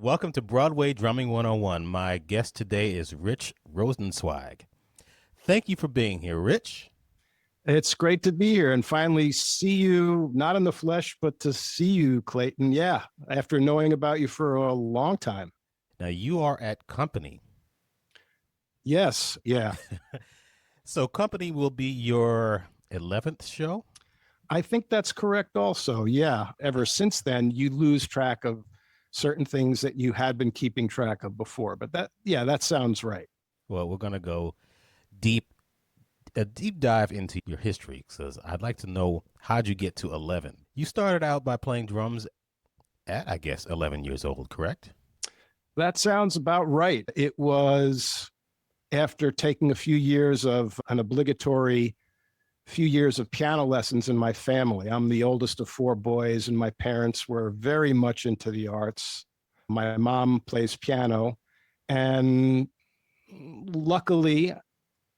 Welcome to Broadway Drumming 101. My guest today is Rich Rosenzweig. Thank you for being here, Rich. It's great to be here and finally see you, not in the flesh, but to see you, Clayton. Yeah, after knowing about you for a long time. Now, you are at Company. Yes, yeah. So, Company will be your 11th show? I think that's correct also. Yeah. Ever since then, you lose track of certain things that you had been keeping track of before. But that sounds right. Well, we're going to go deep, a deep dive into your history because I'd like to know how'd you get to 11? You started out by playing drums at, I guess, 11 years old, correct? That sounds about right. It was after taking a few years of an obligatory few years of piano lessons in my family. I'm the oldest of four boys, and my parents were very much into the arts. My mom plays piano, and luckily,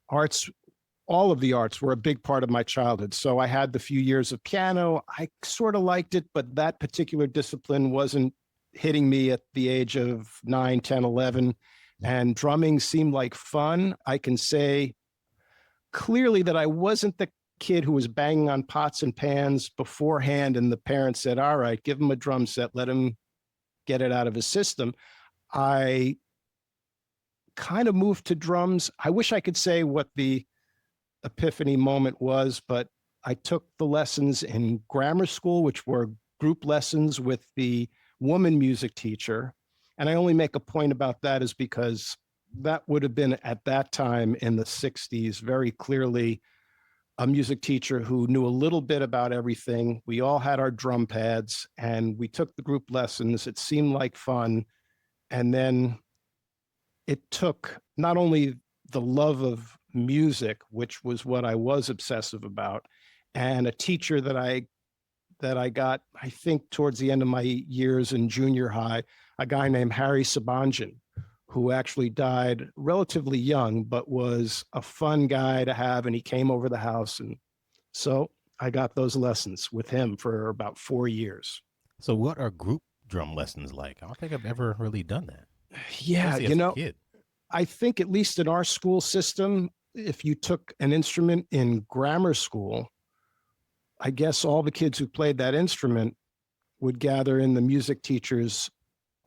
arts, all of the arts were a big part of my childhood. So I had the few years of piano. I sort of liked it, but that particular discipline wasn't hitting me at the age of 9, 10, 11. And drumming seemed like fun. I can say clearly that I wasn't the kid who was banging on pots and pans beforehand, and the parents said, all right, give him a drum set, let him get it out of his system. I kind of moved to drums. I wish I could say what the epiphany moment was, but I took the lessons in grammar school, which were group lessons with the woman music teacher. And I only make a point about that is because that would have been at that time in the 60s, very clearly a music teacher who knew a little bit about everything. We all had our drum pads and we took the group lessons. It seemed like fun. And then it took not only the love of music, which was what I was obsessive about, and a teacher that I got, I think towards the end of my years in junior high, a guy named Harry Sabanjan, who actually died relatively young, but was a fun guy to have. And he came over the house. And so I got those lessons with him for about 4 years. So, what are group drum lessons like? I don't think I've ever really done that, Yeah, especially as a kid. I think at least in our school system, if you took an instrument in grammar school, I guess all the kids who played that instrument would gather in the music teacher's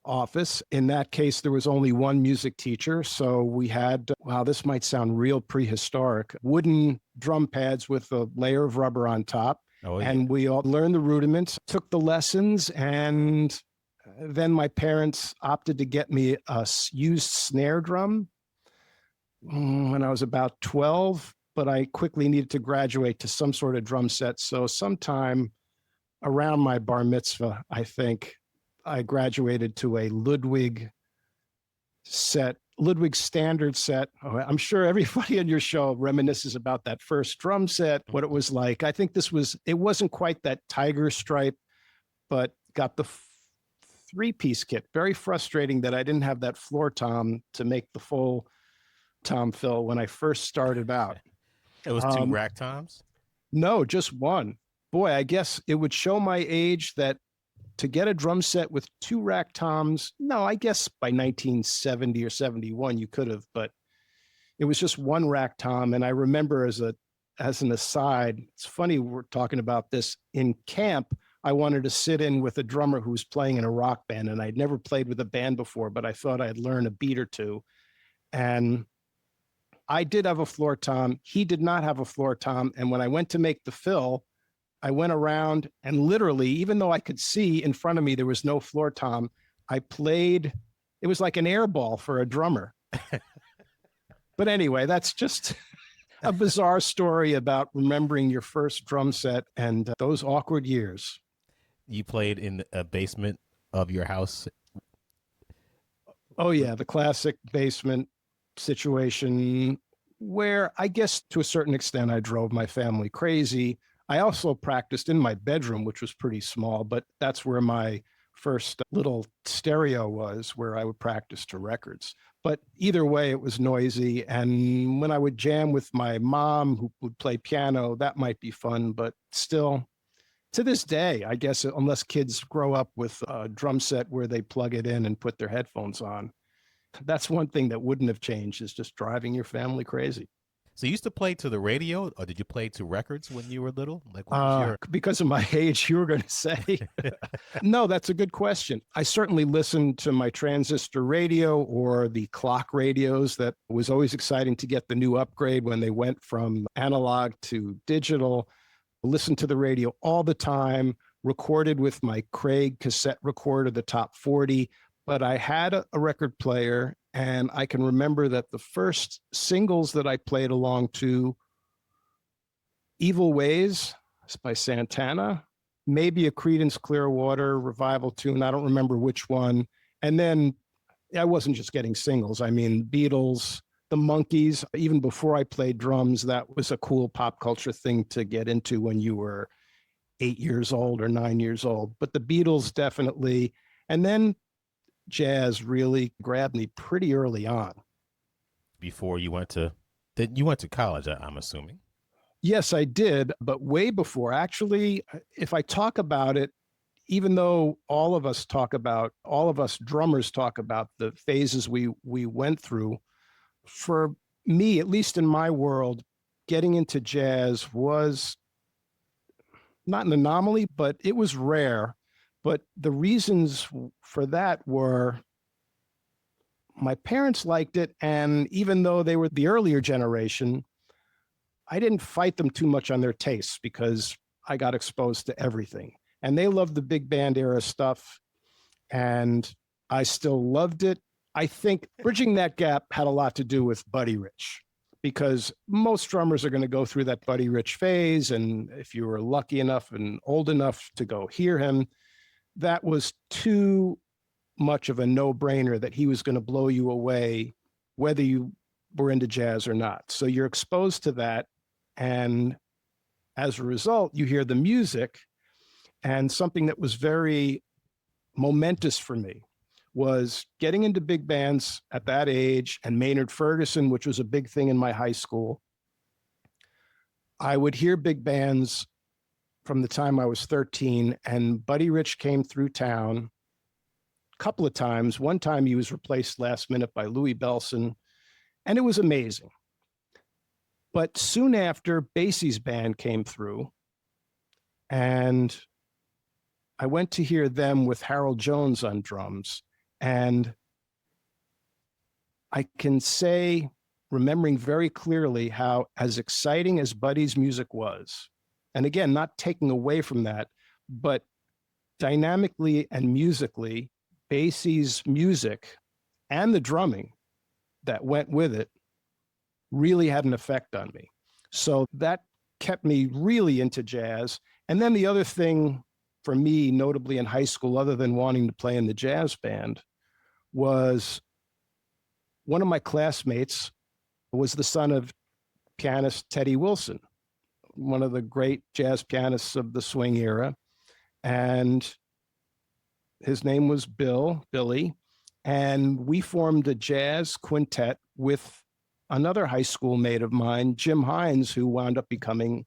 office. In that case, there was only one music teacher. So we had, wow, this might sound real prehistoric, wooden drum pads with a layer of rubber on top. Oh, yeah. And we all learned the rudiments, took the lessons, and then my parents opted to get me a used snare drum when I was about 12, but I quickly needed to graduate to some sort of drum set. So sometime around my bar mitzvah, I think, I graduated to a Ludwig standard set. Oh, I'm sure everybody on your show reminisces about that first drum set, what it was like. I think it wasn't quite that tiger stripe, but got the three-piece kit. Very frustrating that I didn't have that floor tom to make the full tom fill when I first started out. It was two Ragtimes? No, just one. Boy, I guess it would show my age that to get a drum set with two rack toms, no, I guess by 1970 or 71 you could have, but it was just one rack tom. And I remember as an aside, it's funny we're talking about this. In camp, I wanted to sit in with a drummer who was playing in a rock band, and I'd never played with a band before, but I thought I'd learn a beat or two. And I did have a floor tom. He did not have a floor tom. And when I went to make the fill, I went around and literally, even though I could see in front of me, there was no floor tom, I played, it was like an air ball for a drummer. But anyway, that's just a bizarre story about remembering your first drum set and those awkward years. You played in a basement of your house? Oh, yeah, the classic basement situation where I guess to a certain extent I drove my family crazy. I also practiced in my bedroom, which was pretty small, but that's where my first little stereo was, where I would practice to records. But either way, it was noisy. And when I would jam with my mom, who would play piano, that might be fun, but still, To this day, I guess, unless kids grow up with a drum set where they plug it in and put their headphones on, that's one thing that wouldn't have changed, is just driving your family crazy. So you used to play to the radio, or did you play to records when you were little? Like, what was your? Because of my age, you were going to say. No, that's a good question. I certainly listened to my transistor radio or the clock radios. That was always exciting to get the new upgrade when they went from analog to digital. Listened to the radio all the time, recorded with my Craig cassette recorder, the top 40. But I had a record player, and I can remember that the first singles that I played along to, Evil Ways by Santana, maybe a Creedence Clearwater Revival tune. I don't remember which one. And then I wasn't just getting singles. I mean, Beatles, the Monkees. Even before I played drums, that was a cool pop culture thing to get into when you were 8 years old or 9 years old. But the Beatles definitely. And then jazz really grabbed me pretty early on. Before you went to, you went to college, I'm assuming. Yes, I did, but way before. Actually, if I talk about it, even though all of us drummers talk about the phases we went through, for me, at least in my world, getting into jazz was not an anomaly, but it was rare. But the reasons for that were my parents liked it. And even though they were the earlier generation, I didn't fight them too much on their tastes because I got exposed to everything. And they loved the big band era stuff. And I still loved it. I think bridging that gap had a lot to do with Buddy Rich, because most drummers are going to go through that Buddy Rich phase. And if you were lucky enough and old enough to go hear him, that was too much of a no-brainer that he was going to blow you away, whether you were into jazz or not. So you're exposed to that. And as a result, you hear the music. And something that was very momentous for me was getting into big bands at that age, and Maynard Ferguson, which was a big thing in my high school. I would hear big bands from the time I was 13, and Buddy Rich came through town a couple of times. One time he was replaced last minute by Louis Bellson, and it was amazing. But soon after, Basie's band came through, and I went to hear them with Harold Jones on drums. And I can say, remembering very clearly, how as exciting as Buddy's music was, and again, not taking away from that, but dynamically and musically, Basie's music and the drumming that went with it really had an effect on me. So that kept me really into jazz. And then the other thing for me, notably in high school, other than wanting to play in the jazz band, was one of my classmates was the son of pianist Teddy Wilson, one of the great jazz pianists of the swing era. And his name was Billy. And we formed a jazz quintet with another high school mate of mine, Jim Hines, who wound up becoming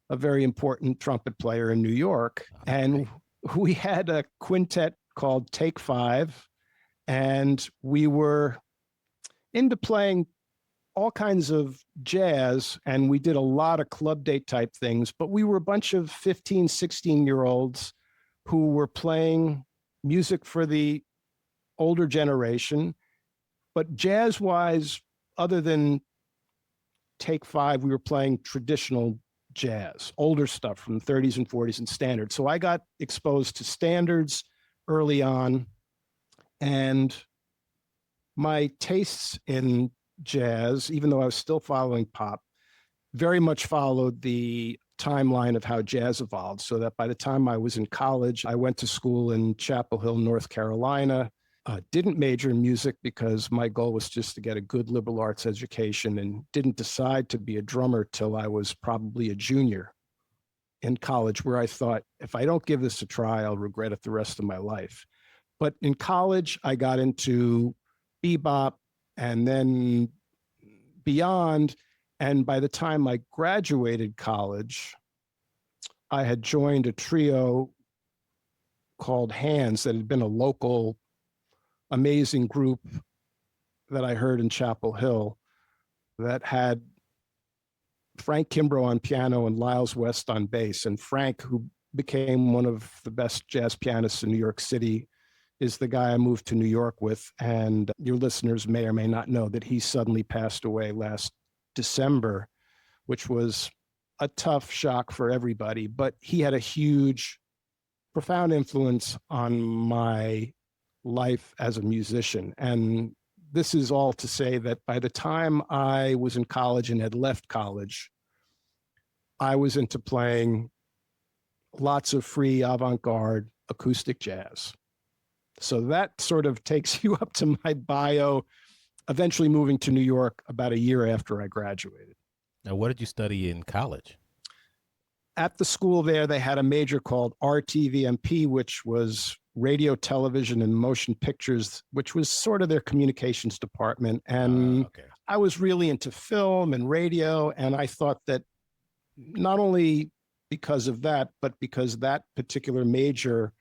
a very important trumpet player in New York. And we had a quintet called Take Five, and we were into playing all kinds of jazz, and we did a lot of club date type things, but we were a bunch of 15, 16-year-olds who were playing music for the older generation. But jazz-wise, other than Take Five, we were playing traditional jazz, older stuff from the 30s and 40s and standards. So I got exposed to standards early on, and my tastes in jazz, even though I was still following pop, very much followed the timeline of how jazz evolved. So that by the time I was in college, I went to school in Chapel Hill, North Carolina. Didn't major in music because my goal was just to get a good liberal arts education, and didn't decide to be a drummer till I was probably a junior in college, where I thought, if I don't give this a try, I'll regret it the rest of my life. But in college, I got into bebop and then beyond. And by the time I graduated college, I had joined a trio called Hands that had been a local amazing group that I heard in Chapel Hill that had Frank Kimbrough on piano and Lyles West on bass. And Frank, who became one of the best jazz pianists in New York City, is the guy I moved to New York with. And your listeners may or may not know that he suddenly passed away last December, which was a tough shock for everybody. But he had a huge, profound influence on my life as a musician. And this is all to say that by the time I was in college and had left college, I was into playing lots of free avant-garde acoustic jazz. So that sort of takes you up to my bio, eventually moving to New York about a year after I graduated. Now, what did you study in college? At the school there, they had a major called RTVMP, which was radio, television, and motion pictures, which was sort of their communications department. And I was really into film and radio. And I thought that not only because of that, but because that particular major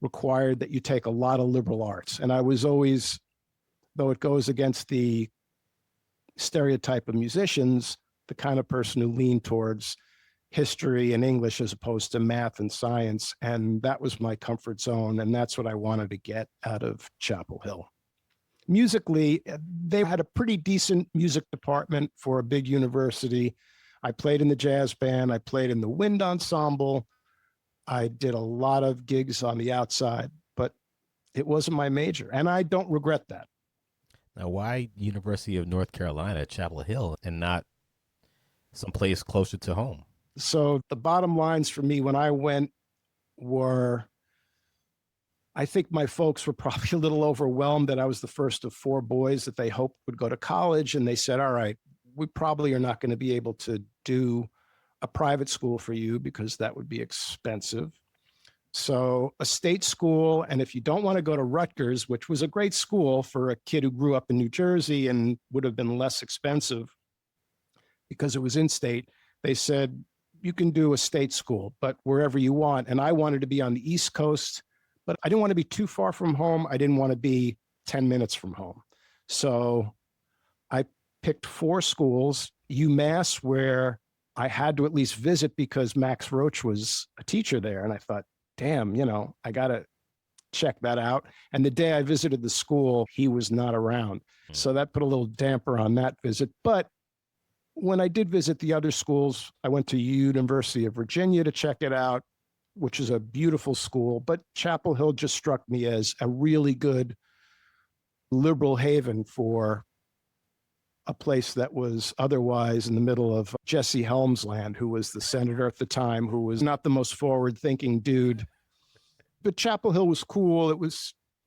required that you take a lot of liberal arts. And I was always, though it goes against the stereotype of musicians, the kind of person who leaned towards history and English as opposed to math and science. And that was my comfort zone. And that's what I wanted to get out of Chapel Hill. Musically, they had a pretty decent music department for a big university. I played in the jazz band. I played in the wind ensemble. I did a lot of gigs on the outside, but it wasn't my major. And I don't regret that. Now, why University of North Carolina, Chapel Hill, and not someplace closer to home? So the bottom lines for me when I went were, I think my folks were probably a little overwhelmed that I was the first of four boys that they hoped would go to college. And they said, all right, we probably are not going to be able to do a private school for you because that would be expensive. So a state school, and if you don't want to go to Rutgers, which was a great school for a kid who grew up in New Jersey and would have been less expensive because it was in state, they said, you can do a state school, but wherever you want. And I wanted to be on the East Coast, but I didn't want to be too far from home. I didn't want to be 10 minutes from home. So I picked four schools, UMass, where I had to at least visit because Max Roach was a teacher there. And I thought, damn, I got to check that out. And the day I visited the school, he was not around. So that put a little damper on that visit. But when I did visit the other schools, I went to University of Virginia to check it out, which is a beautiful school. But Chapel Hill just struck me as a really good liberal haven for a place that was otherwise in the middle of Jesse Helms land, who was the senator at the time, who was not the most forward-thinking dude. But Chapel Hill was cool.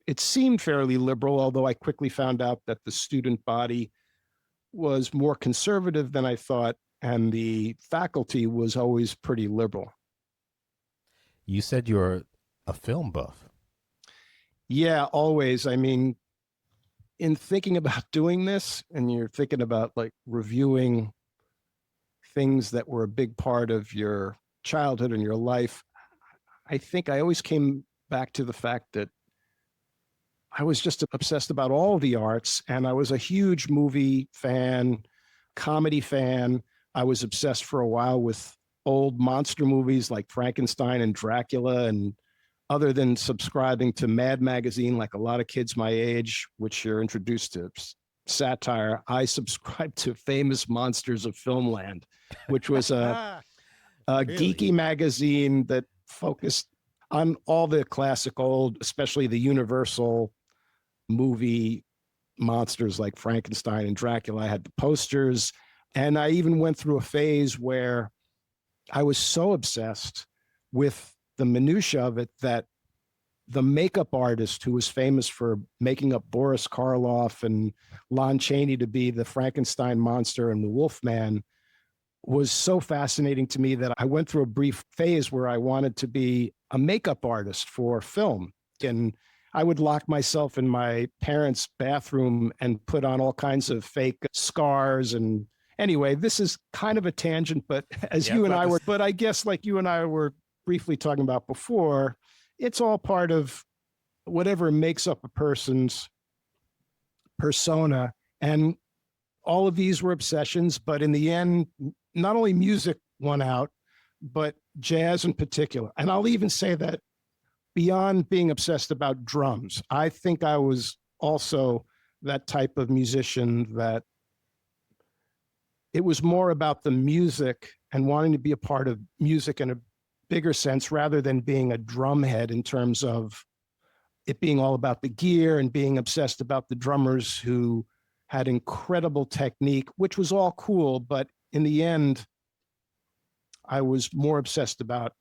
It seemed fairly liberal, although I quickly found out that the student body was more conservative than I thought, and the faculty was always pretty liberal. You said you're a film buff. Yeah, always. I mean, in thinking about doing this, and you're thinking about like reviewing things that were a big part of your childhood and your life, I think I always came back to the fact that I was just obsessed about all the arts, and I was a huge movie fan, comedy fan. I was obsessed for a while with old monster movies like Frankenstein and Dracula. And other than subscribing to Mad Magazine, like a lot of kids my age, which you're introduced to satire, I subscribed to Famous Monsters of Filmland, which was a Really? geeky magazine that focused on all the classic old, especially the Universal movie monsters like Frankenstein and Dracula. I had the posters, and I even went through a phase where I was so obsessed with the minutia of it that the makeup artist who was famous for making up Boris Karloff and Lon Chaney to be the Frankenstein monster and the Wolfman was so fascinating to me that I went through a brief phase where I wanted to be a makeup artist for film. And I would lock myself in my parents' bathroom and put on all kinds of fake scars and Anyway, this is kind of a tangent, but as Yeah, you and but I were, this- but I guess like you and I were briefly talking about before, it's all part of whatever makes up a person's persona. And all of these were obsessions, but in the end, not only music won out, but jazz in particular. And I'll even say that beyond being obsessed about drums, I think I was also that type of musician that it was more about the music and wanting to be a part of music in a bigger sense rather than being a drumhead in terms of it being all about the gear and being obsessed about the drummers who had incredible technique, which was all cool. But in the end, I was more obsessed about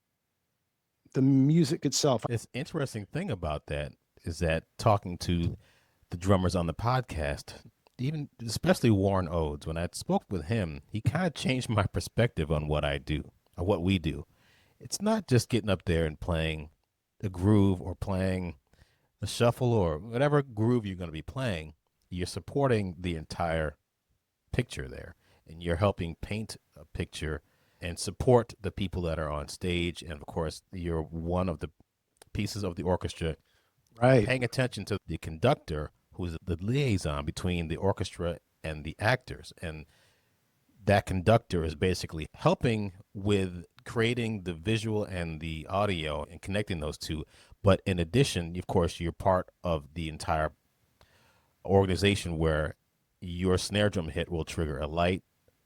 the music itself. This interesting thing about that is that talking to the drummers on the podcast, even especially Warren Oates, when I spoke with him, he kind of changed my perspective on what I do or what we do. It's not just getting up there and playing a groove or playing a shuffle or whatever groove you're going to be playing. You're supporting the entire picture there, and you're helping paint a picture and support the people that are on stage. And of course, you're one of the pieces of the orchestra, Right. paying attention to the conductor, who's the liaison between the orchestra and the actors. And that conductor is basically helping with creating the visual and the audio and connecting those two. But in addition, of course, you're part of the entire organization where your snare drum hit will trigger a light,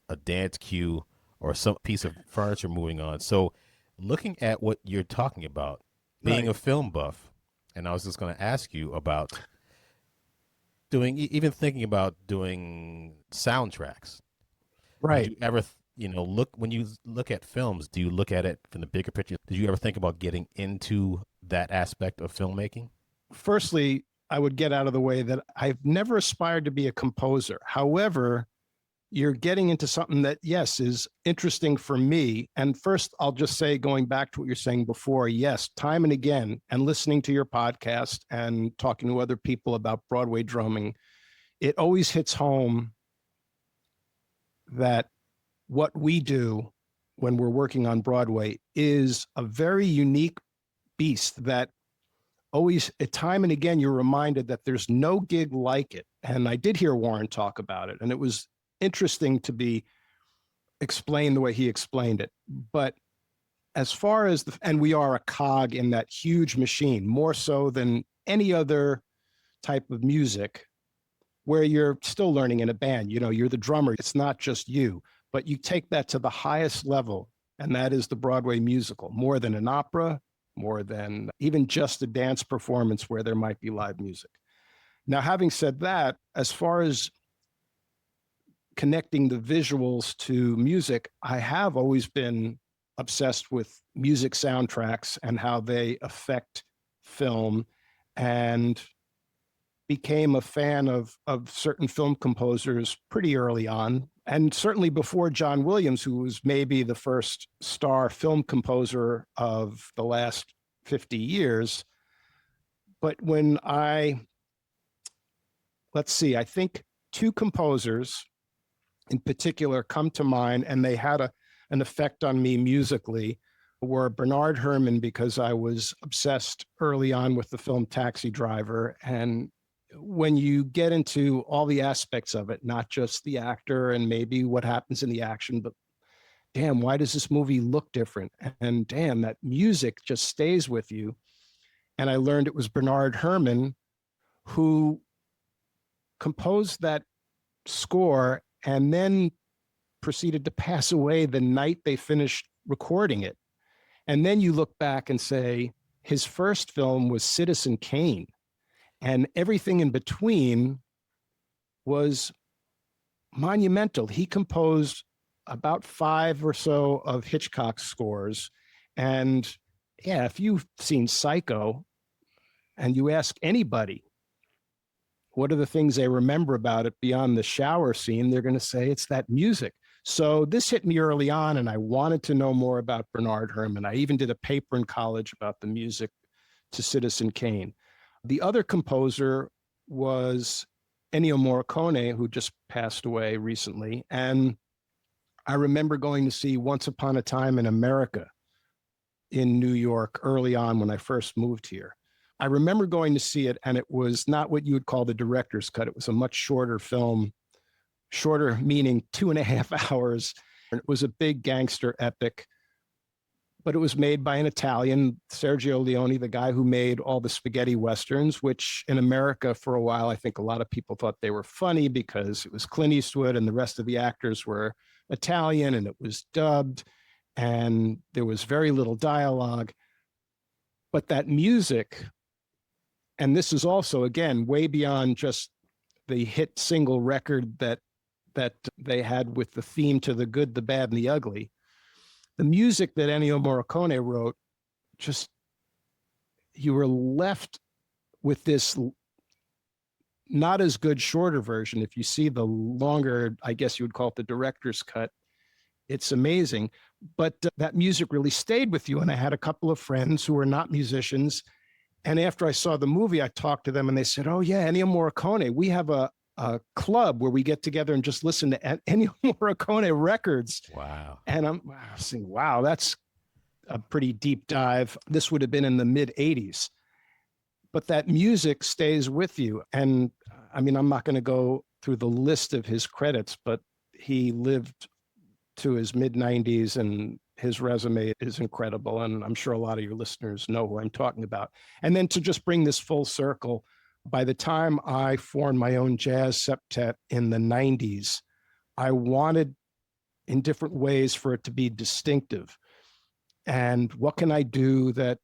a dance cue, or some piece of furniture moving on. So looking at what you're talking about, being Right. a film buff, and I was just going to ask you about doing, even thinking about doing soundtracks. Right. Did you ever, look when you look at films? Do you look at it from the bigger picture? Did you ever think about getting into that aspect of filmmaking? Firstly, I would get out of the way that I've never aspired to be a composer. However, you're getting into something that, yes, is interesting for me. And first, I'll just say, going back to what you're saying before, yes, time and again, and listening to your podcast and talking to other people about Broadway drumming, it always hits home that what we do when we're working on Broadway is a very unique beast that always, at time and again, you're reminded that there's no gig like it. And I did hear Warren talk about it, and it was interesting to be explained the way he explained it. But as far as and we are a cog in that huge machine, more so than any other type of music where you're still learning in a band. You're the drummer. It's not just you, but you take that to the highest level, and that is the Broadway musical, more than an opera, more than even just a dance performance where there might be live music. Now, having said that, as far as connecting the visuals to music, I have always been obsessed with music soundtracks and how they affect film, and became a fan of certain film composers pretty early on. And certainly before John Williams, who was maybe the first star film composer of the last 50 years. But let's see, I think two composers in particular come to mind, and they had an effect on me musically, were Bernard Herrmann, because I was obsessed early on with the film Taxi Driver. And when you get into all the aspects of it, not just the actor and maybe what happens in the action, but damn, why does this movie look different? And damn, that music just stays with you. And I learned it was Bernard Herrmann who composed that score and then proceeded to pass away the night they finished recording it. And then you look back and say, his first film was Citizen Kane, and everything in between was monumental. He composed about 5 or so of Hitchcock's scores. And yeah, if you've seen Psycho and you ask anybody, what are the things they remember about it beyond the shower scene, they're going to say it's that music. So this hit me early on, and I wanted to know more about Bernard Herrmann. I even did a paper in college about the music to Citizen Kane. The other composer was Ennio Morricone, who just passed away recently. And I remember going to see Once Upon a Time in America in New York early on when I first moved here. I remember going to see it, and it was not what you would call the director's cut. It was a much shorter film, shorter meaning 2.5 hours. It was a big gangster epic, but it was made by an Italian, Sergio Leone, the guy who made all the spaghetti westerns, which in America for a while, I think a lot of people thought they were funny because it was Clint Eastwood and the rest of the actors were Italian, and it was dubbed and there was very little dialogue. But that music, and this is also, again, way beyond just the hit single record that they had with the theme to The Good, the Bad, and the Ugly. The music that Ennio Morricone wrote, just, you were left with this not as good shorter version. If you see the longer, I guess you would call it the director's cut, it's amazing. But that music really stayed with you. And I had a couple of friends who were not musicians. And after I saw the movie, I talked to them and they said, oh yeah, Ennio Morricone, we have a club where we get together and just listen to Ennio Morricone records. Wow. And I'm saying, wow, that's a pretty deep dive. This would have been in the mid 80s. But that music stays with you. And I mean, I'm not going to go through the list of his credits, but he lived to his mid 90s and his resume is incredible. And I'm sure a lot of your listeners know who I'm talking about. And then to just bring this full circle, by the time I formed my own jazz septet in the 90s, I wanted in different ways for it to be distinctive. And what can I do that,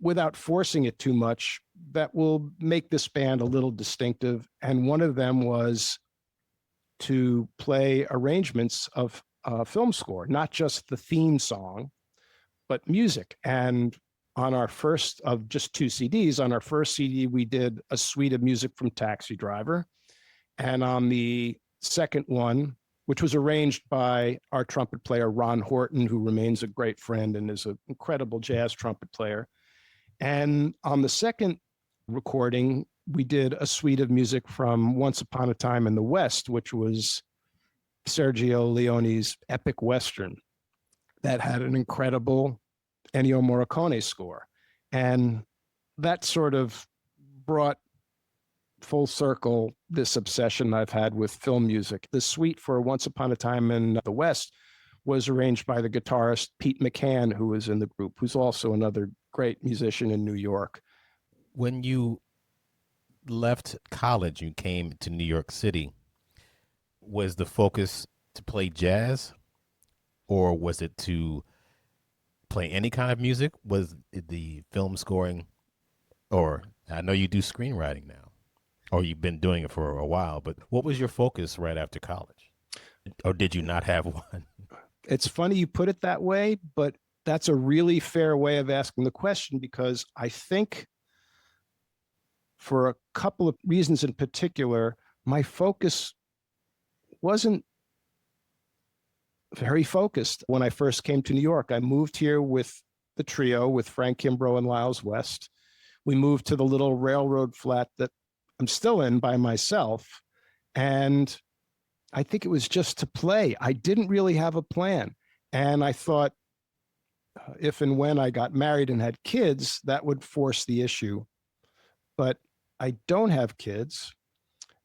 without forcing it too much, that will make this band a little distinctive? And one of them was to play arrangements of film score, not just the theme song, but music. And on our first of just 2 CDs, on our first CD, we did a suite of music from Taxi Driver. And on the second one, which was arranged by our trumpet player, Ron Horton, who remains a great friend and is an incredible jazz trumpet player. And on the second recording, we did a suite of music from Once Upon a Time in the West, which was Sergio Leone's epic Western that had an incredible Ennio Morricone score. And that sort of brought full circle this obsession I've had with film music. The suite for Once Upon a Time in the West was arranged by the guitarist Pete McCann, who was in the group, who's also another great musician in New York. When you left college, you came to New York City, was the focus to play jazz, or was it to play any kind of music? Was it the film scoring, or I know you do screenwriting now, or you've been doing it for a while, but what was your focus right after college? Or did you not have one? It's funny you put it that way, but that's a really fair way of asking the question, because I think for a couple of reasons in particular, my focus wasn't very focused when I first came to New York. I moved here with the trio, with Frank Kimbrough and Lyles West. We moved to the little railroad flat that I'm still in by myself. And I think it was just to play. I didn't really have a plan. And I thought if and when I got married and had kids, that would force the issue. But I don't have kids.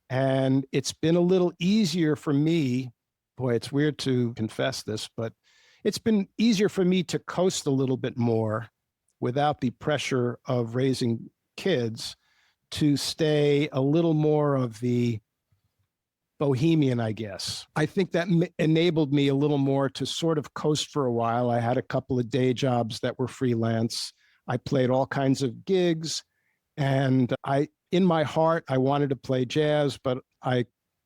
And it's been a little easier for me. Boy, it's weird to confess this, but it's been easier for me to coast a little bit more without the pressure of raising kids, to stay a little more of the bohemian, I guess. I think that enabled me a little more to sort of coast for a while. I had a couple of day jobs that were freelance. I played all kinds of gigs, and in my heart, I wanted to play jazz, but I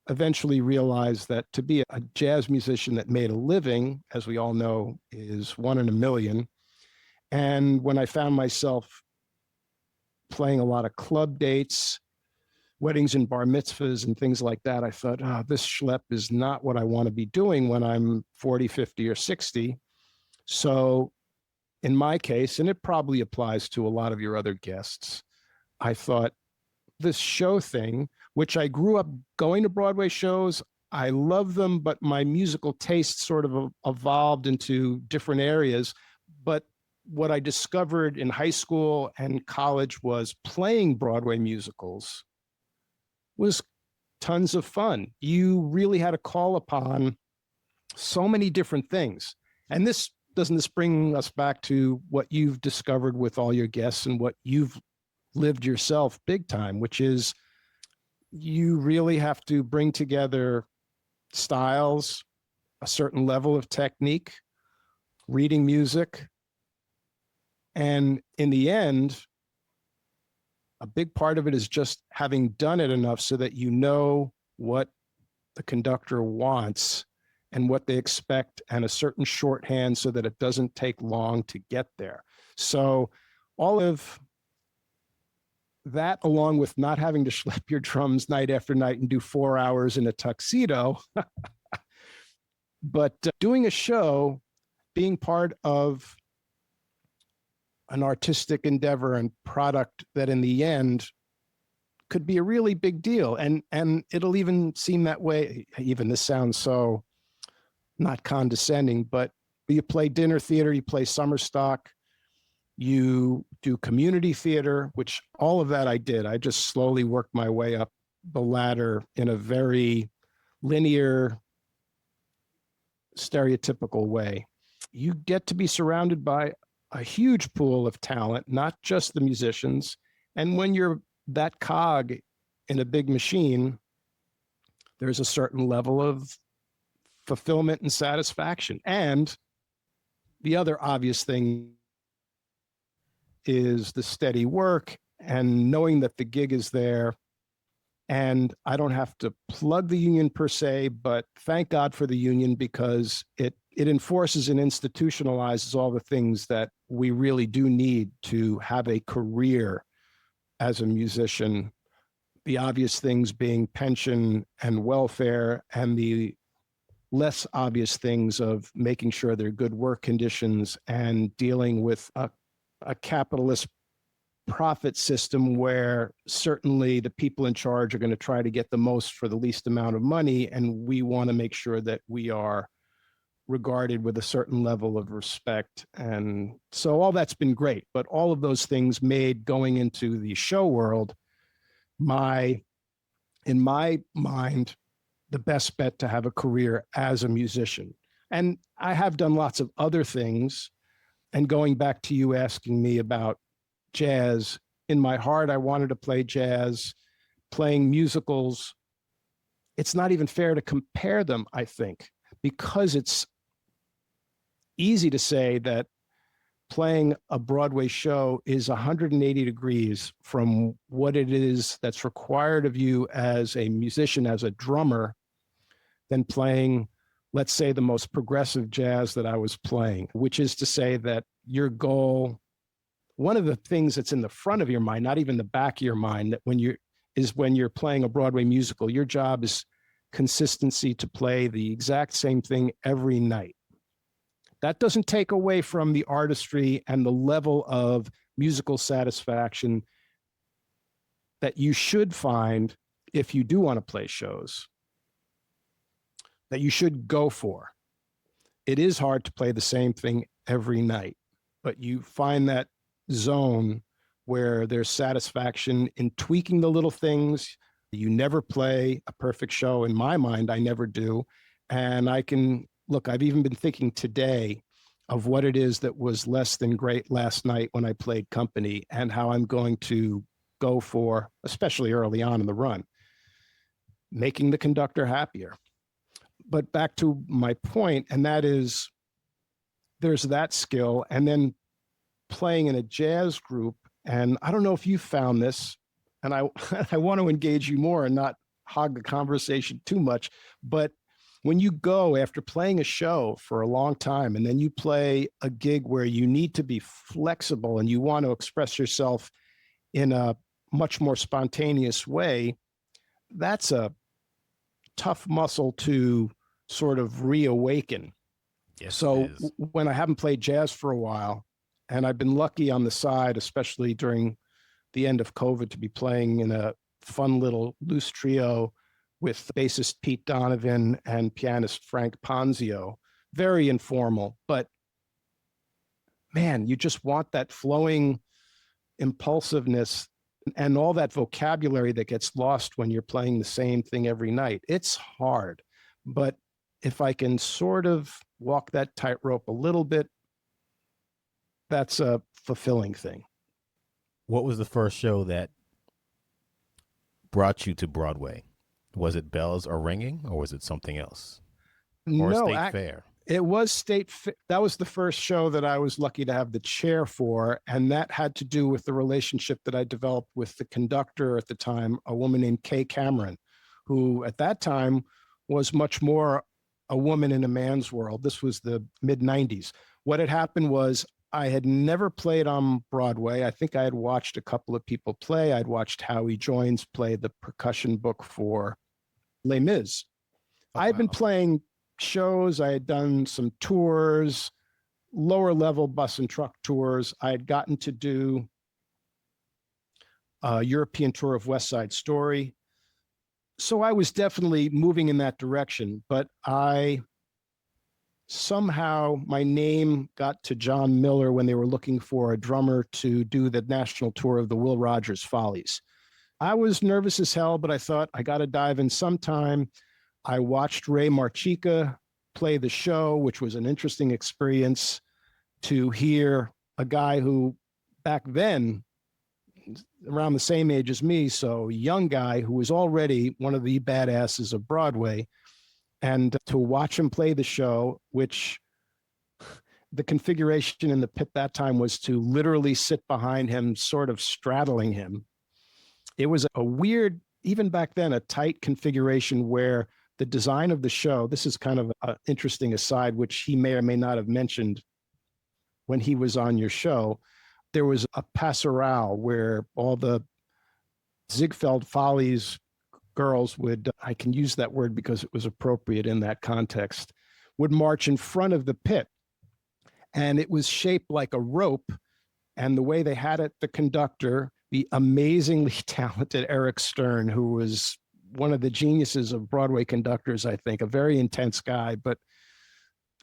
eventually realized that to be a jazz musician that made a living, as we all know, is 1 in a million. And when I found myself playing a lot of club dates, weddings and bar mitzvahs and things like that, I thought, this schlep is not what I want to be doing when I'm 40, 50, or 60. So in my case, and it probably applies to a lot of your other guests, I thought this show thing, which I grew up going to Broadway shows, I love them, but my musical taste sort of evolved into different areas. But what I discovered in high school and college was playing Broadway musicals was tons of fun. You really had to call upon so many different things. And doesn't this bring us back to what you've discovered with all your guests and what you've lived yourself big time, which is you really have to bring together styles, a certain level of technique, reading music. And in the end, a big part of it is just having done it enough so that you know what the conductor wants and what they expect, and a certain shorthand so that it doesn't take long to get there. So all of that, along with not having to schlep your drums night after night and do 4 hours in a tuxedo, but doing a show, being part of an artistic endeavor and product that in the end could be a really big deal. And it'll even seem that way. Even this sounds so not condescending, but you play dinner theater, you play summer stock, you do community theater, which all of that I did. I just slowly worked my way up the ladder in a very linear, stereotypical way. You get to be surrounded by a huge pool of talent, not just the musicians. And when you're that cog in a big machine, there's a certain level of fulfillment and satisfaction. And the other obvious thing is the steady work and knowing that the gig is there. And I don't have to plug the union per se, but thank God for the union, because it enforces and institutionalizes all the things that we really do need to have a career as a musician. The obvious things being pension and welfare, and the less obvious things of making sure there are good work conditions and dealing with a capitalist profit system where certainly the people in charge are going to try to get the most for the least amount of money. And we want to make sure that we are regarded with a certain level of respect. And so all that's been great, but all of those things made going into the show world, in my mind, the best bet to have a career as a musician. And I have done lots of other things. And going back to you asking me about jazz, in my heart, I wanted to play jazz. Playing musicals, it's not even fair to compare them, I think, because it's easy to say that playing a Broadway show is 180 degrees from what it is that's required of you as a musician, as a drummer, than playing, let's say, the most progressive jazz that I was playing, which is to say that your goal, one of the things that's in the front of your mind, not even the back of your mind, that when you're playing a Broadway musical, your job is consistency, to play the exact same thing every night. That doesn't take away from the artistry and the level of musical satisfaction that you should find if you do want to play shows, that you should go for. It is hard to play the same thing every night, but you find that zone where there's satisfaction in tweaking the little things. You never play a perfect show. In my mind, I never do. And I've even been thinking today of what it is that was less than great last night when I played company, and how I'm going to go for, especially early on in the run, making the conductor happier. But back to my point, and that is there's that skill, and then playing in a jazz group. And I don't know if you found this, and I want to engage you more and not hog the conversation too much, but when you go after playing a show for a long time and then you play a gig where you need to be flexible and you want to express yourself in a much more spontaneous way, that's a tough muscle to sort of reawaken. Yes, so when I haven't played jazz for a while, and I've been lucky on the side, especially during the end of COVID, to be playing in a fun little loose trio with bassist Pete Donovan and pianist Frank Ponzio. Very informal, but man, you just want that flowing impulsiveness and all that vocabulary that gets lost when you're playing the same thing every night. It's hard, but if I can sort of walk that tightrope a little bit, that's a fulfilling thing. What was the first show that brought you to Broadway? Was it Bells Are Ringing, or was it something else? Or No, State Fair? it was that was the first show that I was lucky to have the chair for, and that had to do with the relationship that I developed with the conductor at the time, a woman named Kay Cameron, who at that time was much more a woman in a man's world. This was the mid-90s. What had happened was I had never played on Broadway. I think I had watched a couple of people play. I'd watched Howie Joines play the percussion book for Les Mis. Oh, I had been wow. playing shows. I had done some tours, lower level bus and truck tours. I had gotten to do a European tour of West Side Story. So I was definitely moving in that direction, but somehow my name got to John Miller when they were looking for a drummer to do the national tour of the Will Rogers Follies. I was nervous as hell, but I thought I got to dive in sometime. I watched Ray Marchica play the show, which was an interesting experience to hear a guy who back then, around the same age as me, so young guy who was already one of the badasses of Broadway, and to watch him play the show, which the configuration in the pit that time was to literally sit behind him, sort of straddling him. It was a weird, even back then, a tight configuration where the design of the show, this is kind of an interesting aside, which he may or may not have mentioned when he was on your show. There was a passerelle where all the Ziegfeld Follies girls would, I can use that word because it was appropriate in that context, would march in front of the pit. And it was shaped like a rope. And the way they had it, the conductor, the amazingly talented Eric Stern, who was one of the geniuses of Broadway conductors, I think, a very intense guy, but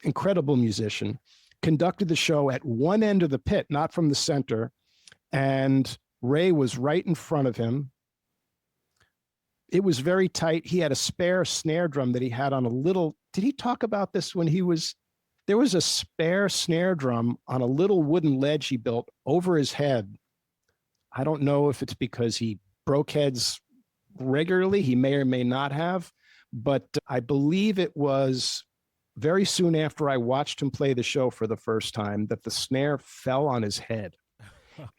incredible musician, conducted the show at one end of the pit, not from the center. And Ray was right in front of him. It was very tight. He had a spare snare drum that he had on a little, did he talk about this when he was, there was a spare snare drum on a little wooden ledge he built over his head. I don't know if it's because he broke heads regularly. He may or may not have, but I believe it was very soon after I watched him play the show for the first time that the snare fell on his head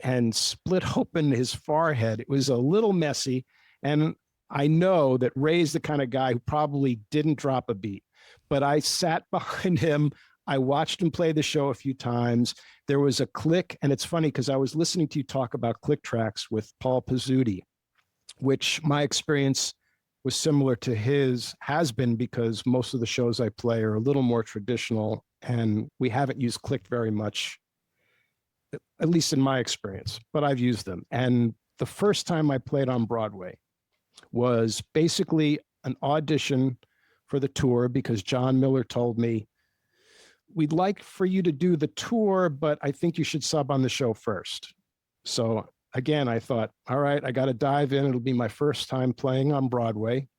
and split open his forehead. It was a little messy. And I know that Ray's the kind of guy who probably didn't drop a beat, but I sat behind him. I watched him play the show a few times. There was a click, and it's funny because I was listening to you talk about click tracks with Paul Pizzuti, which my experience was similar to his, has been, because most of the shows I play are a little more traditional, and we haven't used click very much, at least in my experience, but I've used them. And the first time I played on Broadway was basically an audition for the tour because John Miller told me, we'd like for you to do the tour, but I think you should sub on the show first. So again, I thought, all right, I got to dive in. It'll be my first time playing on Broadway.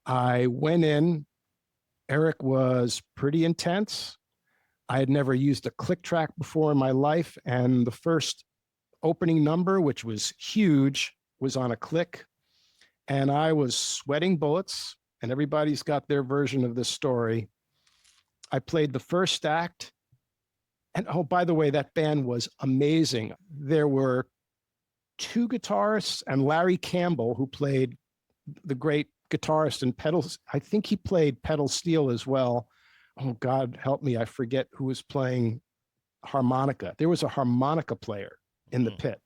I went in. Eric was pretty intense. I had never used a click track before in my life. And the first opening number, which was huge, was on a click. And I was sweating bullets, and everybody's got their version of this story. I played the first act. And oh, by the way, that band was amazing. There were two guitarists and Larry Campbell, who played the great guitarist and pedals. I think he played pedal steel as well. Oh, God, help me. I forget who was playing harmonica. There was a harmonica player in the pit.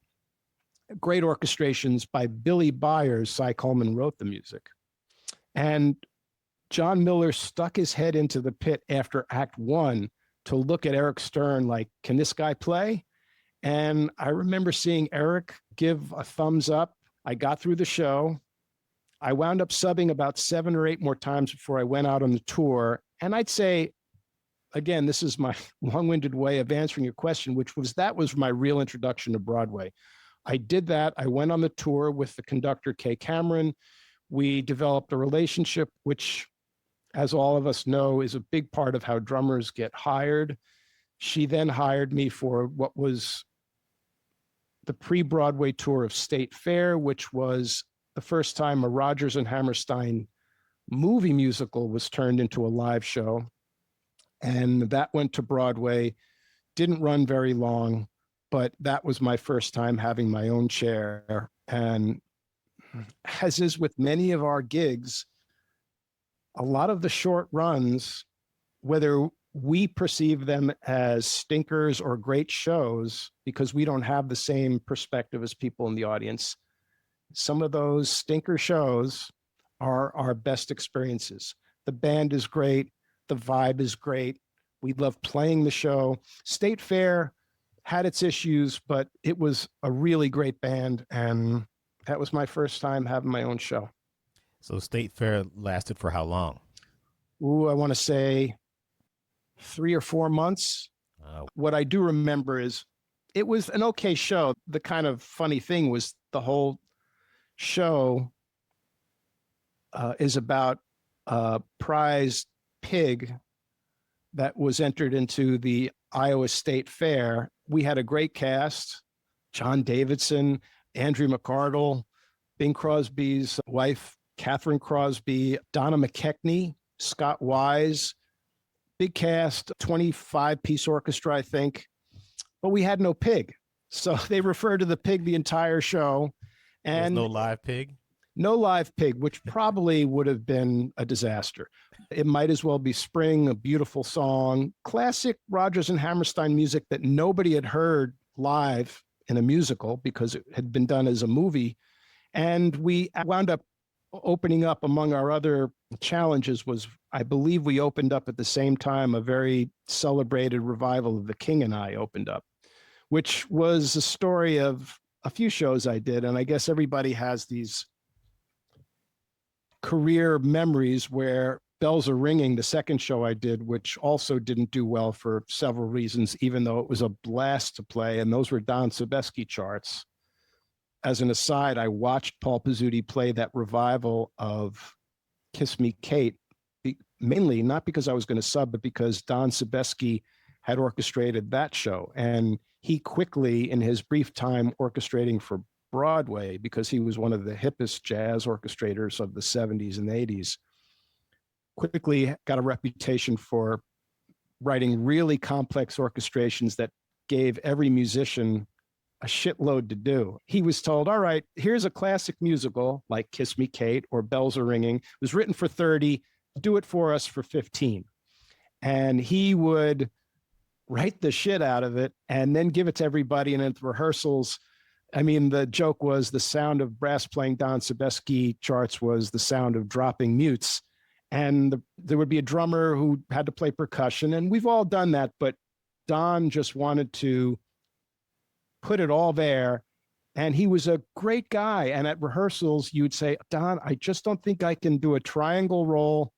Great orchestrations by Billy Byers. Cy Coleman wrote the music. And John Miller stuck his head into the pit after Act One to look at Eric Stern like, can this guy play? And I remember seeing Eric give a thumbs up. I got through the show. I wound up subbing about 7 or 8 more times before I went out on the tour. And I'd say, again, this is my long-winded way of answering your question, which was that was my real introduction to Broadway. I did that. I went on the tour with the conductor, Kay Cameron. We developed a relationship, which, as all of us know, is a big part of how drummers get hired. She then hired me for what was the pre-Broadway tour of State Fair, which was the first time a Rodgers and Hammerstein movie musical was turned into a live show. And that went to Broadway, didn't run very long, but that was my first time having my own chair. And as is with many of our gigs, a lot of the short runs, whether we perceive them as stinkers or great shows, because we don't have the same perspective as people in the audience, some of those stinker shows are our best experiences. The band is great. The vibe is great. We love playing the show. State Fair had its issues, but it was a really great band. And that was my first time having my own show. So State Fair lasted for how long? Ooh, I want to say 3 or 4 months. What I do remember is it was an okay show. The kind of funny thing was the whole show is about a prize pig that was entered into the Iowa State Fair. We had a great cast: John Davidson, Andrew McArdle, Bing Crosby's wife, Catherine Crosby, Donna McKechnie, Scott Wise. Big cast, 25-piece orchestra, I think. But we had no pig. So they referred to the pig the entire show. And no live pig? No live pig, which probably would have been a disaster. It might as well be Spring, a beautiful song, classic Rodgers and Hammerstein music that nobody had heard live in a musical because it had been done as a movie. And we wound up opening up, among our other challenges was, I believe we opened up at the same time a very celebrated revival of The King and I opened up, which was a story of a few shows I did. And I guess everybody has these career memories where Bells Are Ringing, the second show I did, which also didn't do well for several reasons, even though it was a blast to play. And those were Don Sebesky charts. As an aside, I watched Paul Pizzuti play that revival of Kiss Me Kate, mainly not because I was going to sub, but because Don Sebesky had orchestrated that show. And he quickly, in his brief time orchestrating for Broadway, because he was one of the hippest jazz orchestrators of the 70s and 80s, quickly got a reputation for writing really complex orchestrations that gave every musician a shitload to do. He was told, all right, here's a classic musical like Kiss Me Kate or Bells Are Ringing. It was written for 30, do it for us for 15. And he would write the shit out of it and then give it to everybody. And at the rehearsals, I mean, the joke was the sound of brass playing Don Sebesky charts was the sound of dropping mutes. And there would be a drummer who had to play percussion. And we've all done that, but Don just wanted to put it all there. And he was a great guy. And at rehearsals, you'd say, Don, I just don't think I can do a triangle roll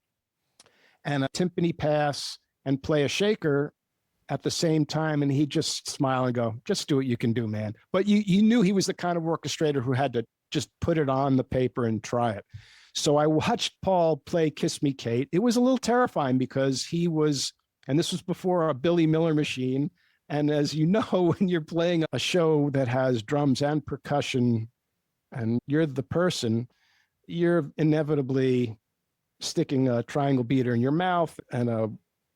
and a timpani pass and play a shaker at the same time. And he'd just smile and go, just do what you can do, man. But you knew he was the kind of orchestrator who had to just put it on the paper and try it. So I watched Paul play Kiss Me Kate. It was a little terrifying because he was, and this was before a Billy Miller machine. And as you know, when you're playing a show that has drums and percussion and you're the person, you're inevitably sticking a triangle beater in your mouth and a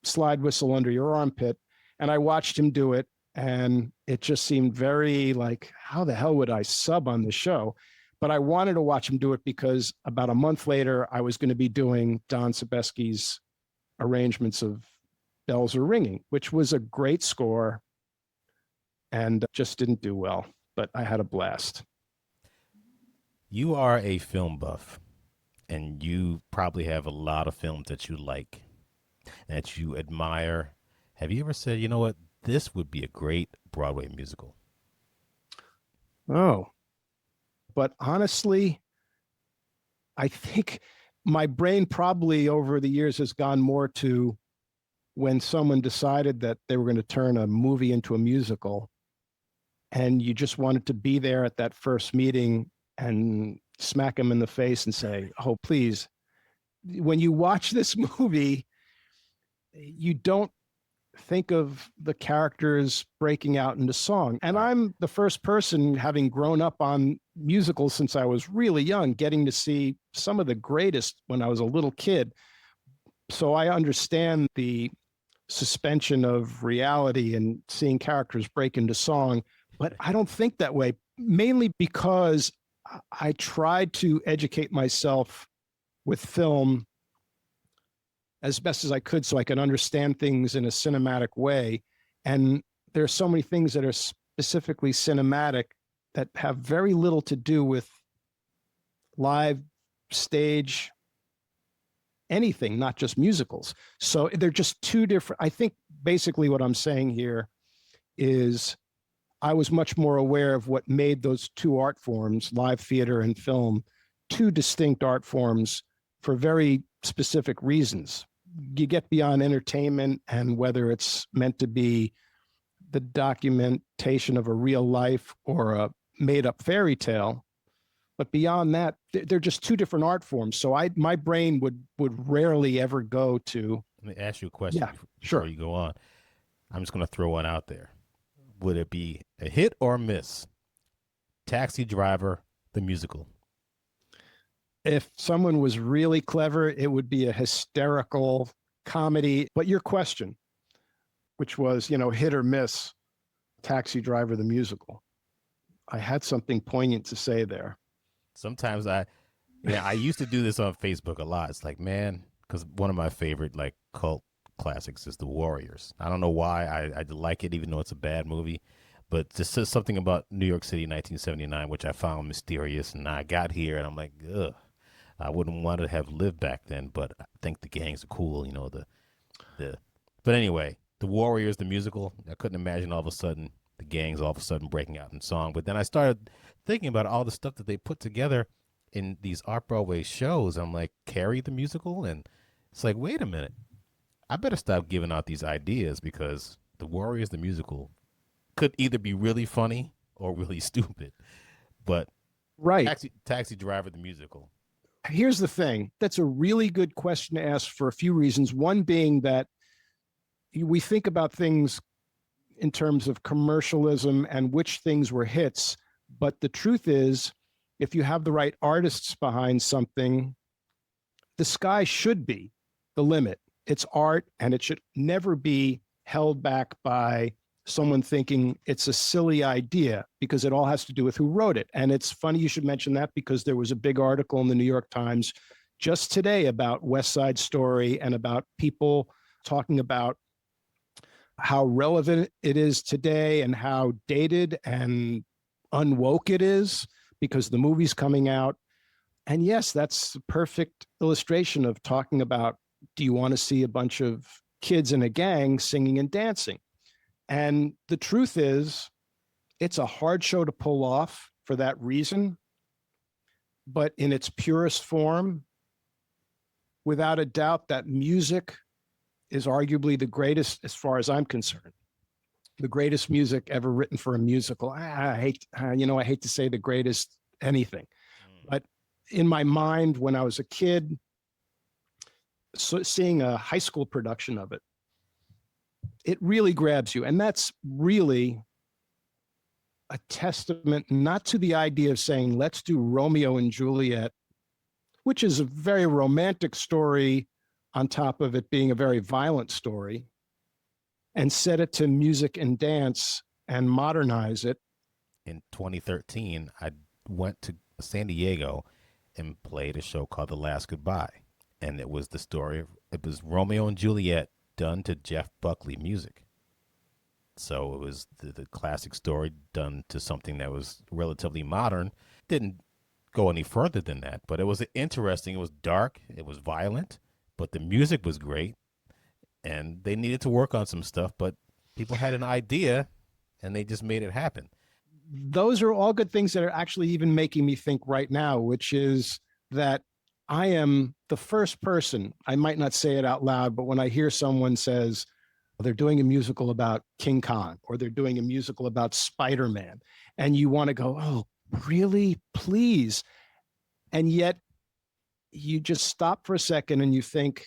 slide whistle under your armpit. And I watched him do it. And it just seemed very like, how the hell would I sub on the show? But I wanted to watch him do it because about a month later, I was going to be doing Don Sebesky's arrangements of Bells Are Ringing, which was a great score and just didn't do well, but I had a blast. You are a film buff, and you probably have a lot of films that you like, that you admire. Have you ever said, you know what, this would be a great Broadway musical? Oh, but honestly, I think my brain probably over the years has gone more to when someone decided that they were going to turn a movie into a musical, and you just wanted to be there at that first meeting and smack them in the face and say, oh, please, when you watch this movie, you don't think of the characters breaking out into song. And I'm the first person, having grown up on musicals since I was really young, getting to see some of the greatest when I was a little kid. So I understand the suspension of reality and seeing characters break into song, but I don't think that way, mainly because I tried to educate myself with film as best as I could so I could understand things in a cinematic way. And there are so many things that are specifically cinematic that have very little to do with live stage anything, not just musicals. So they're just two different. I think basically what I'm saying here is I was much more aware of what made those two art forms, live theater and film, two distinct art forms for very specific reasons. You get beyond entertainment and whether it's meant to be the documentation of a real life or a made up fairy tale. But beyond that, they're just two different art forms. So my brain would rarely ever go to. Let me ask you a question before sure. you go on. I'm just going to throw one out there. Would it be a hit or a miss? Taxi Driver, the musical. If someone was really clever, it would be a hysterical comedy. But your question, which was, hit or miss, Taxi Driver, the musical. I had something poignant to say there. Sometimes I used to do this on Facebook a lot. It's like, man, because one of my favorite cult classics is The Warriors. I don't know why I like it, even though it's a bad movie. But just says something about New York City, 1979, which I found mysterious. And I got here, and I'm like, ugh. I wouldn't want to have lived back then, but I think the gangs are cool, But anyway, The Warriors, the musical, I couldn't imagine all of a sudden the gangs all of a sudden breaking out in song. But then I started thinking about all the stuff that they put together in these Art Broadway shows. I'm like, Carrie the musical? And it's like, wait a minute. I better stop giving out these ideas because The Warriors, the musical, could either be really funny or really stupid. But right. Taxi Driver, the musical. Here's the thing. That's a really good question to ask for a few reasons. One being that we think about things in terms of commercialism and which things were hits. But the truth is, if you have the right artists behind something, the sky should be the limit. It's art, and it should never be held back by someone thinking it's a silly idea, because it all has to do with who wrote it. And it's funny you should mention that, because there was a big article in the New York Times just today about West Side Story and about people talking about how relevant it is today and how dated and unwoke it is because the movie's coming out. And yes, that's the perfect illustration of talking about, do you want to see a bunch of kids in a gang singing and dancing? And the truth is, it's a hard show to pull off for that reason. But in its purest form, without a doubt, that music is arguably the greatest, as far as I'm concerned, the greatest music ever written for a musical. I hate to say the greatest anything, but in my mind, when I was a kid, seeing a high school production of it, it really grabs you. And that's really a testament, not to the idea of saying, let's do Romeo and Juliet, which is a very romantic story on top of it being a very violent story, and set it to music and dance and modernize it. In 2013, I went to San Diego and played a show called The Last Goodbye. And it was the story of, it was Romeo and Juliet done to Jeff Buckley music. So it was the classic story done to something that was relatively modern. Didn't go any further than that, but it was interesting. It was dark. It was violent, but the music was great. And they needed to work on some stuff, but people had an idea and they just made it happen. Those are all good things that are actually even making me think right now, which is that I am the first person, I might not say it out loud, but when I hear someone says they're doing a musical about King Kong or they're doing a musical about Spider-Man, and you want to go, oh, really? Please. And yet you just stop for a second and you think,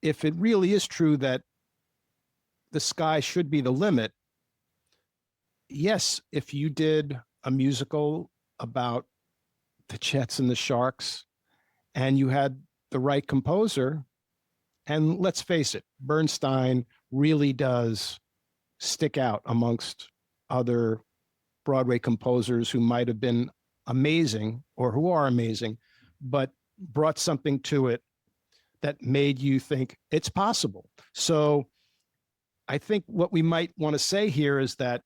if it really is true that the sky should be the limit, yes, if you did a musical about the Jets and the Sharks and you had the right composer, and let's face it, Bernstein really does stick out amongst other Broadway composers who might have been amazing or who are amazing, but brought something to it that made you think it's possible. So I think what we might want to say here is that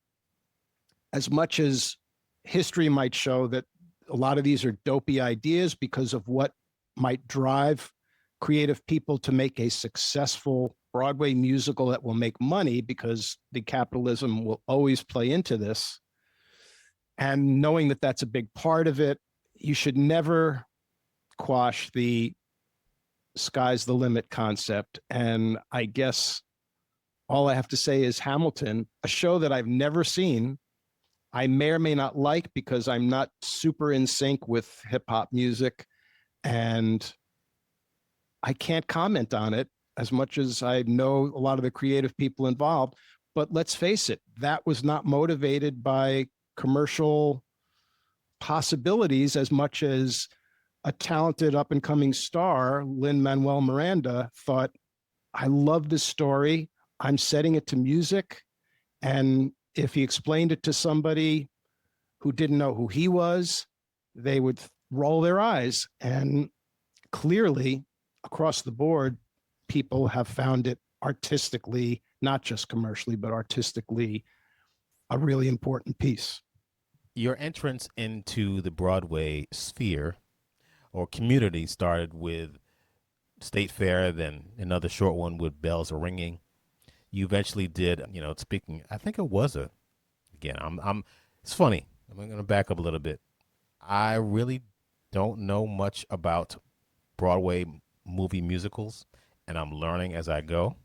as much as history might show that a lot of these are dopey ideas because of what might drive creative people to make a successful Broadway musical that will make money, because the capitalism will always play into this. And knowing that that's a big part of it, you should never quash the sky's the limit concept. And I guess all I have to say is Hamilton, a show that I've never seen, I may or may not like because I'm not super in sync with hip hop music, and I can't comment on it as much as I know a lot of the creative people involved. But let's face it, that was not motivated by commercial possibilities as much as a talented up and coming star, Lin-Manuel Miranda, thought, I love this story. I'm setting it to music. And if he explained it to somebody who didn't know who he was, they would roll their eyes. And clearly, across the board, people have found it artistically, not just commercially, but artistically, a really important piece. Your entrance into the Broadway sphere or community started with State Fair, then another short one with Bells Are Ringing. You eventually did, speaking, I think it was it's funny. I'm going to back up a little bit. I really don't know much about Broadway movie musicals, and I'm learning as I go.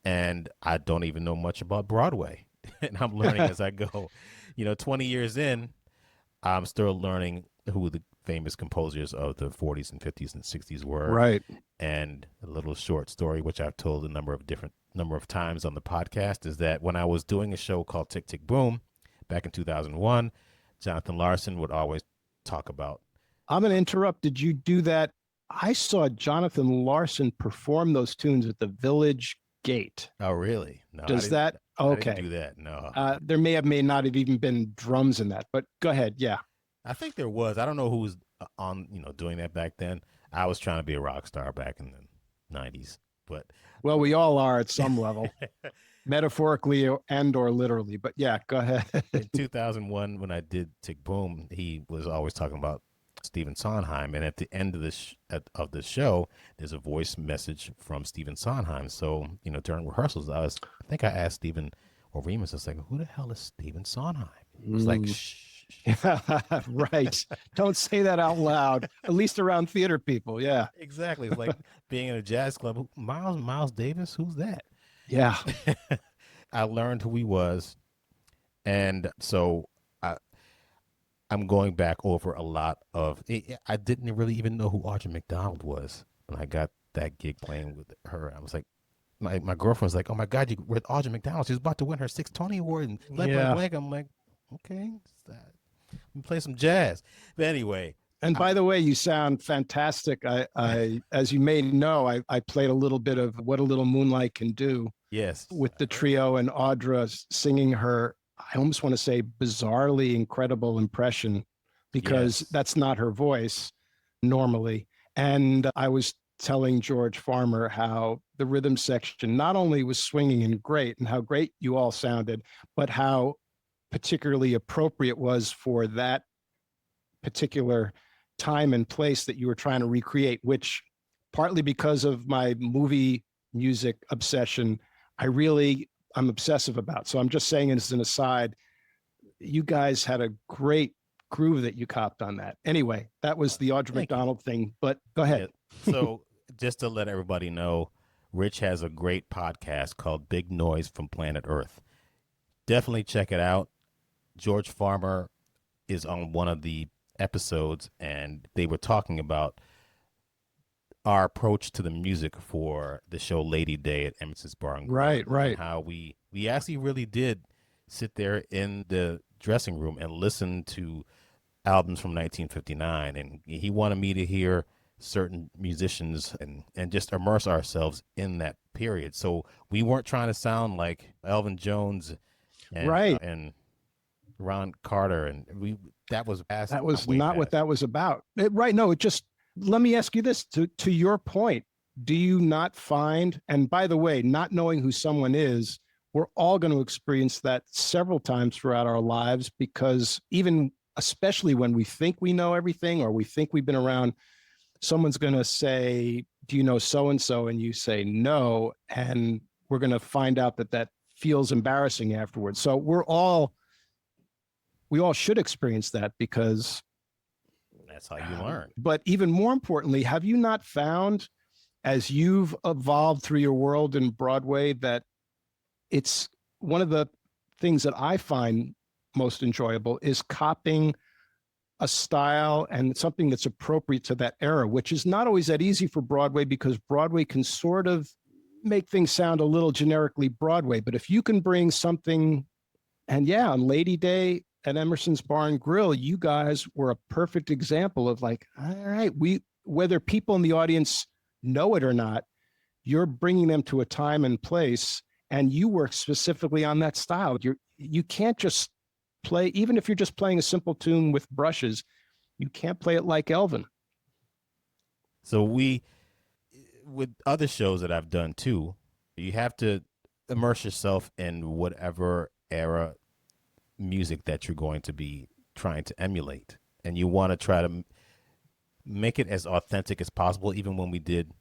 And I don't even know much about Broadway, and I'm learning as I go. 20 years in, I'm still learning who the famous composers of the 40s and 50s and 60s were. Right. And a little short story, which I've told a number of times on the podcast, is that when I was doing a show called Tick Tick Boom back in 2001, Jonathan Larson would always talk about. I'm going to interrupt. Did you do that? I saw Jonathan Larson perform those tunes at the Village Gate. Oh, really? No. Does that? Okay. I didn't do that. No. There may not have even been drums in that, but go ahead. Yeah. I think there was. I don't know who was on, doing that back then. I was trying to be a rock star back in the 90s, but. Well, we all are at some level, metaphorically and or literally, but yeah, go ahead. In 2001, when I did Tick Boom, he was always talking about Stephen Sondheim, and at the end of the show, there's a voice message from Stephen Sondheim. So during rehearsals, I think I asked Stephen or Remus, I was like, "Who the hell is Stephen Sondheim?" He was like, "Shh." Right. Don't say that out loud, at least around theater people. Yeah, exactly. It's like being in a jazz club. Miles Davis, who's that? Yeah. I learned who he was, and so I'm going back over a lot of. I didn't really even know who Audra McDonald was when I got that gig playing with her. I was like, my girlfriend was like, "Oh my God, you with Audra McDonald? She's about to win her 6th Tony Award." And blank. I'm like, okay, we play some jazz. But anyway. And by the way, you sound fantastic. I as you may know, I played a little bit of What a Little Moonlight Can Do. Yes. With the trio and Audra singing her, I almost want to say bizarrely incredible impression, because that's not her voice normally. And I was telling George Farmer how the rhythm section not only was swinging and great, and how great you all sounded, but how particularly appropriate was for that particular time and place that you were trying to recreate, which partly because of my movie music obsession, I'm obsessive about. So I'm just saying as an aside, you guys had a great groove that you copped on that. Anyway, that was the Audra Thank you. McDonald thing, but go ahead. Yeah. So just to let everybody know, Rich has a great podcast called Big Noise from Planet Earth. Definitely check it out. George Farmer is on one of the episodes, and they were talking about our approach to the music for the show Lady Day at Emerson's Bar and Grill. Right, right. And how we actually really did sit there in the dressing room and listen to albums from 1959, and he wanted me to hear certain musicians and just immerse ourselves in that period. So we weren't trying to sound like Elvin Jones and Right. and Ron Carter, and that was not what that was about. Right. No, it just, let me ask you this, to your point, do you not find, and by the way, not knowing who someone is, we're all going to experience that several times throughout our lives, because even, especially when we think we know everything or we think we've been around, someone's going to say, do you know so-and-so? And you say no. And we're going to find out that feels embarrassing afterwards. So we all should experience that, because that's how you learn. But even more importantly, have you not found, as you've evolved through your world in Broadway, that it's one of the things that I find most enjoyable is copying a style and something that's appropriate to that era, which is not always that easy for Broadway, because Broadway can sort of make things sound a little generically Broadway. But if you can bring something, and yeah, on Lady Day at Emerson's Bar and Grill, you guys were a perfect example of like, all right, whether people in the audience know it or not, you're bringing them to a time and place, and you work specifically on that style. You can't just play, even if you're just playing a simple tune with brushes, you can't play it like Elvin. So with other shows that I've done too, you have to immerse yourself in whatever era music that you're going to be trying to emulate, and you want to try to make it as authentic as possible. Even when we did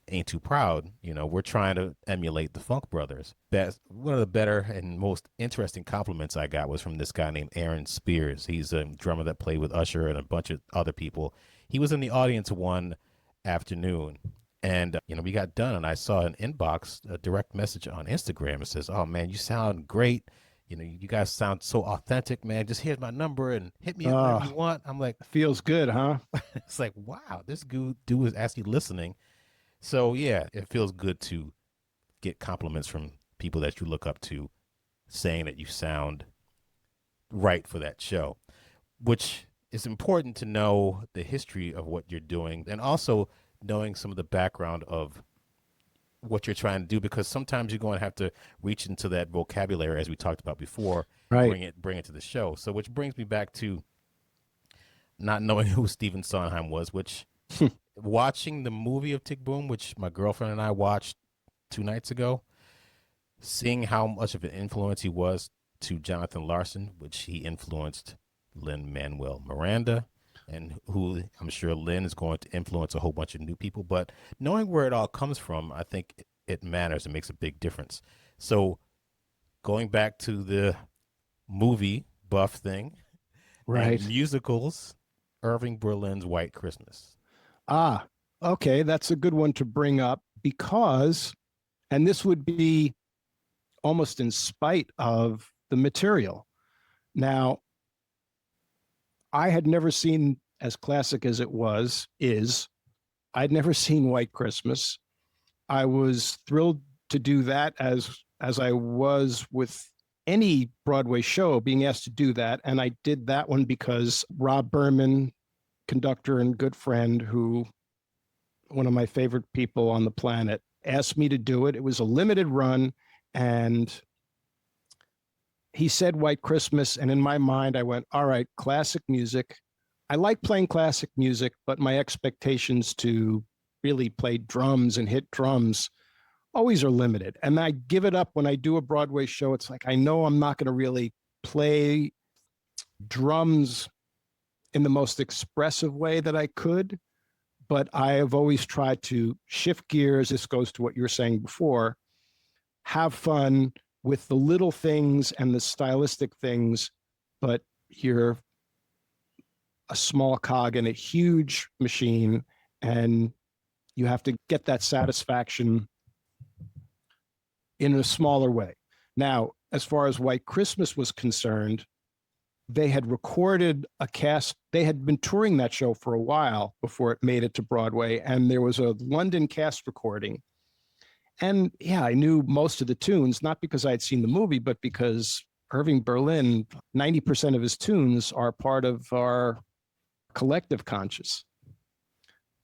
Ain't Too Proud, we're trying to emulate the Funk Brothers. That's one of the better and most interesting compliments I got was from this guy named Aaron Spears. He's a drummer that played with Usher and a bunch of other people. He was in the audience one afternoon, and we got done, and I saw an inbox, a direct message on Instagram. It says, "Oh man, you sound great. You guys sound so authentic, man. Just here's my number and hit me up whenever you want." I'm like, feels good, huh? It's like, wow, this dude is actually listening. So yeah, it feels good to get compliments from people that you look up to, saying that you sound right for that show, which is important to know the history of what you're doing, and also knowing some of the background of what you're trying to do, because sometimes you're going to have to reach into that vocabulary, as we talked about before, right. bring it to the show. So which brings me back to not knowing who Stephen Sondheim was, which watching the movie of Tick Boom, which my girlfriend and I watched 2 nights ago, seeing how much of an influence he was to Jonathan Larson, which he influenced Lin-Manuel Miranda, and who I'm sure Lin is going to influence a whole bunch of new people. But knowing where it all comes from, I think it matters and makes a big difference. So going back to the movie buff thing, right? And musicals, Irving Berlin's White Christmas. Okay, that's a good one to bring up, because, and this would be almost in spite of the material. Now, I had never seen, as classic as it is, I'd never seen White Christmas. I was thrilled to do that, as I was with any Broadway show, being asked to do that. And I did that one because Rob Berman, conductor and good friend, who, one of my favorite people on the planet, asked me to do it. It was a limited run, and he said White Christmas, and in my mind I went, all right, classic music. I like playing classic music, but my expectations to really play drums and hit drums always are limited. And I give it up when I do a Broadway show. It's like, I know I'm not going to really play drums in the most expressive way that I could, but I have always tried to shift gears. This goes to what you were saying before, have fun with the little things and the stylistic things, but you're a small cog in a huge machine, and you have to get that satisfaction in a smaller way. Now, as far as White Christmas was concerned, they had recorded a cast. They had been touring that show for a while before it made it to Broadway, and there was a London cast recording. And yeah, I knew most of the tunes, not because I had seen the movie, but because Irving Berlin, 90% of his tunes are part of our collective conscious.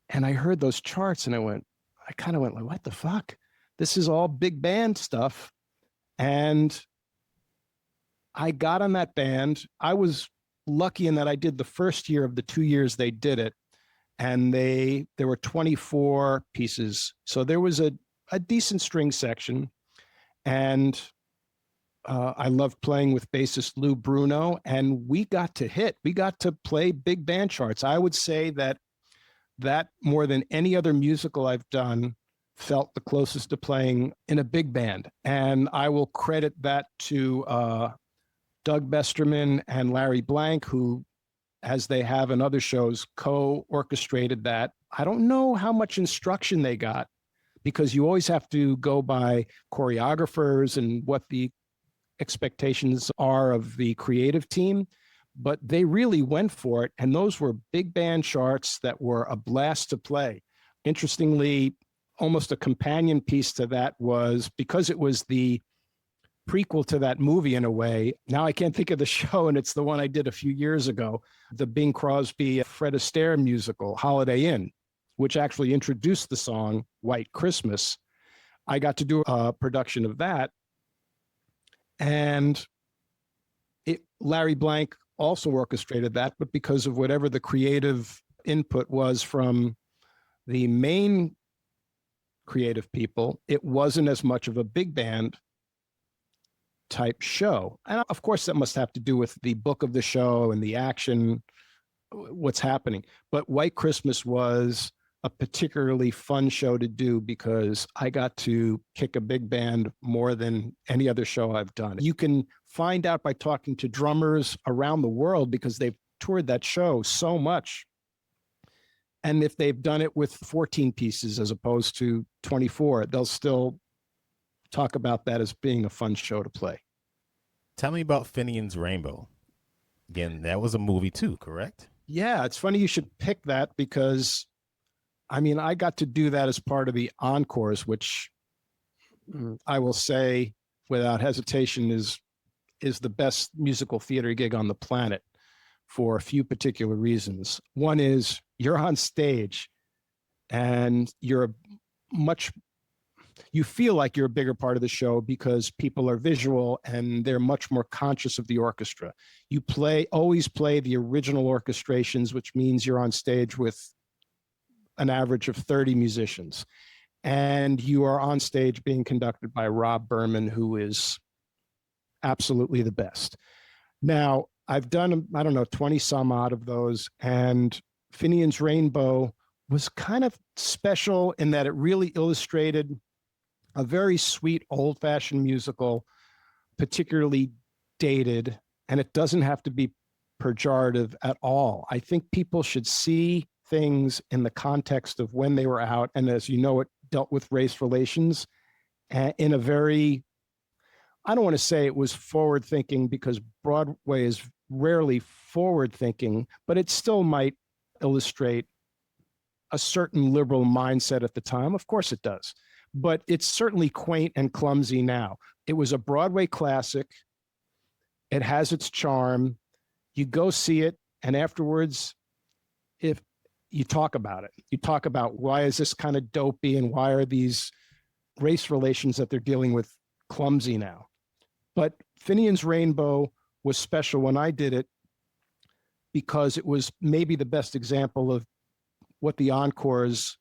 And I heard those charts and I kind of went like, what the fuck? This is all big band stuff. And I got on that band. I was lucky in that I did the first year of the 2 years they did it. And there were 24 pieces. So there was a decent string section. And I loved playing with bassist Lou Bruno. And we got to play big band charts. I would say that more than any other musical I've done felt the closest to playing in a big band. And I will credit that to Doug Besterman and Larry Blank, who, as they have in other shows, co-orchestrated that. I don't know how much instruction they got, because you always have to go by choreographers and what the expectations are of the creative team. But they really went for it. And those were big band charts that were a blast to play. Interestingly, almost a companion piece to that was, because it was the prequel to that movie in a way. Now I can't think of the show, and it's the one I did a few years ago, the Bing Crosby, Fred Astaire musical, Holiday Inn, which actually introduced the song White Christmas. I got to do a production of that. And Larry Blank also orchestrated that, but because of whatever the creative input was from the main creative people, it wasn't as much of a big band type show. And of course, that must have to do with the book of the show and the action, what's happening. But White Christmas was a particularly fun show to do because I got to kick a big band more than any other show I've done. You can find out by talking to drummers around the world, because they've toured that show so much. And if they've done it with 14 pieces as opposed to 24, they'll still talk about that as being a fun show to play. Tell me about Finian's Rainbow. Again, that was a movie too, correct? Yeah, it's funny you should pick that, because I got to do that as part of the encores, which I will say without hesitation is the best musical theater gig on the planet for a few particular reasons. One is you're on stage and you feel like you're a bigger part of the show because people are visual and they're much more conscious of the orchestra. You always play the original orchestrations, which means you're on stage with an average of 30 musicians. And you are on stage being conducted by Rob Berman, who is absolutely the best. Now, I've done, 20 some odd of those, and Finian's Rainbow was kind of special in that it really illustrated a very sweet, old-fashioned musical, particularly dated, and it doesn't have to be pejorative at all. I think people should see things in the context of when they were out, and as you know, it dealt with race relations in a very, I don't want to say it was forward-thinking, because Broadway is rarely forward-thinking, but it still might illustrate a certain liberal mindset at the time. Of course it does. But it's certainly quaint and clumsy now. It was a Broadway classic. It has its charm. You go see it, and afterwards, if you talk about it, you talk about why is this kind of dopey and why are these race relations that they're dealing with clumsy now. But Finian's Rainbow was special when I did it because it was maybe the best example of what the encores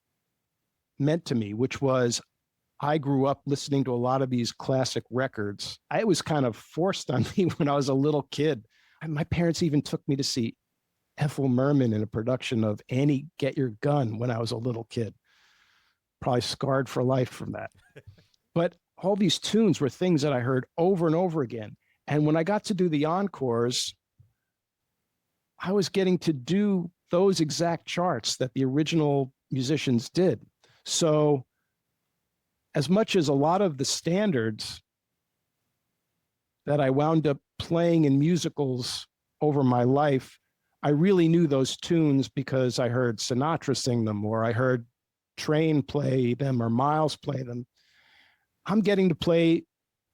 meant to me, which was I grew up listening to a lot of these classic records. It was kind of forced on me when I was a little kid. My parents even took me to see Ethel Merman in a production of Annie, Get Your Gun when I was a little kid. Probably scarred for life from that. But all these tunes were things that I heard over and over again. And when I got to do the encores, I was getting to do those exact charts that the original musicians did. So as much as a lot of the standards that I wound up playing in musicals over my life, I really knew those tunes because I heard Sinatra sing them, or I heard Train play them, or Miles play them. I'm getting to play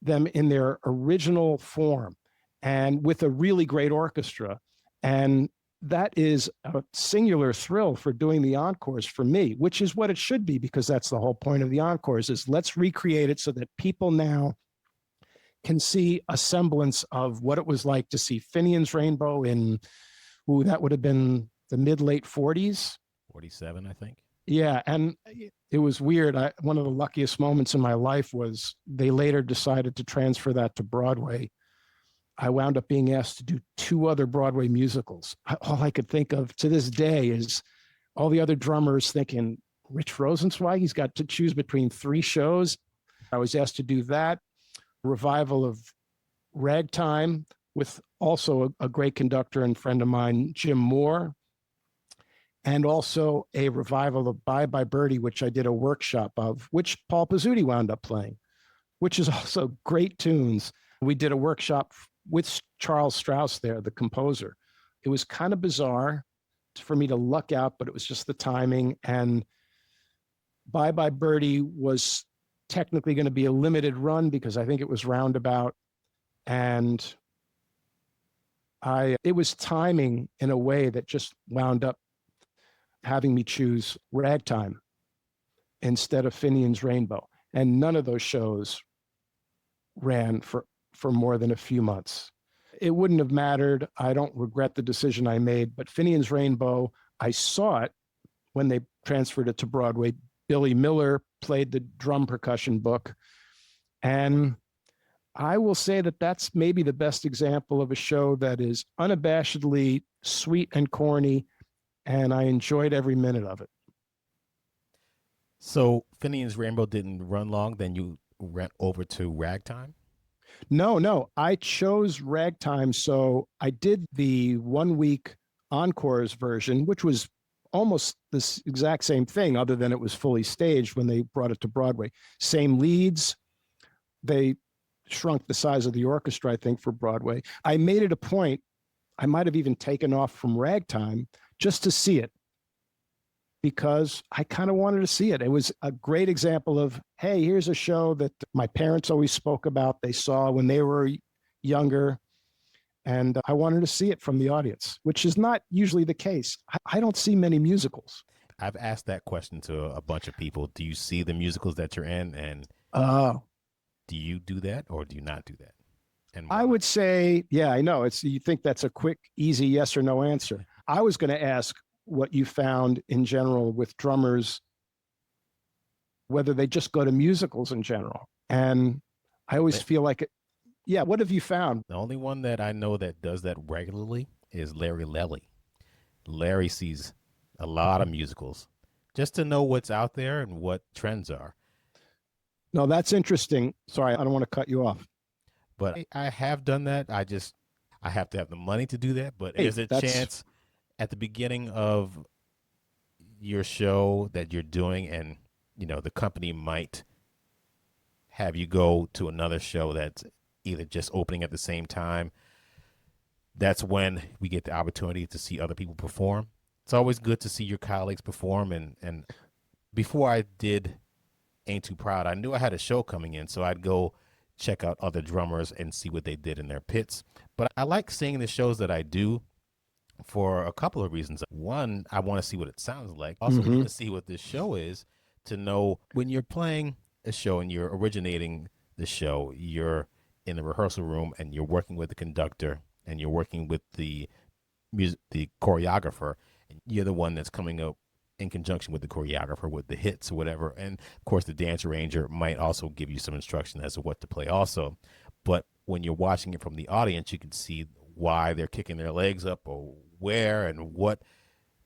them in their original form and with a really great orchestra. And that is a singular thrill for doing the encores for me, which is what it should be, because that's the whole point of the encores, is let's recreate it so that people now can see a semblance of what it was like to see Finian's Rainbow in, that would have been the mid-late 40s. 47, I think. Yeah, and it was weird. One of the luckiest moments in my life was they later decided to transfer that to Broadway. I wound up being asked to do 2 other Broadway musicals. All I could think of to this day is all the other drummers thinking, Rich Rosenzweig, he's got to choose between 3 shows. I was asked to do that, revival of Ragtime with also a great conductor and friend of mine, Jim Moore, and also a revival of Bye Bye Birdie, which I did a workshop of, which Paul Pizzuti wound up playing, which is also great tunes. We did a workshop with Charles Strauss there, the composer. It was kind of bizarre for me to luck out, but it was just the timing. And Bye Bye Birdie was technically going to be a limited run because I think it was roundabout. And it was timing in a way that just wound up having me choose Ragtime instead of Finian's Rainbow. And none of those shows ran for more than a few months. It wouldn't have mattered. I don't regret the decision I made, but Finian's Rainbow, I saw it when they transferred it to Broadway. Billy Miller played the drum percussion book. And I will say that that's maybe the best example of a show that is unabashedly sweet and corny, and I enjoyed every minute of it. So Finian's Rainbow didn't run long, then you went over to Ragtime? No, I chose Ragtime. So I did the 1-week encores version, which was almost this exact same thing, other than it was fully staged when they brought it to Broadway. Same leads. They shrunk the size of the orchestra, I think, for Broadway. I made it a point, I might have even taken off from Ragtime just to see it, because I kind of wanted to see it. It was a great example of, hey, here's a show that my parents always spoke about. They saw when they were younger, and I wanted to see it from the audience, which is not usually the case. I don't see many musicals. I've asked that question to a bunch of people. Do you see the musicals that you're in? And do you do that or do you not do that? And I would say, yeah, I know. You think that's a quick, easy yes or no answer. I was going to ask what you found in general with drummers, whether they just go to musicals in general. And I always feel like it. Yeah, what have you found? The only one that I know that does that regularly is Larry Lelly. Larry sees a lot of musicals just to know what's out there and what trends are. No, that's interesting. Sorry, I don't want to cut you off. But I have done that. I have to have the money to do that. But is there a chance at the beginning of your show that you're doing, and the company might have you go to another show that's either just opening at the same time? That's when we get the opportunity to see other people perform. It's always good to see your colleagues perform. And before I did Ain't Too Proud, I knew I had a show coming in, so I'd go check out other drummers and see what they did in their pits. But I like seeing the shows that I do for a couple of reasons. One, I want to see what it sounds like. Also, want to see what this show is, to know when you're playing a show and you're originating the show, you're in the rehearsal room and you're working with the conductor and you're working with the choreographer, and you're the one that's coming up in conjunction with the choreographer with the hits or whatever. And of course, the dance arranger might also give you some instruction as to what to play also. But when you're watching it from the audience, you can see why they're kicking their legs up, or where and what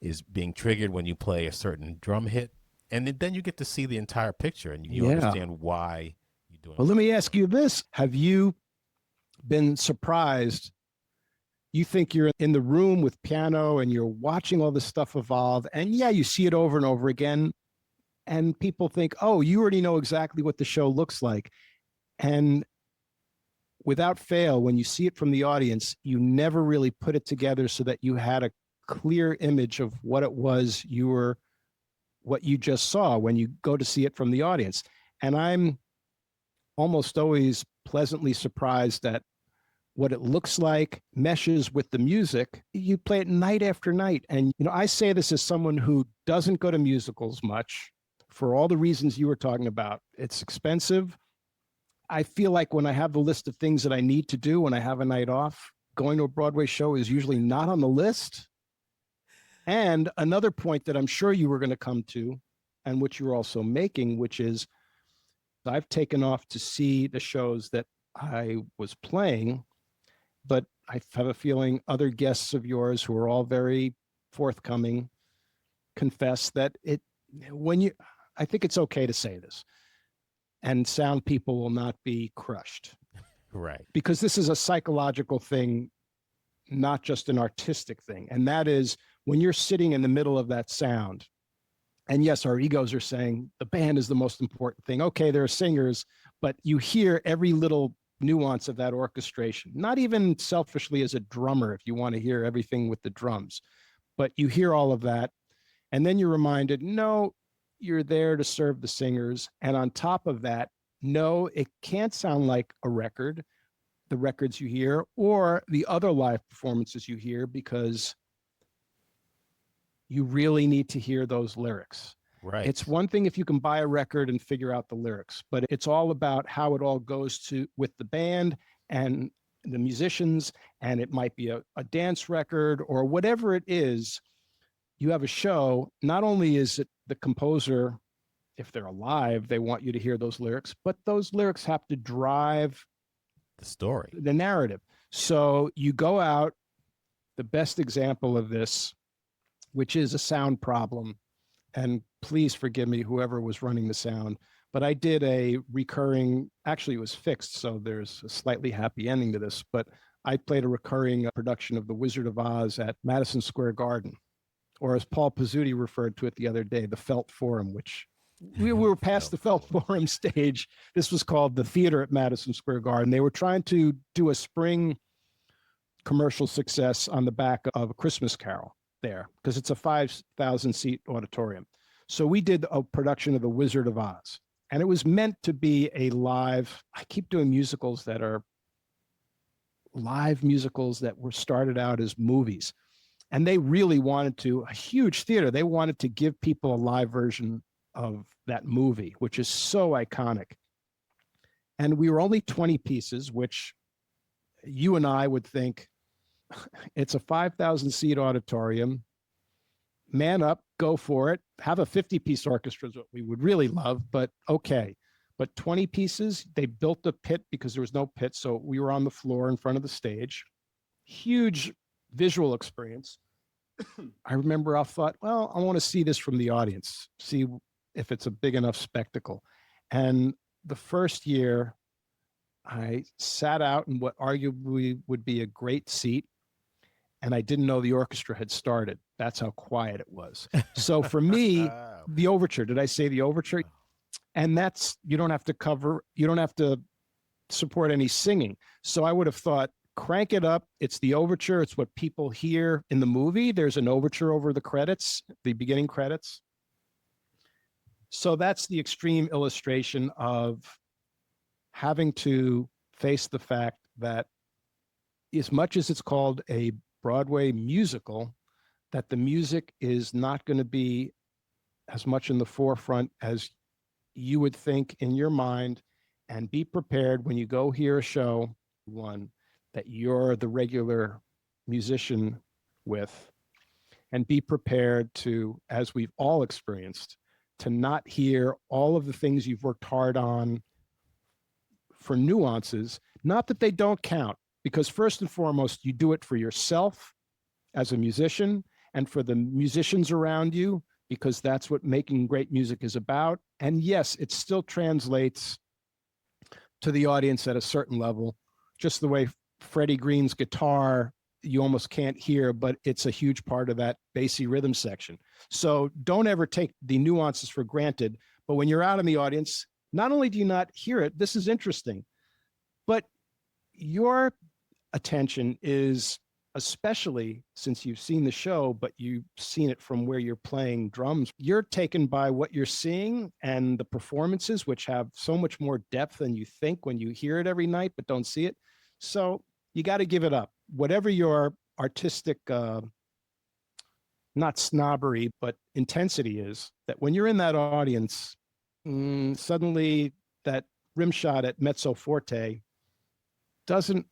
is being triggered when you play a certain drum hit. And then you get to see the entire picture, and you understand why you're doing it. Well, let me ask you this. Have you been surprised You think you're in the room with piano and you're watching all this stuff evolve. And yeah, you see it over and over again. And people think, oh, you already know exactly what the show looks like. And without fail, when you see it from the audience, you never really put it together so that you had a clear image of what it was what you just saw when you go to see it from the audience. And I'm almost always pleasantly surprised that what it looks like meshes with the music. You play it night after night. And, I say this as someone who doesn't go to musicals much for all the reasons you were talking about. It's expensive. I feel like when I have the list of things that I need to do when I have a night off, going to a Broadway show is usually not on the list. And another point that I'm sure you were going to come to, and which you're also making, which is I've taken off to see the shows that I was playing, but I have a feeling other guests of yours who are all very forthcoming confess that I think it's okay to say this, and sound people will not be crushed. Right. Because this is a psychological thing, not just an artistic thing. And that is when you're sitting in the middle of that sound, and yes, our egos are saying the band is the most important thing. Okay, there are singers, but you hear every little nuance of that orchestration, not even selfishly as a drummer, if you want to hear everything with the drums, but you hear all of that. And then you're reminded, no, you're there to serve the singers. And on top of that, no, it can't sound like a record, the records you hear, or the other live performances you hear, because you really need to hear those lyrics. Right. It's one thing if you can buy a record and figure out the lyrics, but it's all about how it all goes with the band and the musicians, and it might be a dance record or whatever it is. You have a show, not only is it the composer, if they're alive, they want you to hear those lyrics, but those lyrics have to drive the story, the narrative. So you go out, the best example of this, which is a sound problem, and please forgive me, whoever was running the sound, but I did a recurring, actually it was fixed, so there's a slightly happy ending to this, but I played a recurring production of The Wizard of Oz at Madison Square Garden, or as Paul Pizzuti referred to it the other day, the Felt Forum, which we were past the Felt Forum stage. This was called the Theater at Madison Square Garden. They were trying to do a spring commercial success on the back of A Christmas Carol there, because it's a 5,000 seat auditorium. So we did a production of The Wizard of Oz, and it was meant to be a live. I keep doing musicals that are live musicals that were started out as movies. And they really wanted to, a huge theater, they wanted to give people a live version of that movie, which is so iconic. And we were only 20 pieces, which you and I would think, it's a 5,000 seat auditorium. Man up, go for it. Have a 50-piece orchestra is what we would really love, but okay. But 20 pieces, they built a pit because there was no pit. So we were on the floor in front of the stage. Huge visual experience. I remember I thought, well, I want to see this from the audience, see if it's a big enough spectacle. And the first year, I sat out in what arguably would be a great seat, and I didn't know the orchestra had started. That's how quiet it was. So for me, the overture, did I say the overture? And that's, you don't have to support any singing. So I would have thought, crank it up. It's the overture. It's what people hear in the movie. There's an overture over the credits, the beginning credits. So that's the extreme illustration of having to face the fact that as much as it's called a Broadway musical, that the music is not going to be as much in the forefront as you would think in your mind, and be prepared when you go hear a show, one, that you're the regular musician with, and be prepared to, as we've all experienced, to not hear all of the things you've worked hard on for nuances, not that they don't count, because first and foremost, you do it for yourself as a musician and for the musicians around you, because that's what making great music is about. And yes, it still translates to the audience at a certain level, just the way Freddie Green's guitar you almost can't hear, but it's a huge part of that Basie rhythm section. So don't ever take the nuances for granted. But when you're out in the audience, not only do you not hear it, this is interesting, but your attention is, especially since you've seen the show, but you've seen it from where you're playing drums, you're taken by what you're seeing and the performances, which have so much more depth than you think when you hear it every night, but don't see it. So you got to give it up. Whatever your artistic, not snobbery, but intensity is, that when you're in that audience, suddenly that rim shot at mezzo forte doesn't,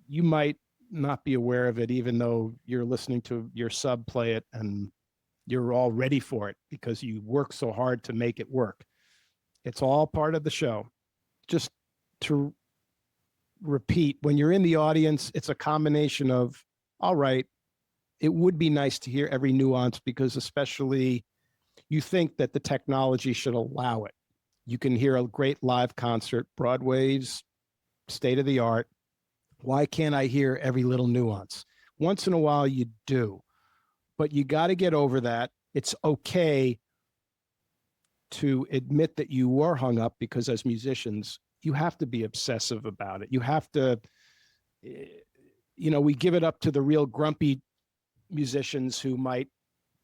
you might not be aware of it, even though you're listening to your sub play it and you're all ready for it because you work so hard to make it work. It's all part of the show. Just to repeat, when you're in the audience, it's a combination of, all right, it would be nice to hear every nuance, because especially you think that the technology should allow it. You can hear a great live concert, Broadway's state of the art. Why can't I hear every little nuance? Once in a while you do, but you got to get over that. It's okay to admit that you were hung up, because as musicians, you have to be obsessive about it. You have to, we give it up to the real grumpy musicians who might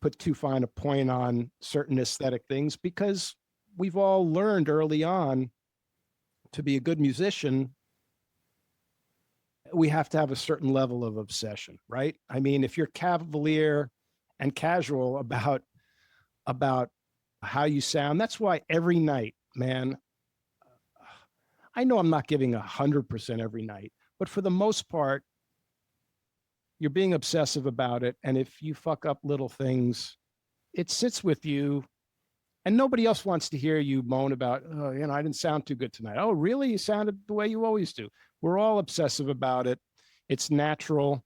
put too fine a point on certain aesthetic things, because we've all learned early on to be a good musician, we have to have a certain level of obsession, right? I mean, if you're cavalier and casual about how you sound, that's why every night, man, I know I'm not giving 100% every night, but for the most part, you're being obsessive about it. And if you fuck up little things, it sits with you, and nobody else wants to hear you moan about, oh, I didn't sound too good tonight. Oh, really? You sounded the way you always do. We're all obsessive about it. It's natural.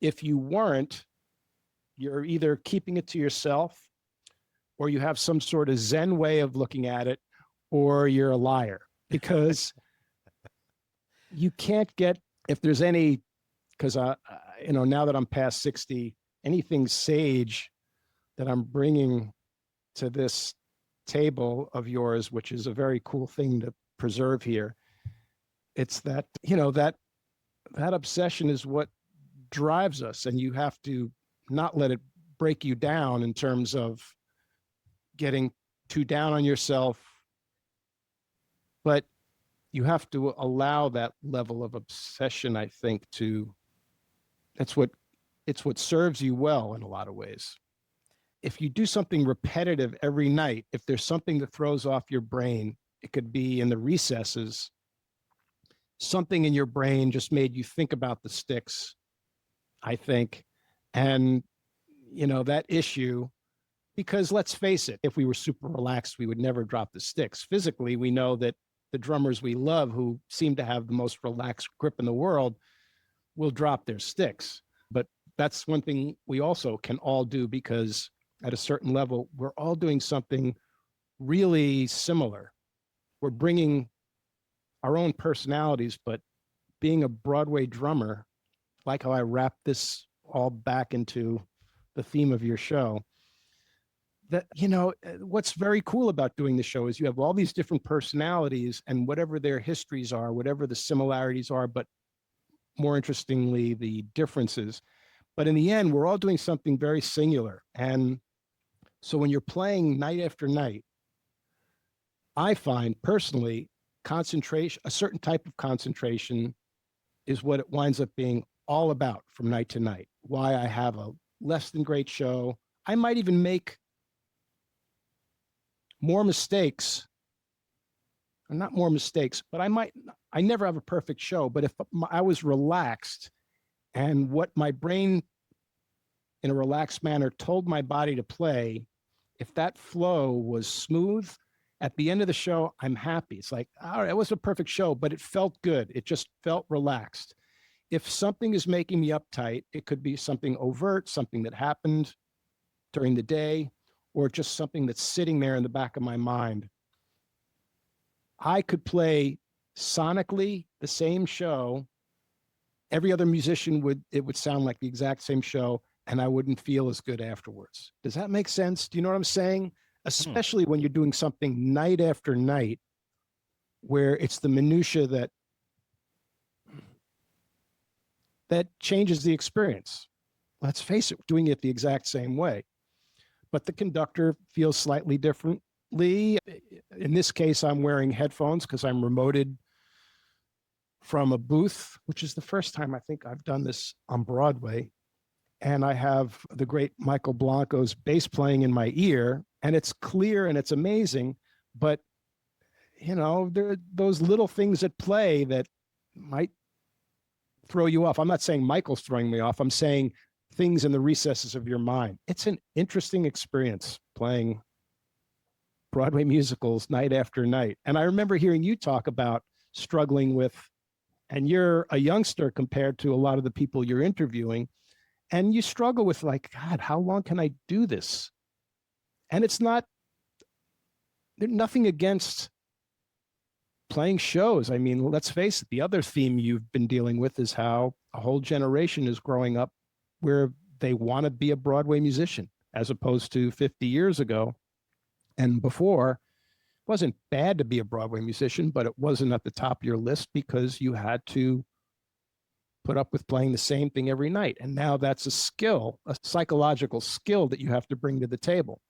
If you weren't, you're either keeping it to yourself, or you have some sort of Zen way of looking at it, or you're a liar, because you can't get, if there's any, because now that I'm past 60, anything sage that I'm bringing to this table of yours, which is a very cool thing to preserve here, it's that, that obsession is what drives us, and you have to not let it break you down in terms of getting too down on yourself, but you have to allow that level of obsession, I think, it's what serves you well in a lot of ways. If you do something repetitive every night, if there's something that throws off your brain, it could be in the recesses, something in your brain just made you think about the sticks, I think. And, that issue, because let's face it, if we were super relaxed, we would never drop the sticks. Physically, we know that the drummers we love, who seem to have the most relaxed grip in the world, will drop their sticks. But that's one thing we also can all do, because at a certain level, we're all doing something really similar. We're bringing our own personalities, but being a Broadway drummer, like how I wrap this all back into the theme of your show, that, what's very cool about doing the show is you have all these different personalities, and whatever their histories are, whatever the similarities are, but more interestingly, the differences. But in the end, we're all doing something very singular. And so when you're playing night after night, I find personally, concentration, a certain type of concentration, is what it winds up being all about from night to night. Why I have a less than great show. I might even make more mistakes, or not more mistakes, but I never have a perfect show. But if I was relaxed, and what my brain in a relaxed manner told my body to play, if that flow was smooth, at the end of the show, I'm happy. It's like, all right, it was a perfect show, but it felt good. It just felt relaxed. If something is making me uptight, it could be something overt, something that happened during the day, or just something that's sitting there in the back of my mind. I could play sonically the same show every other musician would sound like the exact same show, and I wouldn't feel as good afterwards. Does that make sense? Do you know what I'm saying? Hmm. Especially when you're doing something night after night, where it's the minutia that changes the experience. Let's face it, doing it the exact same way. But the conductor feels slightly differently. In this case, I'm wearing headphones because I'm remoted from a booth, which is the first time I think I've done this on Broadway. And I have the great Michael Blanco's bass playing in my ear, and it's clear and it's amazing. But, there are those little things at play that might throw you off. I'm not saying Michael's throwing me off. I'm saying things in the recesses of your mind. It's an interesting experience playing Broadway musicals night after night. And I remember hearing you talk about struggling with, and you're a youngster compared to a lot of the people you're interviewing, and you struggle with, like, God, how long can I do this? And it's not, there's nothing against playing shows. I mean, let's face it, the other theme you've been dealing with is how a whole generation is growing up where they want to be a Broadway musician as opposed to 50 years ago and before. It wasn't bad to be a Broadway musician, but it wasn't at the top of your list because you had to put up with playing the same thing every night. And now that's a skill, a psychological skill that you have to bring to the table.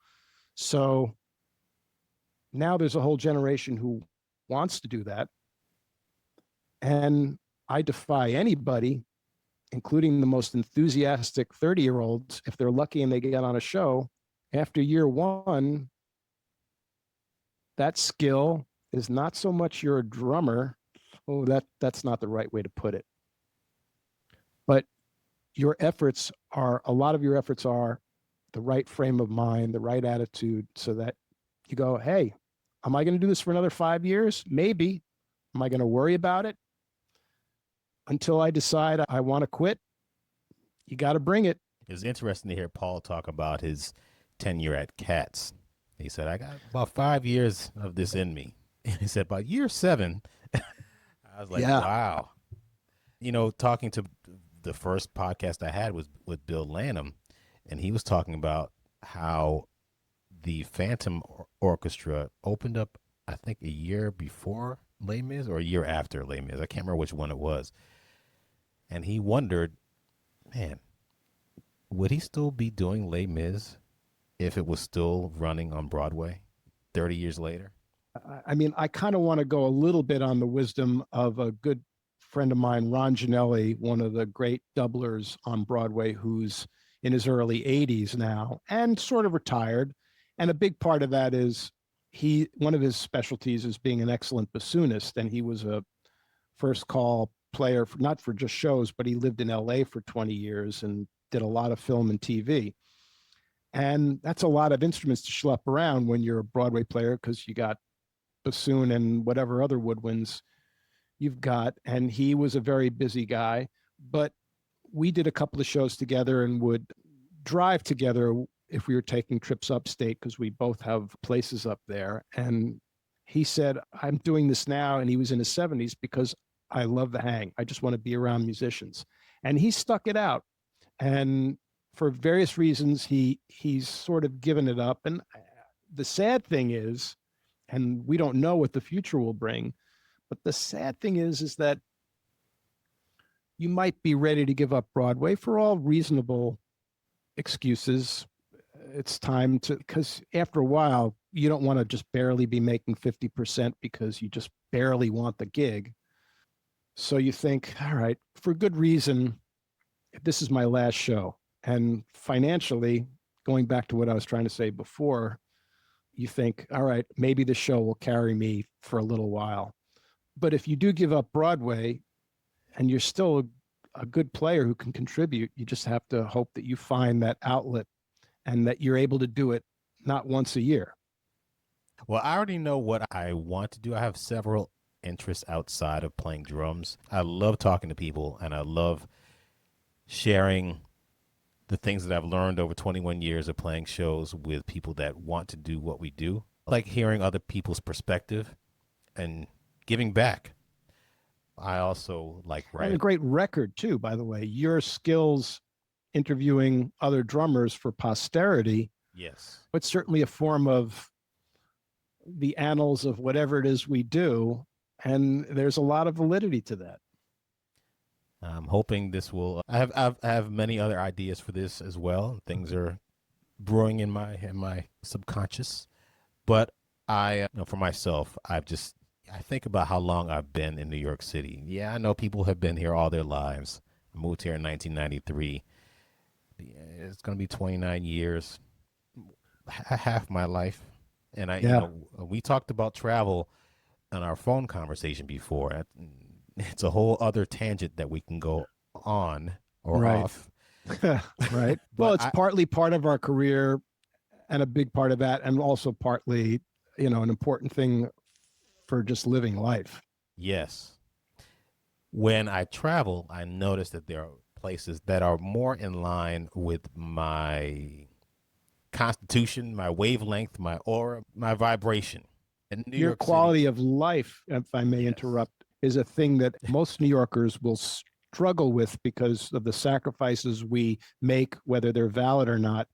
So now there's a whole generation who wants to do that. And I defy anybody, including the most enthusiastic 30-year-olds, if they're lucky and they get on a show, after year one, that skill is not so much you're a drummer. Oh, that's not the right way to put it. But your efforts are, a lot of your efforts are the right frame of mind, the right attitude, so that you go, hey, am I going to do this for another 5 years? Maybe. Am I going to worry about it until I decide I want to quit? You got to bring it. It was interesting to hear Paul talk about his tenure at Cats. He said, I got about 5 years of this in me. And he said, about year 7, I was like, Yeah. wow. Talking to the first podcast I had was with Bill Lanham, and he was talking about how the Phantom Orchestra opened up, I think, a year before Les Mis or a year after Les Mis. I can't remember which one it was. And he wondered, man, would he still be doing Les Mis if it was still running on Broadway 30 years later? I mean, I kind of want to go a little bit on the wisdom of a good friend of mine, Ron Ginelli, one of the great doublers on Broadway, who's in his early 80s now and sort of retired. And a big part of that is one of his specialties is being an excellent bassoonist. And he was a first call player, not for just shows, but he lived in LA for 20 years and did a lot of film and TV. And that's a lot of instruments to schlep around when you're a Broadway player, because you got bassoon and whatever other woodwinds you've got. And he was a very busy guy, but we did a couple of shows together and would drive together if we were taking trips upstate, because we both have places up there. And he said, I'm doing this now. And he was in his 70s because I love the hang. I just want to be around musicians. And he stuck it out. And for various reasons, he's sort of given it up. And the sad thing is, and we don't know what the future will bring, but the sad thing is that you might be ready to give up Broadway for all reasonable excuses. It's time to, because after a while, you don't want to just barely be making 50% because you just barely want the gig. So you think, all right, for good reason, this is my last show. And financially, going back to what I was trying to say before, you think, all right, maybe the show will carry me for a little while. But if you do give up Broadway and you're still a good player who can contribute, you just have to hope that you find that outlet and that you're able to do it not once a year. Well, I already know what I want to do. I have several interests outside of playing drums. I love talking to people, and I love sharing the things that I've learned over 21 years of playing shows with people that want to do what we do. I like hearing other people's perspective and giving back. I also like And a writing. great record, too, by the way. Your skills interviewing other drummers for posterity, Yes. but certainly a form of the annals of whatever it is we do. And there's a lot of validity to that. I'm hoping this will. I have many other ideas for this as well. Things are brewing in my subconscious, but for myself, I think about how long I've been in New York City. Yeah, I know people have been here all their lives. I moved here in 1993. It's going to be 29 years, half my life. And Yeah. we talked about travel on our phone conversation before. It's a whole other tangent that we can go on or Right. off. Right. Well, But it's partly part of our career and a big part of that, and also partly, an important thing for just living life. yes, when I travel, I notice that there are places that are more in line with my constitution, my wavelength, my aura, my vibration. In New Your York City, quality of life, if I may yes, interrupt, is a thing that most New Yorkers will struggle with because of the sacrifices we make, whether they're valid or not,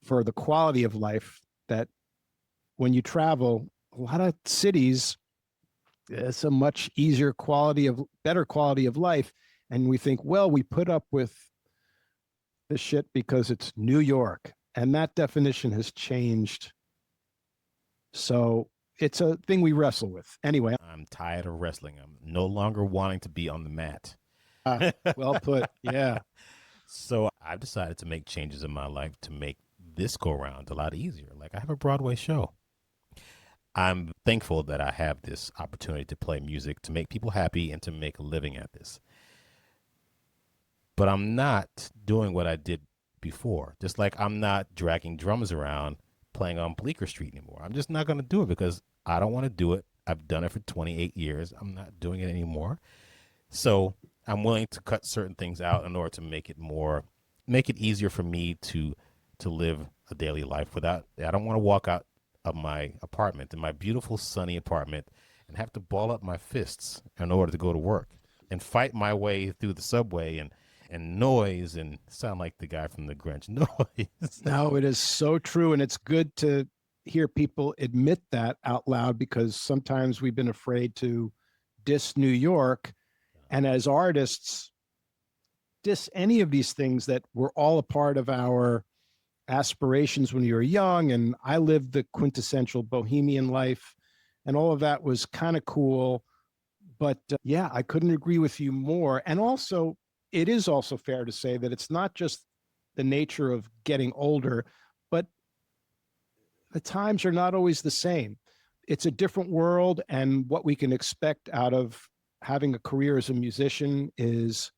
for the quality of life. That when you travel, a lot of cities, it's a much easier better quality of life. And we think, well, we put up with this shit because it's New York. And that definition has changed. So it's a thing we wrestle with. Anyway, I'm tired of wrestling. I'm no longer wanting to be on the mat. well put. Yeah. So I've decided to make changes in my life to make this go round a lot easier. Like I have a Broadway show. I'm thankful that I have this opportunity to play music, to make people happy, and to make a living at this. But I'm not doing what I did before. Just like I'm not dragging drums around playing on Bleecker Street anymore. I'm just not going to do it because I don't want to do it. I've done it for 28 years. I'm not doing it anymore. So I'm willing to cut certain things out in order to make it easier for me to live a daily life without. I don't want to walk out of my apartment, in my beautiful sunny apartment, and have to ball up my fists in order to go to work and fight my way through the subway and noise and sound like the guy from the Grinch. Noise. No, it is so true. And it's good to hear people admit that out loud, because sometimes we've been afraid to diss New York. And as artists, diss any of these things that were all a part of our aspirations when you were young. And I lived the quintessential bohemian life, and all of that was kind of cool. But yeah, I couldn't agree with you more. And also, it is also fair to say that it's not just the nature of getting older, but the times are not always the same. It's a different world, and what we can expect out of having a career as a musician is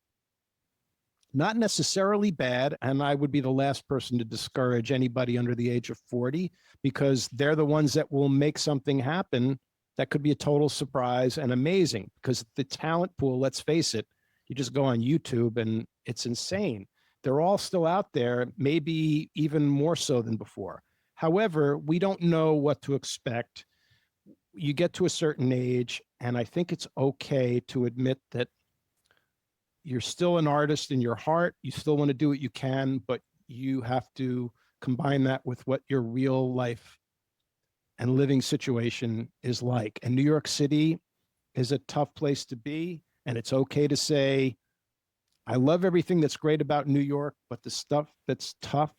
not necessarily bad. And I would be the last person to discourage anybody under the age of 40, because they're the ones that will make something happen that could be a total surprise and amazing. Because the talent pool, let's face it, you just go on YouTube and it's insane. They're all still out there, maybe even more so than before. However, we don't know what to expect. You get to a certain age, and I think it's okay to admit that you're still an artist in your heart. You still want to do what you can, but you have to combine that with what your real life and living situation is like. And New York City is a tough place to be. And it's okay to say, I love everything that's great about New York, but the stuff that's tough,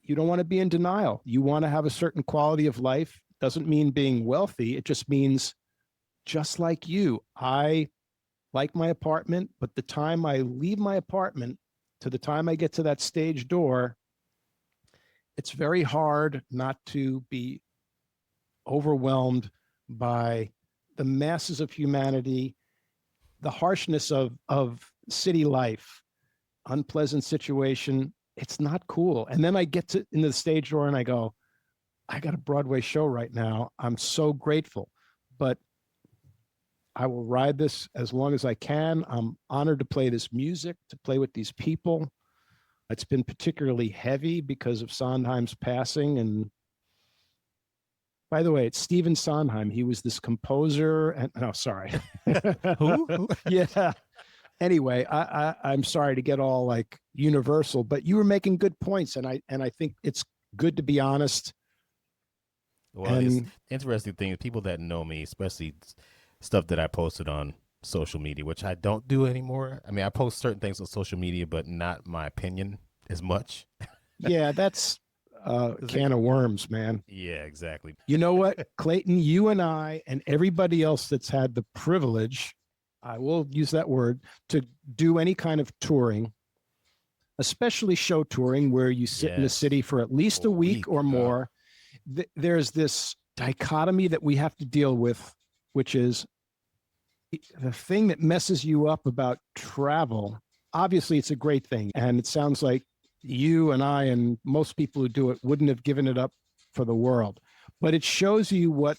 you don't want to be in denial. You want to have a certain quality of life. Doesn't mean being wealthy. It just means, just like you, I like my apartment, but the time I leave my apartment to the time I get to that stage door, it's very hard not to be overwhelmed by the masses of humanity, the harshness of city life, unpleasant situation. It's not cool. And then I get to in the stage door and I go, I got a Broadway show right now. I'm so grateful, but I will ride this as long as I can. I'm honored to play this music, to play with these people. It's been particularly heavy because of Sondheim's passing, and By the way, it's Stephen Sondheim. He was this composer and no, sorry. Who? Yeah. Anyway, I'm sorry to get all like universal, but you were making good points, and I think it's good to be honest. Well, it's interesting thing. People that know me, especially stuff that I posted on social media, which I don't do anymore. I mean, I post certain things on social media, but not my opinion as much. Yeah, that's a can of worms, man. Yeah, exactly. You know what, Clayton, you and I and everybody else that's had the privilege, I will use that word, to do any kind of touring, especially show touring where you sit in the city for at least a week or more. There's this dichotomy that we have to deal with, which is the thing that messes you up about travel. Obviously, it's a great thing. And it sounds like you and I and most people who do it wouldn't have given it up for the world. But it shows you what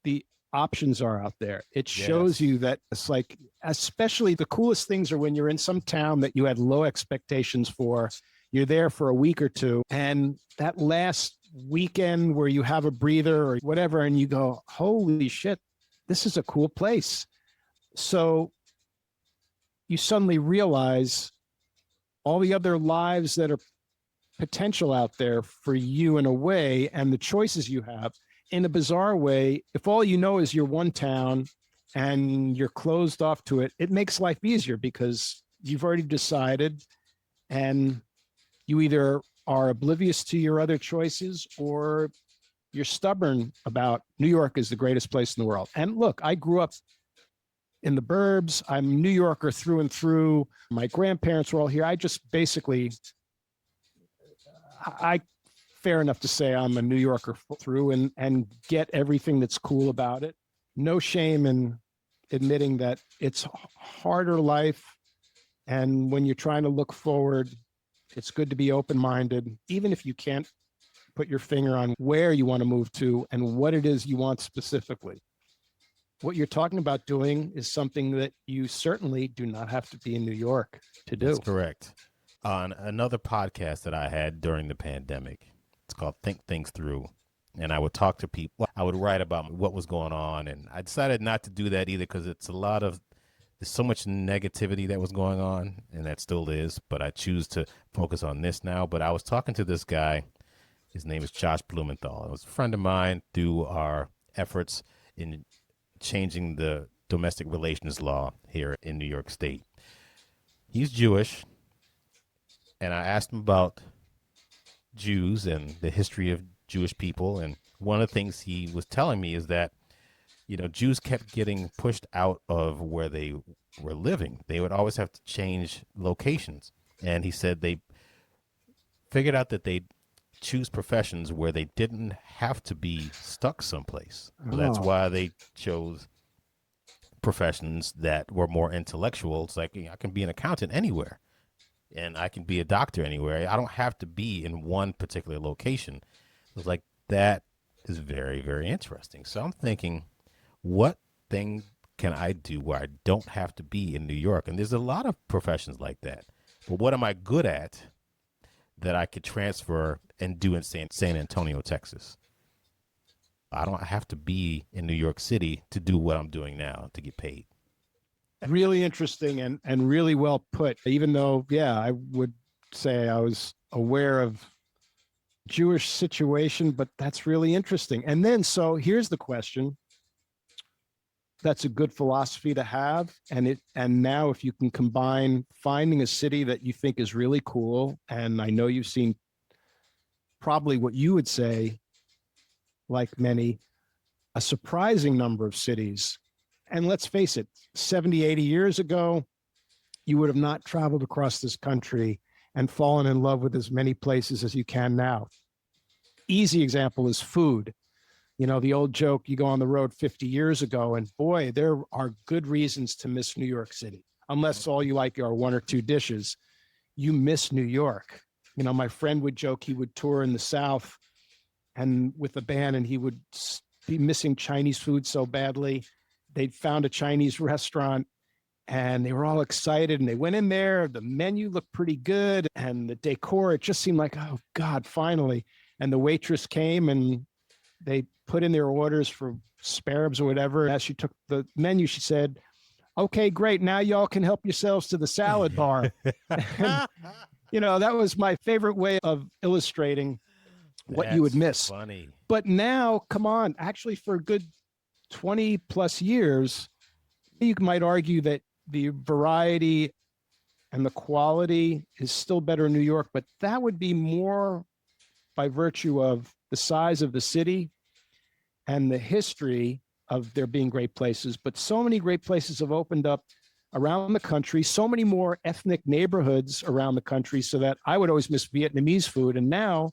the options are out there. It shows you that it's like, especially the coolest things are when you're in some town that you had low expectations for. You're there for a week or two, and that last weekend where you have a breather or whatever, and you go, holy shit, this is a cool place. So you suddenly realize all the other lives that are potential out there for you in a way, and the choices you have in a bizarre way. If all you know is your one town and you're closed off to it, it makes life easier because you've already decided, and you either are oblivious to your other choices or you're stubborn about New York is the greatest place in the world. And look, I grew up in the burbs. I'm a New Yorker through and through. My grandparents were all here. I just basically, fair enough to say I'm a New Yorker through and get everything that's cool about it. No shame in admitting that it's harder life. And when you're trying to look forward, it's good to be open-minded, even if you can't put your finger on where you want to move to and what it is you want specifically. What you're talking about doing is something that you certainly do not have to be in New York to do. That's correct. On another podcast that I had during the pandemic, it's called Think Things Through, and I would talk to people. I would write about what was going on, and I decided not to do that either because there's so much negativity that was going on, and that still is, but I choose to focus on this now. But I was talking to this guy. His name is Josh Blumenthal. It was a friend of mine through our efforts in changing the domestic relations law here in New York State. He's Jewish, and I asked him about Jews and the history of Jewish people. And one of the things he was telling me is that, Jews kept getting pushed out of where they were living. They would always have to change locations. And he said they figured out that they'd choose professions where they didn't have to be stuck someplace. So that's why they chose professions that were more intellectual. It's like, I can be an accountant anywhere, and I can be a doctor anywhere. I don't have to be in one particular location. It's like, that is very, very interesting. So I'm thinking, what thing can I do where I don't have to be in New York? And there's a lot of professions like that. But what am I good at that I could transfer and do in San Antonio, Texas? I don't have to be in New York City to do what I'm doing now to get paid. Really interesting and really well put, even though, I would say I was aware of Jewish situation, but that's really interesting. And then, so here's the question. That's a good philosophy to have. And now if you can combine finding a city that you think is really cool, and I know you've seen probably what you would say, like many, a surprising number of cities. And let's face it, 70, 80 years ago, you would have not traveled across this country and fallen in love with as many places as you can now. Easy example is food. The old joke, you go on the road 50 years ago, and boy, there are good reasons to miss New York City. Unless all you like are one or two dishes, you miss New York. My friend would joke he would tour in the South and with a band, and he would be missing Chinese food so badly. They'd found a Chinese restaurant, and they were all excited, and they went in there. The menu looked pretty good, and the decor, it just seemed like, oh God, finally. And the waitress came, and they put in their orders for spare ribs or whatever. As she took the menu, she said, "Okay, great. Now y'all can help yourselves to the salad bar." And, that was my favorite way of illustrating what you would miss. Funny. But now, come on, actually for a good 20 plus years, you might argue that the variety and the quality is still better in New York, but that would be more by virtue of the size of the city and the history of there being great places. But so many great places have opened up around the country, so many more ethnic neighborhoods around the country, so that I would always miss Vietnamese food. And now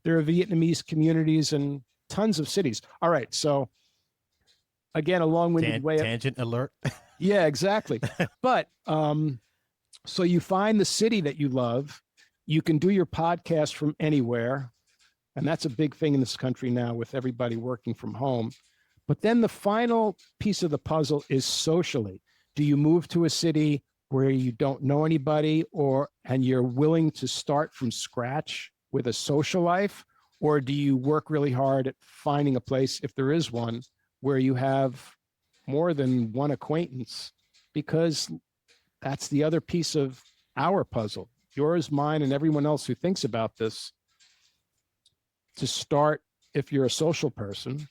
there are Vietnamese communities in tons of cities. All right. So again, a long-winded way. Tangent alert. Yeah, exactly. But so you find the city that you love. You can do your podcast from anywhere. And that's a big thing in this country now with everybody working from home. But then the final piece of the puzzle is socially. Do you move to a city where you don't know anybody and you're willing to start from scratch with a social life? Or do you work really hard at finding a place, if there is one, where you have more than one acquaintance? Because that's the other piece of our puzzle, yours, mine, and everyone else who thinks about this. To start, if you're a social person,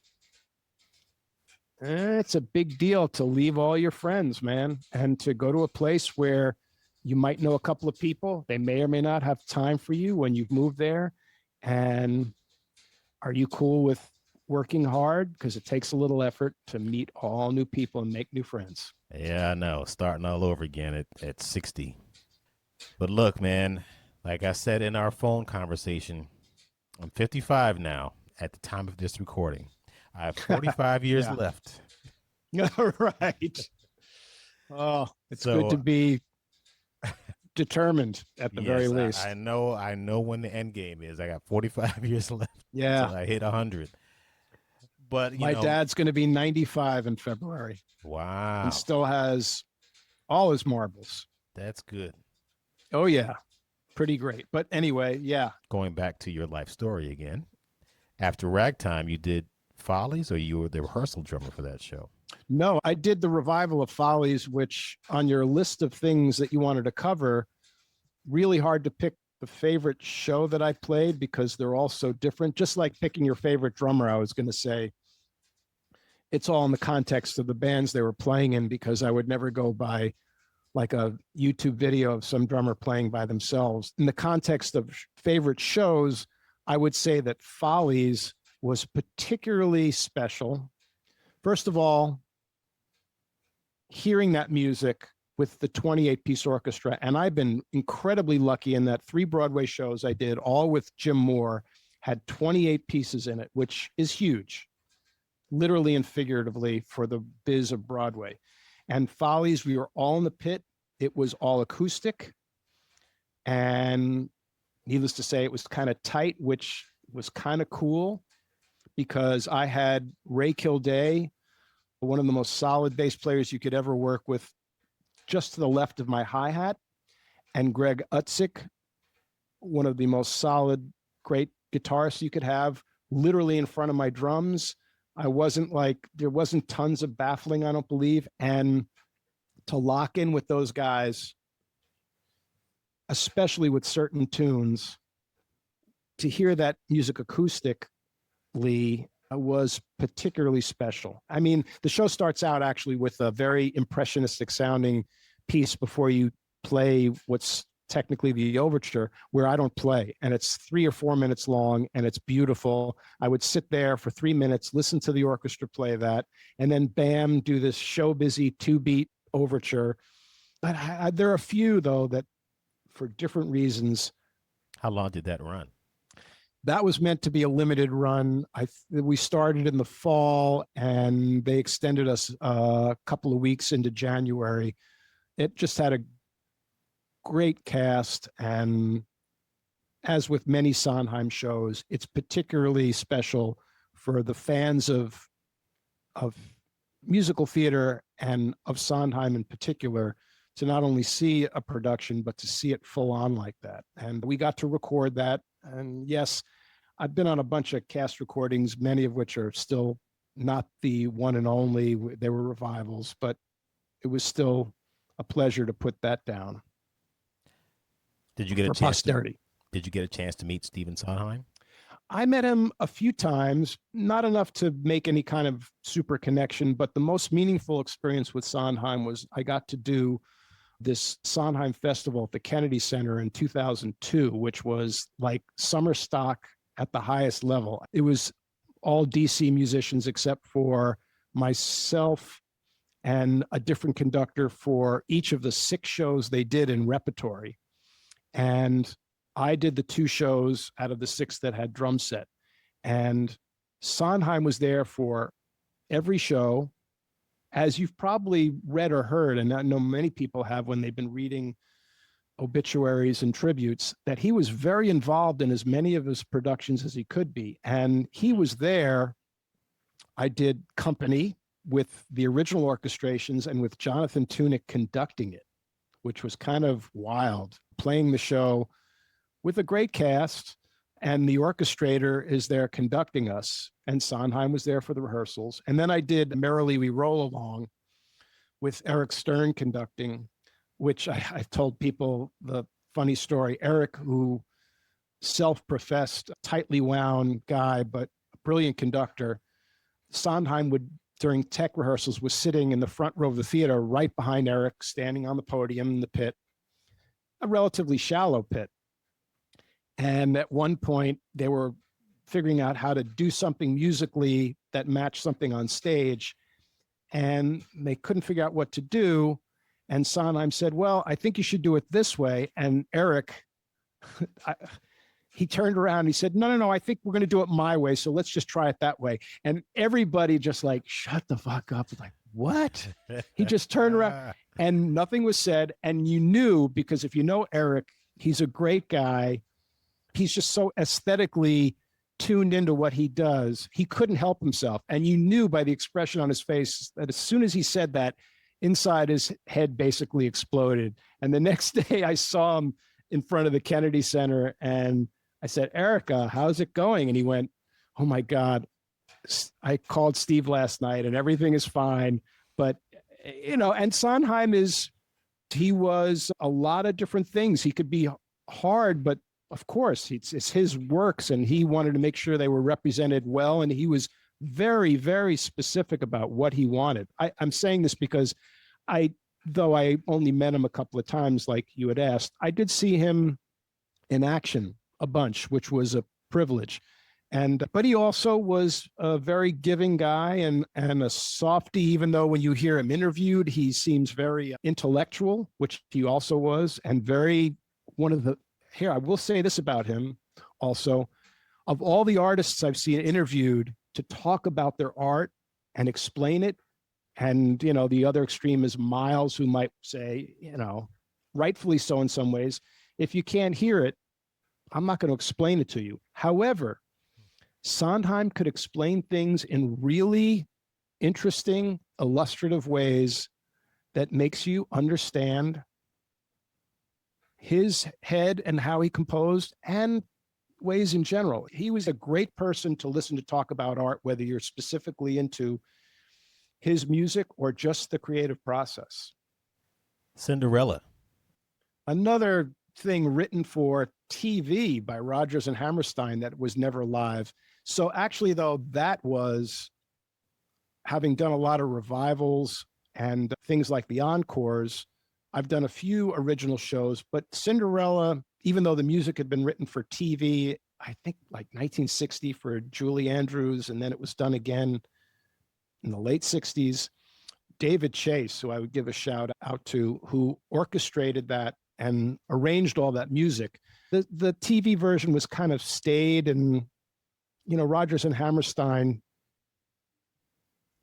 it's a big deal to leave all your friends, man, and to go to a place where you might know a couple of people. They may or may not have time for you when you've moved there. And are you cool with working hard? Because it takes a little effort to meet all new people and make new friends. Yeah, I know. Starting all over again at 60. But look, man, like I said in our phone conversation, I'm 55 now at the time of this recording. I have 45 years left. Right. Oh, it's good to be determined at the very least. I know when the end game is. I got 45 years left. Yeah. Until I hit 100. But my dad's going to be 95 in February. Wow. And still has all his marbles. That's good. Oh, yeah. Pretty great. But anyway, yeah. Going back to your life story again. After Ragtime, you did Follies, or you were the rehearsal drummer for that show? No, I did the revival of Follies, which on your list of things that you wanted to cover, really hard to pick the favorite show that I played because they're all so different. Just like picking your favorite drummer, I was going to say it's all in the context of the bands they were playing in, because I would never go by like a YouTube video of some drummer playing by themselves. In the context of favorite shows, I would say that Follies was particularly special. First of all, hearing that music with the 28-piece orchestra, and I've been incredibly lucky in that 3 Broadway shows I did, all with Jim Moore, had 28 pieces in it, which is huge, literally and figuratively, for the biz of Broadway. And Follies, we were all in the pit. It was all acoustic. And needless to say, it was kind of tight, which was kind of cool, because I had Ray Kilday, one of the most solid bass players you could ever work with, just to the left of my hi-hat, and Greg Utzik, one of the most solid, great guitarists you could have, literally in front of my drums. There wasn't tons of baffling, I don't believe. And to lock in with those guys, especially with certain tunes, to hear that music acoustically was particularly special. I mean, the show starts out actually with a very impressionistic sounding piece before you play what's technically the overture, where I don't play, and it's 3 or 4 minutes long, and it's beautiful. I would sit there for 3 minutes, listen to the orchestra play that, and then bam, do this show busy 2-beat overture. But there are a few though that, for different reasons. How long did that run? That was meant to be a limited run. We started in the fall, and they extended us a couple of weeks into January. It just had a great cast, and as with many Sondheim shows, it's particularly special for the fans of musical theater and of Sondheim in particular, to not only see a production, but to see it full on like that. And we got to record that. And yes, I've been on a bunch of cast recordings, many of which are still not the one and only. They were revivals, but it was still a pleasure to put that down. Did you get a for chance posterity? Did you get a chance to meet Stephen Sondheim? I met him a few times, not enough to make any kind of super connection, but the most meaningful experience with Sondheim was I got to do this Sondheim Festival at the Kennedy Center in 2002, which was like summer stock at the highest level. It was all DC musicians except for myself and a different conductor for each of the 6 shows they did in repertory. And I did the 2 shows out of the 6 that had drum set. And Sondheim was there for every show. As you've probably read or heard, and I know many people have when they've been reading obituaries and tributes, that he was very involved in as many of his productions as he could be. And he was there. I did company with the original orchestrations and with Jonathan Tunick conducting it, which was kind of wild, playing the show with a great cast, and the orchestrator is there conducting us, and Sondheim was there for the rehearsals. And then I did Merrily We Roll Along with Eric Stern conducting, which I've told people the funny story. Eric, who self-professed tightly wound guy, but a brilliant conductor, Sondheim would, during tech rehearsals, was sitting in the front row of the theater right behind Eric, standing on the podium in the pit, a relatively shallow pit. And at one point, they were figuring out how to do something musically that matched something on stage, and they couldn't figure out what to do. And Sondheim said, well, I think you should do it this way. And Eric, he turned around and he said, no, I think we're going to do it my way. So let's just try it that way. And everybody just like, shut the fuck up. Like, what? He just turned around and nothing was said. And you knew, because if you know Eric, he's a great guy. He's just so aesthetically tuned into what he does. He couldn't help himself. And you knew by the expression on his face that as soon as he said that, inside his head basically exploded. And the next day I saw him in front of the Kennedy Center and I said, Erica, how's it going? And he went, oh my God, I called Steve last night and everything is fine. But, and Sondheim he was a lot of different things. He could be hard, but of course, it's his works, and he wanted to make sure they were represented well, and he was very, very specific about what he wanted. I'm saying this because though I only met him a couple of times, like you had asked, I did see him in action a bunch, which was a privilege. But he also was a very giving guy and a softie, even though when you hear him interviewed, he seems very intellectual, which he also was, and very here, I will say this about him also. Of all the artists I've seen interviewed to talk about their art and explain it, and, the other extreme is Miles, who might say, rightfully so in some ways, if you can't hear it, I'm not going to explain it to you. However, Sondheim could explain things in really interesting, illustrative ways that makes you understand his head and how he composed and ways in general. He was a great person to listen to talk about art, whether you're specifically into his music or just the creative process. Cinderella. Another thing written for TV by Rodgers and Hammerstein that was never live. So actually, though, that was, having done a lot of revivals and things like the encores, I've done a few original shows, but Cinderella, even though the music had been written for TV, I think like 1960 for Julie Andrews, and then it was done again in the late 60s. David Chase, who I would give a shout out to, who orchestrated that and arranged all that music. The TV version was kind of staid, and, Rodgers and Hammerstein,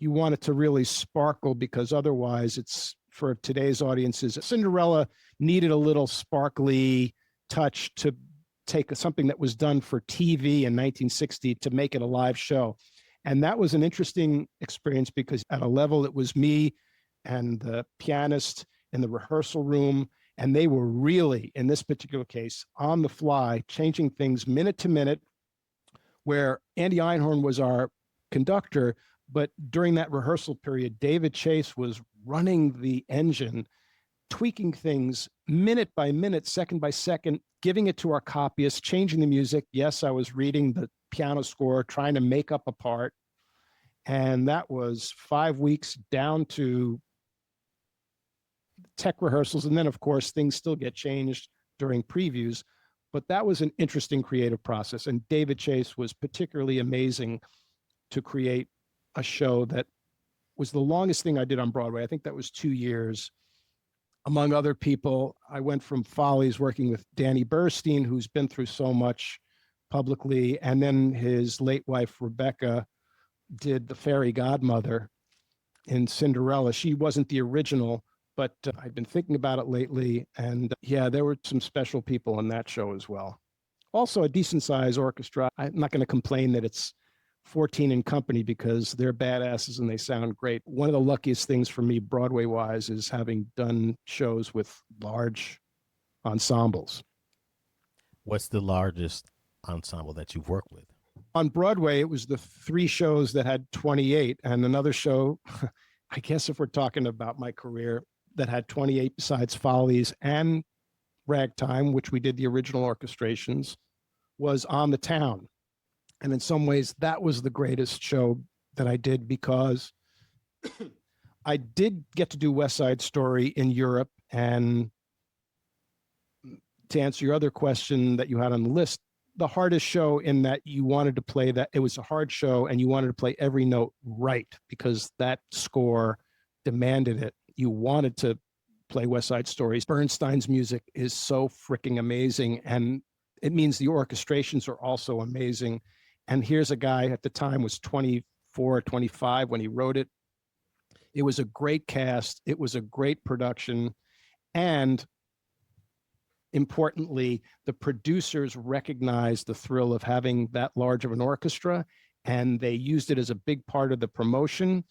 you want it to really sparkle, because otherwise it's, for today's audiences, Cinderella needed a little sparkly touch to take something that was done for TV in 1960 to make it a live show. And that was an interesting experience, because at a level it was me and the pianist in the rehearsal room, and they were really, in this particular case, on the fly, changing things minute to minute, where Andy Einhorn was our conductor, but during that rehearsal period, David Chase was running the engine, tweaking things minute by minute, second by second, giving it to our copyists, changing the music. Yes, I was reading the piano score, trying to make up a part. And that was 5 weeks down to tech rehearsals. And then, of course, things still get changed during previews. But that was an interesting creative process. And David Chase was particularly amazing to create a show that was the longest thing I did on Broadway. I think that was 2 years. Among other people, I went from Follies working with Danny Burstein, who's been through so much publicly, and then his late wife, Rebecca, did the fairy godmother in Cinderella. She wasn't the original, but I've been thinking about it lately. And yeah, there were some special people on that show as well. Also a decent sized orchestra. I'm not going to complain that it's 14 in company because they're badasses and they sound great. One of the luckiest things for me, Broadway wise, is having done shows with large ensembles. What's the largest ensemble that you've worked with? On Broadway, it was the 3 shows that had 28, and another show, I guess if we're talking about my career, that had 28 besides Follies and Ragtime, which we did the original orchestrations, was On the Town. And in some ways, that was the greatest show that I did because I did get to do West Side Story in Europe. And to answer your other question that you had on the list, the hardest show in that you wanted to play that, it was a hard show and you wanted to play every note right because that score demanded it. You wanted to play West Side Story. Bernstein's music is so freaking amazing. And it means the orchestrations are also amazing. And here's a guy at the time was 24, 25 when he wrote it. It was a great cast. It was a great production. And importantly, the producers recognized the thrill of having that large of an orchestra, and they used it as a big part of the promotion.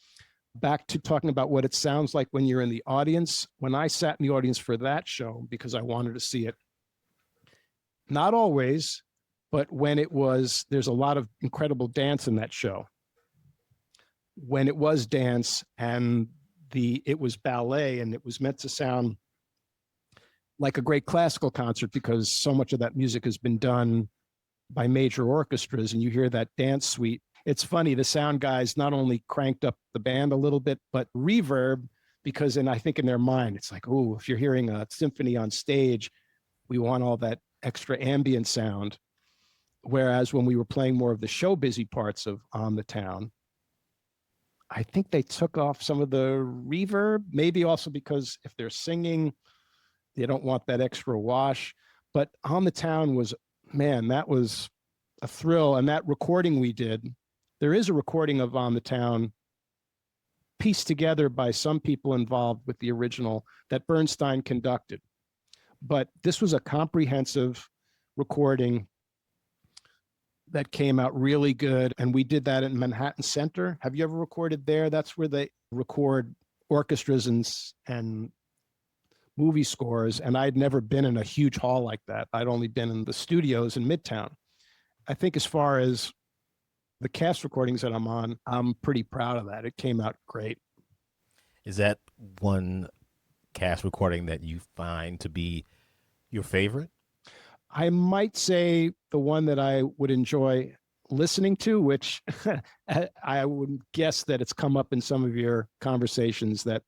Back to talking about what it sounds like when you're in the audience. When I sat in the audience for that show, because I wanted to see it, not always, but when it was, there's a lot of incredible dance in that show. When it was dance and it was ballet and it was meant to sound like a great classical concert because so much of that music has been done by major orchestras, and you hear that dance suite. It's funny, the sound guys not only cranked up the band a little bit, but reverb, because I think in their mind, it's like, oh, if you're hearing a symphony on stage, we want all that extra ambient sound. Whereas when we were playing more of the show busy parts of On the Town, I think they took off some of the reverb, maybe also because if they're singing, they don't want that extra wash. But On the Town was, man, that was a thrill. And that recording we did, there is a recording of On the Town pieced together by some people involved with the original that Bernstein conducted. But this was a comprehensive recording that came out really good. And we did that in Manhattan Center. Have you ever recorded there? That's where they record orchestras and movie scores. And I'd never been in a huge hall like that. I'd only been in the studios in Midtown. I think as far as the cast recordings that I'm on, I'm pretty proud of that. It came out great. Is that one cast recording that you find to be your favorite? I might say the one that I would enjoy listening to, which I would guess that it's come up in some of your conversations, that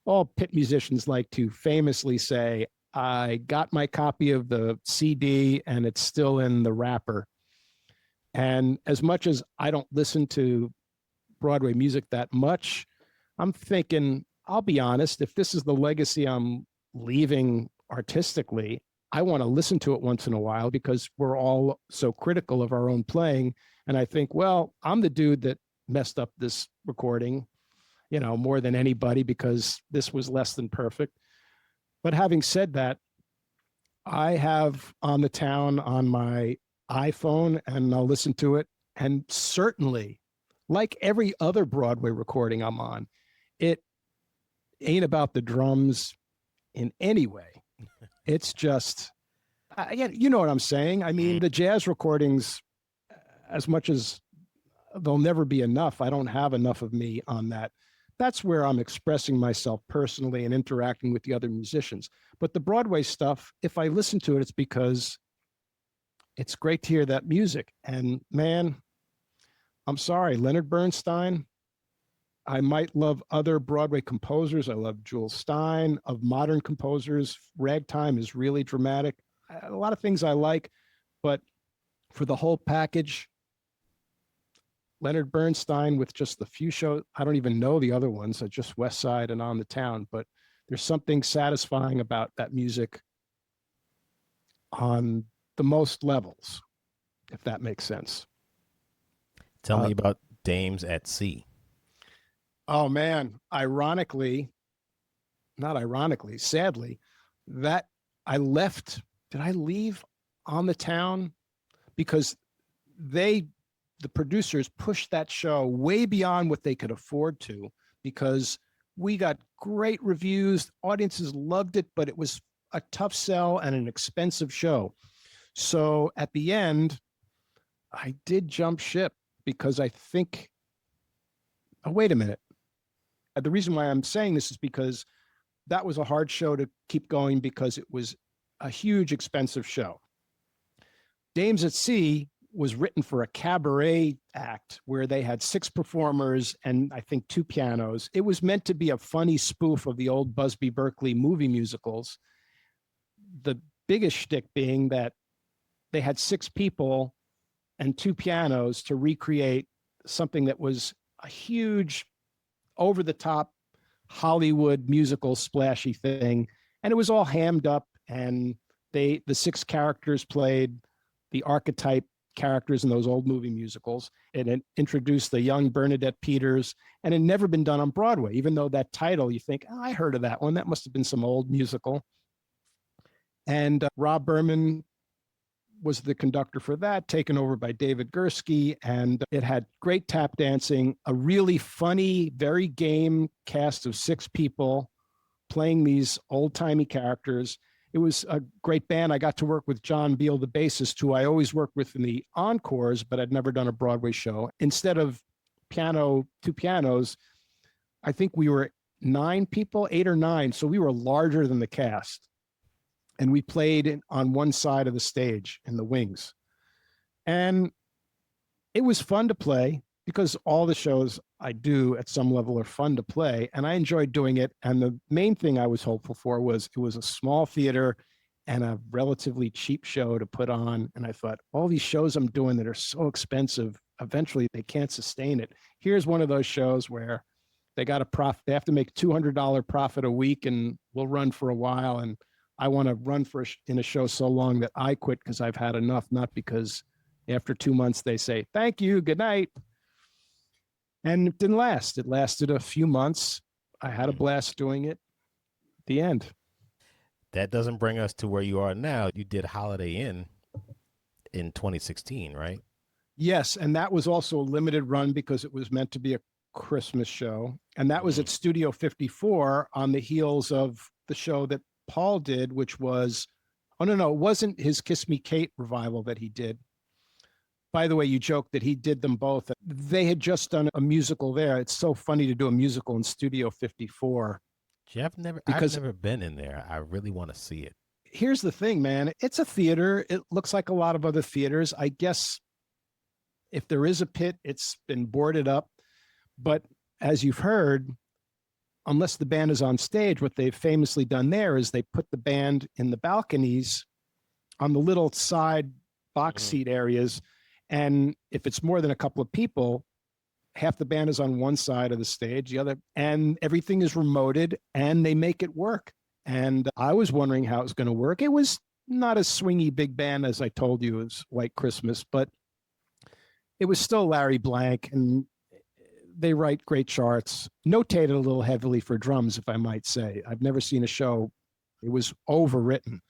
all pit musicians like to famously say, I got my copy of the CD and it's still in the wrapper. And as much as I don't listen to Broadway music that much, I'm thinking, I'll be honest, if this is the legacy I'm leaving artistically, I want to listen to it once in a while because we're all so critical of our own playing. And I think, well, I'm the dude that messed up this recording, more than anybody because this was less than perfect. But having said that, I have On the Town on my iPhone and I'll listen to it. And certainly, like every other Broadway recording I'm on, it ain't about the drums in any way. It's just, you know what I'm saying? I mean, the jazz recordings, as much as there'll never be enough, I don't have enough of me on that. That's where I'm expressing myself personally and interacting with the other musicians. But the Broadway stuff, if I listen to it, it's because it's great to hear that music. And man, I'm sorry, Leonard Bernstein. I might love other Broadway composers. I love Jules Stein. Of modern composers, Ragtime is really dramatic. A lot of things I like, but for the whole package, Leonard Bernstein with just the few shows. I don't even know the other ones. Just West Side and On the Town, but there's something satisfying about that music on the most levels, if that makes sense. Tell me about Dames at Sea. Oh man, sadly, that I left. Did I leave On the Town? Because the producers pushed that show way beyond what they could afford to, because we got great reviews. Audiences loved it, but it was a tough sell and an expensive show. So at the end, I did jump ship because I think, oh, wait a minute. The reason why I'm saying this is because that was a hard show to keep going because it was a huge, expensive show. Dames at Sea was written for a cabaret act where they had 6 performers and I think 2 pianos. It was meant to be a funny spoof of the old Busby Berkeley movie musicals. The biggest shtick being that they had 6 people and 2 pianos to recreate something that was a huge, over-the-top Hollywood musical splashy thing. And it was all hammed up, and the 6 characters played the archetype characters in those old movie musicals, and it introduced the young Bernadette Peters, and it had never been done on Broadway, even though that title, you think, oh, I heard of that one. That must have been some old musical. And Rob Berman was the conductor for that, taken over by David Gursky, and it had great tap dancing, a really funny, very game cast of 6 people playing these old-timey characters. It was a great band. I got to work with John Beal, the bassist, who I always worked with in the encores, but I'd never done a Broadway show. Instead of 2 pianos, I think we were 9 people, 8 or 9. So we were larger than the cast. And we played on one side of the stage in the wings. And it was fun to play because all the shows I do at some level are fun to play, and I enjoyed doing it. And the main thing I was hopeful for was it was a small theater and a relatively cheap show to put on. And I thought, all these shows I'm doing that are so expensive, eventually they can't sustain it. Here's one of those shows where they got a profit. They have to make $200 profit a week, and we'll run for a while. And I want to run in a show so long that I quit because I've had enough, not because after 2 months they say, thank you, good night. And it didn't last. It lasted a few months. I had a blast doing it. The end. That doesn't bring us to where you are now. You did Holiday Inn in 2016, right? Yes, and that was also a limited run because it was meant to be a Christmas show. And that was at Studio 54 on the heels of the show that Paul did, which was, oh, no, it wasn't his Kiss Me Kate revival that he did. By the way, you joked that he did them both. They had just done a musical there. It's so funny to do a musical in Studio 54. I've never been in there. I really want to see it. Here's the thing, man. It's a theater. It looks like a lot of other theaters. I guess if there is a pit, it's been boarded up. But as you've heard, unless the band is on stage, what they've famously done there is they put the band in the balconies on the little side box seat areas. And if it's more than a couple of people, half the band is on one side of the stage, the other, and everything is remoted, and they make it work. And I was wondering how it was going to work. It was not a swingy big band, as I told you, as White Christmas, but it was still Larry Blank, and they write great charts, notated a little heavily for drums, if I might say. I've never seen a show. It was overwritten,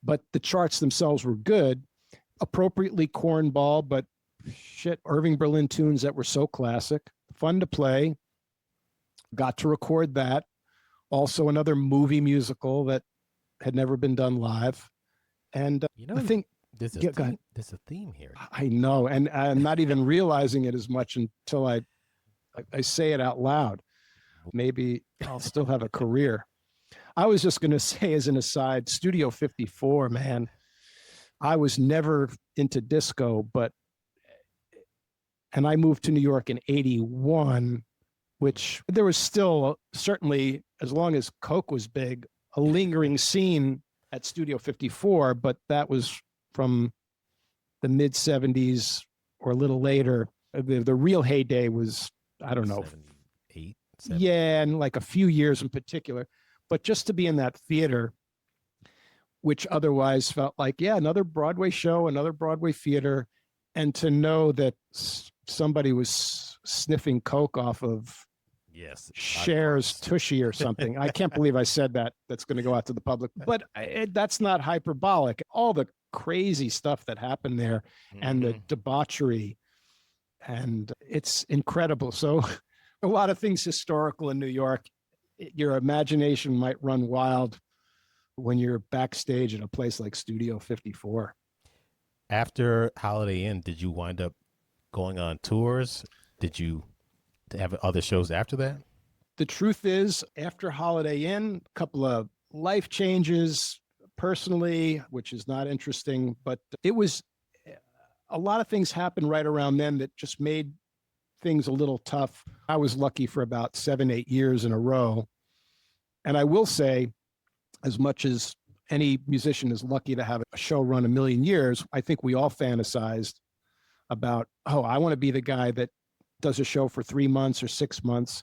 but the charts themselves were good, appropriately cornball, but shit, Irving Berlin tunes that were so classic, fun to play. Got to record that. Also another movie musical that had never been done live. And the thing, There's a Yeah, go ahead. theme. There's a theme here. I know, and I'm not even realizing it as much until I say it out loud. Maybe I'll still have a career. I was just going to say, as an aside, Studio 54, man, I was never into disco, and I moved to New York in 81, which there was still, certainly, as long as Coke was big, a lingering scene at Studio 54, but that was from the mid 70s or a little later. The real heyday was, I don't know. 78. Yeah, and like a few years in particular. But just to be in that theater, which otherwise felt like, yeah, another Broadway show, another Broadway theater, and to know that somebody was sniffing Coke off of Yes. Cher's Tushy or something. I can't believe I said that. That's going to go out to the public. But that's not hyperbolic. All the crazy stuff that happened there and the debauchery, and it's incredible. So a lot of things historical in New York. Your imagination might run wild when you're backstage at a place like Studio 54. After Holiday Inn, did you wind up going on tours? Did you have other shows after that? The truth is, after Holiday Inn, a couple of life changes personally, which is not interesting, but it was a lot of things happened right around then that just made things a little tough. I was lucky for about 7-8 years in a row. And I will say, as much as any musician is lucky to have a show run a million years, I think we all fantasized about, oh, I want to be the guy that does a show for 3 months or 6 months,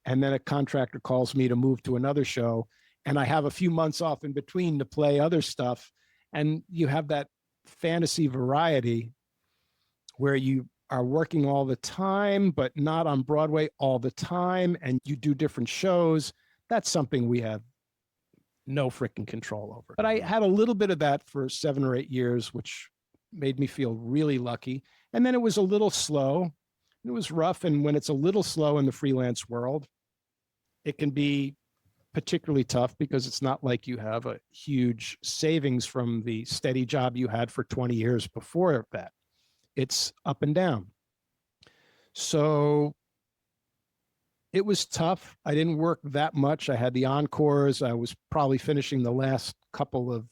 and then a contractor calls me to move to another show, and I have a few months off in between to play other stuff. And you have that fantasy variety where you are working all the time, but not on Broadway all the time, and you do different shows. That's something we have no freaking control over. But I had a little bit of that for 7 or 8 years, which made me feel really lucky. And then it was a little slow. It was rough. And when it's a little slow in the freelance world, it can be particularly tough because it's not like you have a huge savings from the steady job you had for 20 years before that. It's up and down. So it was tough. I didn't work that much. I had the encores. I was probably finishing the last couple of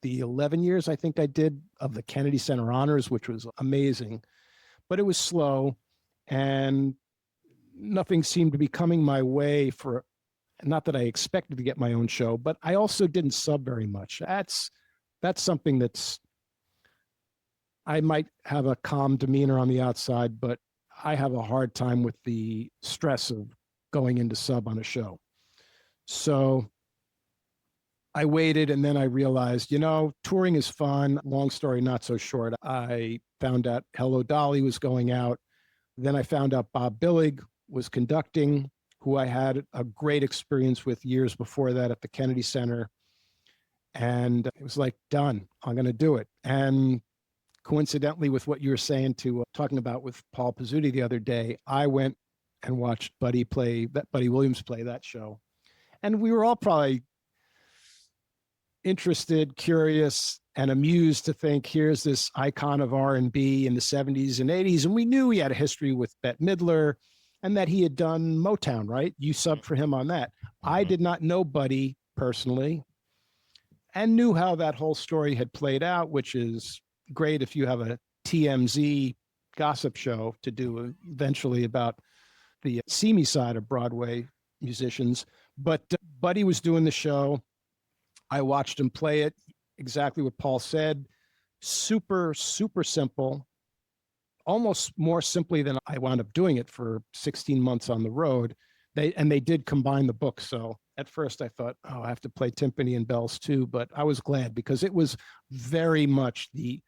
the 11 years I think I did of the Kennedy Center Honors, which was amazing. But it was slow, and nothing seemed to be coming my way for, not that I expected to get my own show, but I also didn't sub very much. That's something that's, I might have a calm demeanor on the outside, but I have a hard time with the stress of going into sub on a show. So I waited, and then I realized, touring is fun. Long story, not so short. I found out Hello Dolly was going out. Then I found out Bob Billig was conducting, who I had a great experience with years before that at the Kennedy Center. And it was like, done, I'm going to do it. And coincidentally, with what you were saying talking about with Paul Pizzuti the other day, I went and watched Buddy Williams play that show. And we were all probably interested, curious, and amused to think, here's this icon of R&B in the 70s and 80s. And we knew he had a history with Bette Midler and that he had done Motown, right? You subbed for him on that. I did not know Buddy personally and knew how that whole story had played out, which is great if you have a TMZ gossip show to do eventually about the seamy side of Broadway musicians. But Buddy was doing the show. I watched him play it, exactly what Paul said. Super, super simple, almost more simply than I wound up doing it for 16 months on the road. They did combine the books. So at first I thought, I have to play timpani and bells too, but I was glad because it was very much the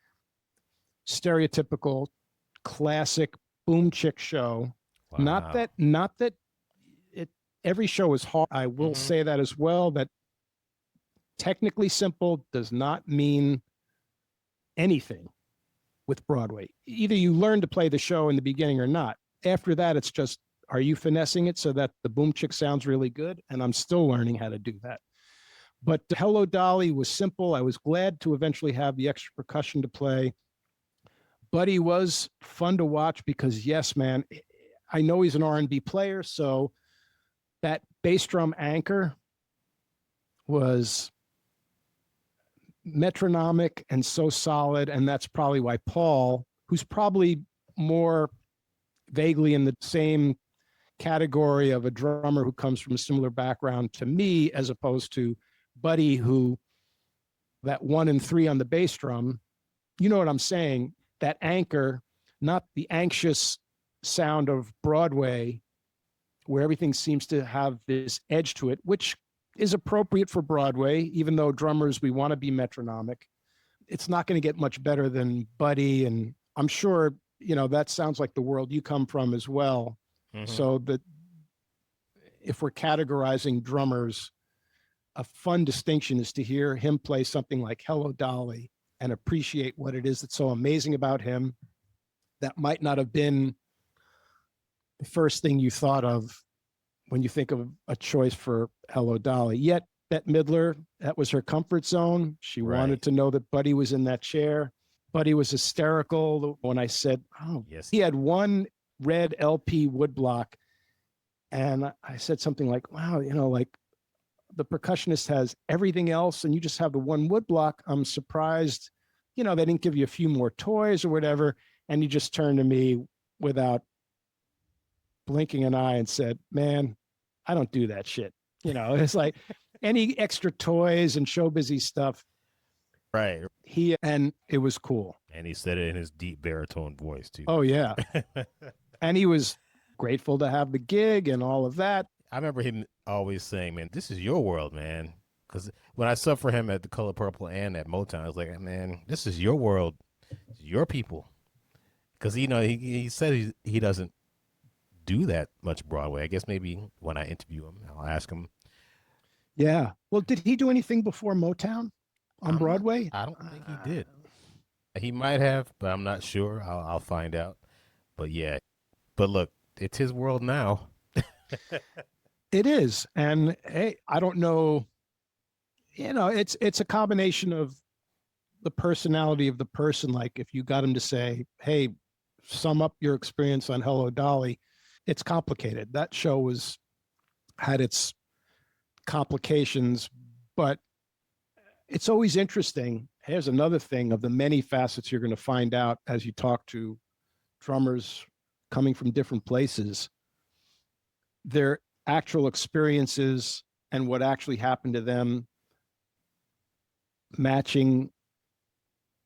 stereotypical classic boom chick show. Wow. Not that every show is hard. I will say that as well, that technically simple does not mean anything with Broadway. Either you learn to play the show in the beginning or not. After that, it's just, are you finessing it so that the boom chick sounds really good? And I'm still learning how to do that. But Hello Dolly was simple. I was glad to eventually have the extra percussion to play. Buddy was fun to watch because, yes, man, I know he's an R&B player, so that bass drum anchor was metronomic and so solid, and that's probably why Paul, who's probably more vaguely in the same category of a drummer who comes from a similar background to me, as opposed to Buddy, who that 1 and 3 on the bass drum, you know what I'm saying? That anchor, not the anxious sound of Broadway, where everything seems to have this edge to it, which is appropriate for Broadway, even though drummers, we want to be metronomic. It's not going to get much better than Buddy. And I'm sure, that sounds like the world you come from as well. Mm-hmm. So that if we're categorizing drummers, a fun distinction is to hear him play something like Hello Dolly and appreciate what it is that's so amazing about him. That might not have been the first thing you thought of when you think of a choice for Hello Dolly. Yet Bette Midler, that was her comfort zone. She wanted to know that Buddy was in that chair. Buddy was hysterical when I said, yes, he had one red LP woodblock. And I said something like, wow, like the percussionist has everything else and you just have the one woodblock. I'm surprised, they didn't give you a few more toys or whatever. And he just turned to me without blinking an eye and said, man, I don't do that shit. It's like any extra toys and show busy stuff. Right. And it was cool. And he said it in his deep baritone voice too. Oh yeah. And he was grateful to have the gig and all of that. I remember him always saying, man, this is your world, man. Because when I subbed for him at the Color Purple and at Motown, I was like, man, this is your world. It's your people. Because, he said he doesn't do that much Broadway. I guess maybe when I interview him, I'll ask him. Yeah. Well, did he do anything before Motown on Broadway? I don't think he did. He might have, but I'm not sure. I'll find out. But yeah. But look, it's his world now. It is. And hey, I don't know. It's a combination of the personality of the person. Like if you got him to say, hey, sum up your experience on Hello Dolly, it's complicated. That show had its complications, but it's always interesting. Here's another thing of the many facets you're going to find out as you talk to drummers coming from different places. Their actual experiences and what actually happened to them matching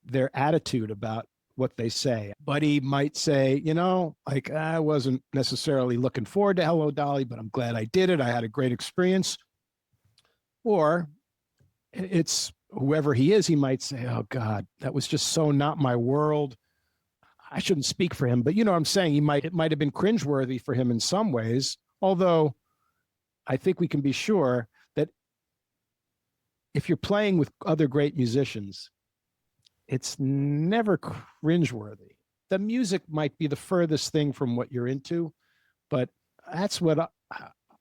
their attitude about what they say. Buddy might say, like, I wasn't necessarily looking forward to Hello Dolly, but I'm glad I did it. I had a great experience. Or it's whoever he is, he might say, oh God, that was just so not my world. I shouldn't speak for him, but you know what I'm saying? It might have been cringeworthy for him in some ways, although I think we can be sure that if you're playing with other great musicians, it's never cringeworthy. The music might be the furthest thing from what you're into, but that's what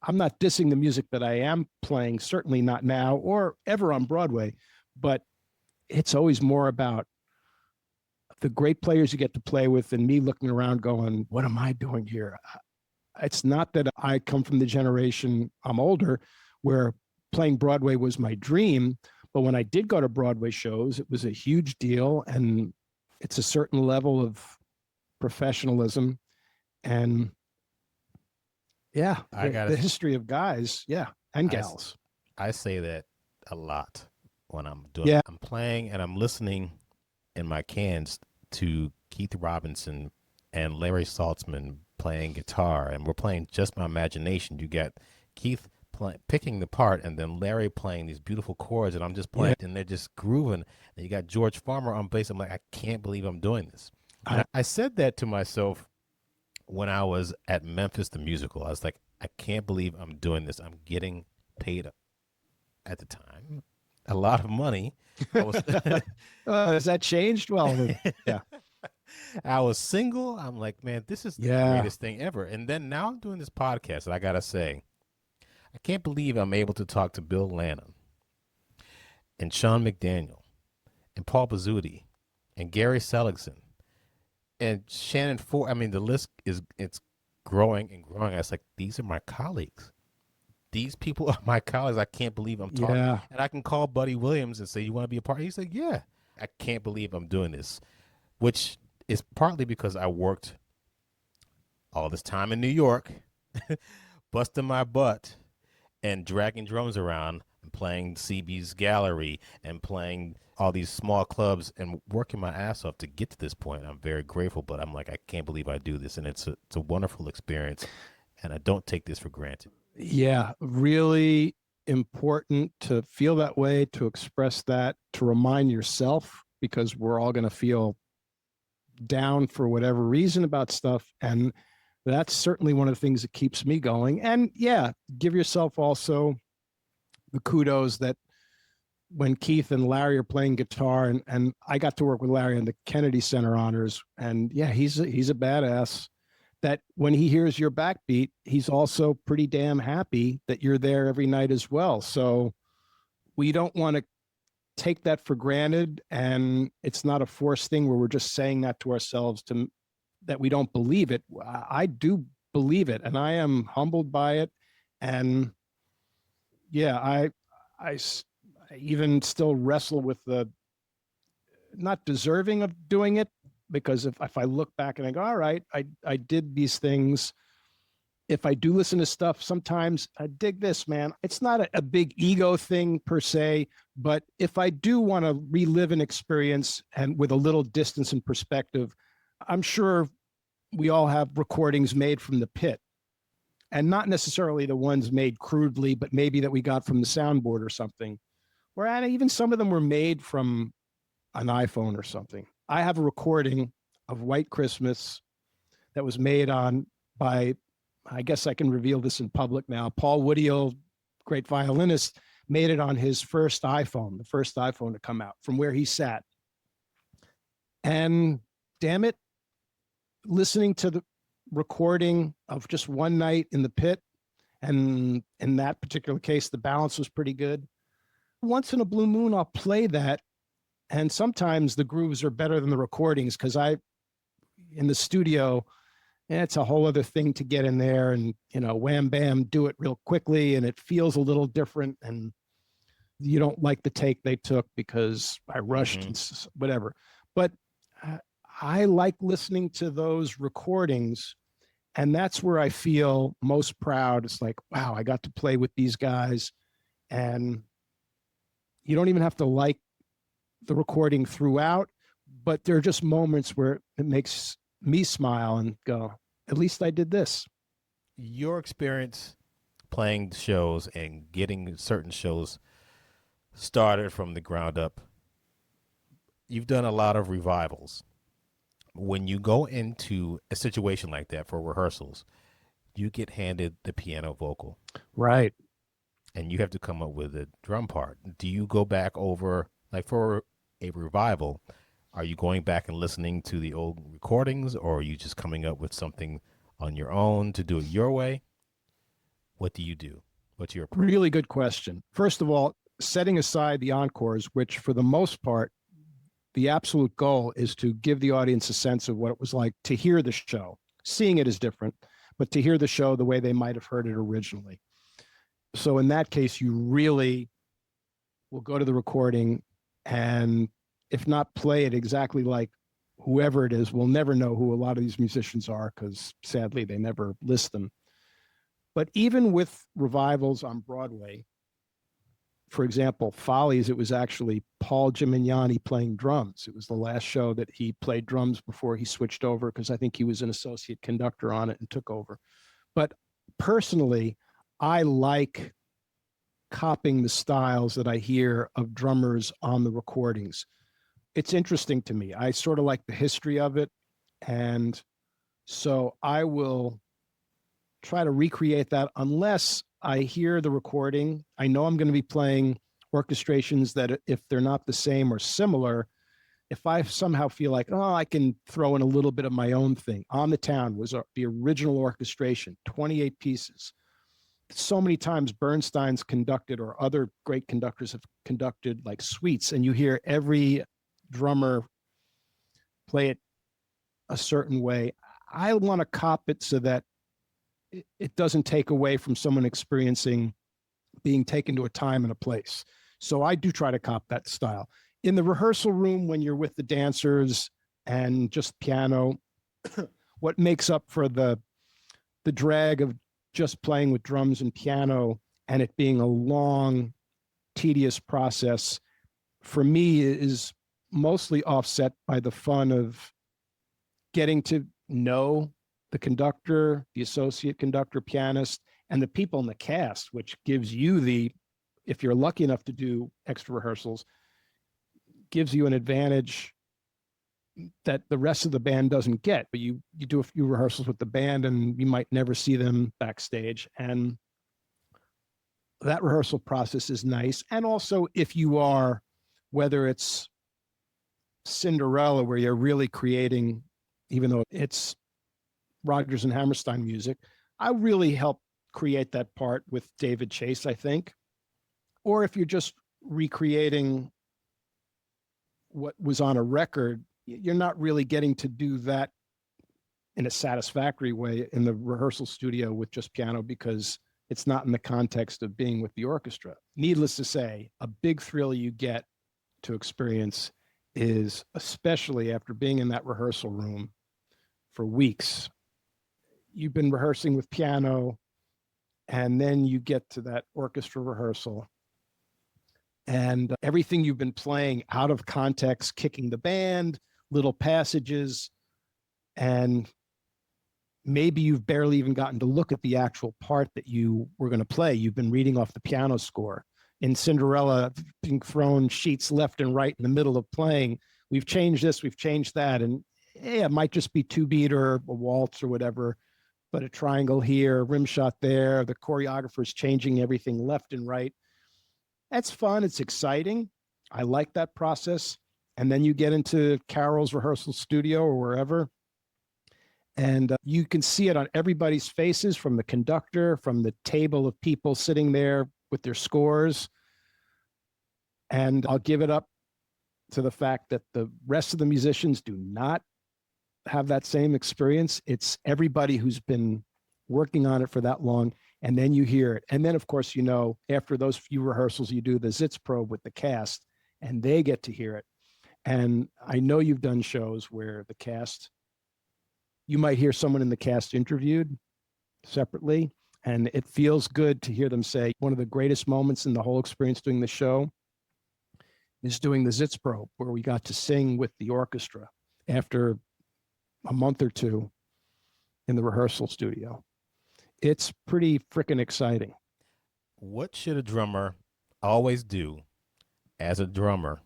I'm not dissing the music that I am playing, certainly not now or ever on Broadway, but it's always more about the great players you get to play with and me looking around going, what am I doing here? It's not that I come from the generation, I'm older, where playing Broadway was my dream. But when I did go to Broadway shows, it was a huge deal. And it's a certain level of professionalism. And yeah, the history of guys, and gals. I say that a lot when I'm doing it. I'm playing and I'm listening in my cans to Keith Robinson and Larry Saltzman playing guitar, and we're playing Just My Imagination. You got Keith picking the part, and then Larry playing these beautiful chords, and I'm just playing, and they're just grooving. And you got George Farmer on bass. I'm like, I can't believe I'm doing this. I said that to myself when I was at Memphis the Musical. I was like, I can't believe I'm doing this. I'm getting paid at the time a lot of money. Has that changed? Well, yeah. I was single. I'm like, man, this is the greatest thing ever. And then now I'm doing this podcast, and I got to say, I can't believe I'm able to talk to Bill Lanham and Sean McDaniel and Paul Bazzuti and Gary Seligson and Shannon Ford. I mean, the list it's growing and growing. It's like, these are my colleagues. These people are my colleagues. I can't believe I'm talking. Yeah. And I can call Buddy Williams and say, you want to be a part? He's like, yeah. I can't believe I'm doing this, which is partly because I worked all this time in New York, busting my butt and dragging drums around and playing CB's Gallery and playing all these small clubs and working my ass off to get to this point. I'm very grateful, but I'm like, I can't believe I do this. And it's a wonderful experience, and I don't take this for granted. Yeah, really important to feel that way, to express that, to remind yourself, because we're all going to feel down for whatever reason about stuff. And that's certainly one of the things that keeps me going. And yeah, give yourself also the kudos that when Keith and Larry are playing guitar, and I got to work with Larry on the Kennedy Center honors, and yeah, he's a badass. That when he hears your backbeat, he's also pretty damn happy that you're there every night as well. So we don't want to take that for granted, and it's not a forced thing where we're just saying that to ourselves that we don't believe it. I do believe it, and I am humbled by it. And yeah, I even still wrestle with the not deserving of doing it, because if I look back and I go, all right, I did these things. If I do listen to stuff, sometimes I dig this, man. It's not a big ego thing per se, but if I do want to relive an experience and with a little distance and perspective, I'm sure we all have recordings made from the pit, and not necessarily the ones made crudely, but maybe that we got from the soundboard or something. Or even some of them were made from an iPhone or something. I have a recording of White Christmas that was made by, I guess I can reveal this in public now, Paul Woodiel, great violinist, made it on his first iPhone, the first iPhone to come out from where he sat. And damn it, listening to the recording of just one night in the pit, and in that particular case, the balance was pretty good. Once in a blue moon, I'll play that. And sometimes the grooves are better than the recordings, because in the studio, it's a whole other thing to get in there and, wham, bam, do it real quickly. And it feels a little different. And you don't like the take they took because I rushed and whatever. But I like listening to those recordings. And that's where I feel most proud. It's like, wow, I got to play with these guys. And you don't even have to like the recording throughout, but there are just moments where it makes me smile and go, at least I did this. Your experience playing shows and getting certain shows started from the ground up, you've done a lot of revivals. When you go into a situation like that for rehearsals, you get handed the piano vocal. Right. And you have to come up with a drum part. Do you go back over, like for a revival, are you going back and listening to the old recordings, or are you just coming up with something on your own to do it your way? What do you do? What's your approach? Really good question. First of all, setting aside the encores, which for the most part, the absolute goal is to give the audience a sense of what it was like to hear the show. Seeing it is different, but to hear the show the way they might have heard it originally. So in that case, you really will go to the recording, and if not play it exactly like whoever it is, we'll never know who a lot of these musicians are, because sadly they never list them. But even with revivals on Broadway, for example, Follies, it was actually Paul Gimignani playing drums. It was the last show that he played drums before he switched over, because I think he was an associate conductor on it and took over. But personally, I like copying the styles that I hear of drummers on the recordings. It's interesting to me. I sort of like the history of it. And so I will try to recreate that unless I hear the recording. I know I'm going to be playing orchestrations that, if they're not the same or similar, if I somehow feel like, oh, I can throw in a little bit of my own thing. On the Town was the original orchestration, 28 pieces. so many times Bernstein's conducted, or other great conductors have conducted, like suites, and you hear every drummer play it a certain way. I want to cop it so that it doesn't take away from someone experiencing being taken to a time and a place. So I do try to cop that style. In the rehearsal room, when you're with the dancers and just piano, what makes up for the drag of just playing with drums and piano and it being a long, tedious process, for me, is mostly offset by the fun of getting to know the conductor, the associate conductor, pianist, and the people in the cast, which gives you the, if you're lucky enough to do extra rehearsals, gives you an advantage that the rest of the band doesn't get. But you do a few rehearsals with the band and you might never see them backstage. And that rehearsal process is nice. And also, if you are, whether it's Cinderella, where you're really creating, even though it's Rodgers and Hammerstein music, I really help create that part with David Chase, I think. Or if you're just recreating what was on a record, you're not really getting to do that in a satisfactory way in the rehearsal studio with just piano, because it's not in the context of being with the orchestra. Needless to say, a big thrill you get to experience is, especially after being in that rehearsal room for weeks, you've been rehearsing with piano, and then you get to that orchestra rehearsal, and everything you've been playing out of context, kicking the band, little passages, and maybe you've barely even gotten to look at the actual part that you were going to play. You've been reading off the piano score. In Cinderella, being thrown sheets left and right in the middle of playing. We've changed this, we've changed that, and yeah, it might just be two beat or a waltz or whatever, but a triangle here, a rim shot there. The choreographer's changing everything left and right. That's fun. It's exciting. I like that process. And then you get into Carol's rehearsal studio or wherever, and you can see it on everybody's faces, from the conductor, from the table of people sitting there with their scores. And I'll give it up to the fact that the rest of the musicians do not have that same experience. It's everybody who's been working on it for that long, and then you hear it. And then, of course, you know, after those few rehearsals, you do the Zitz probe with the cast, and they get to hear it. And I know you've done shows where the cast, you might hear someone in the cast interviewed separately, and it feels good to hear them say one of the greatest moments in the whole experience doing the show is doing the Zitz probe, where we got to sing with the orchestra after a month or two in the rehearsal studio. It's pretty freaking exciting. What should a drummer always do as a drummer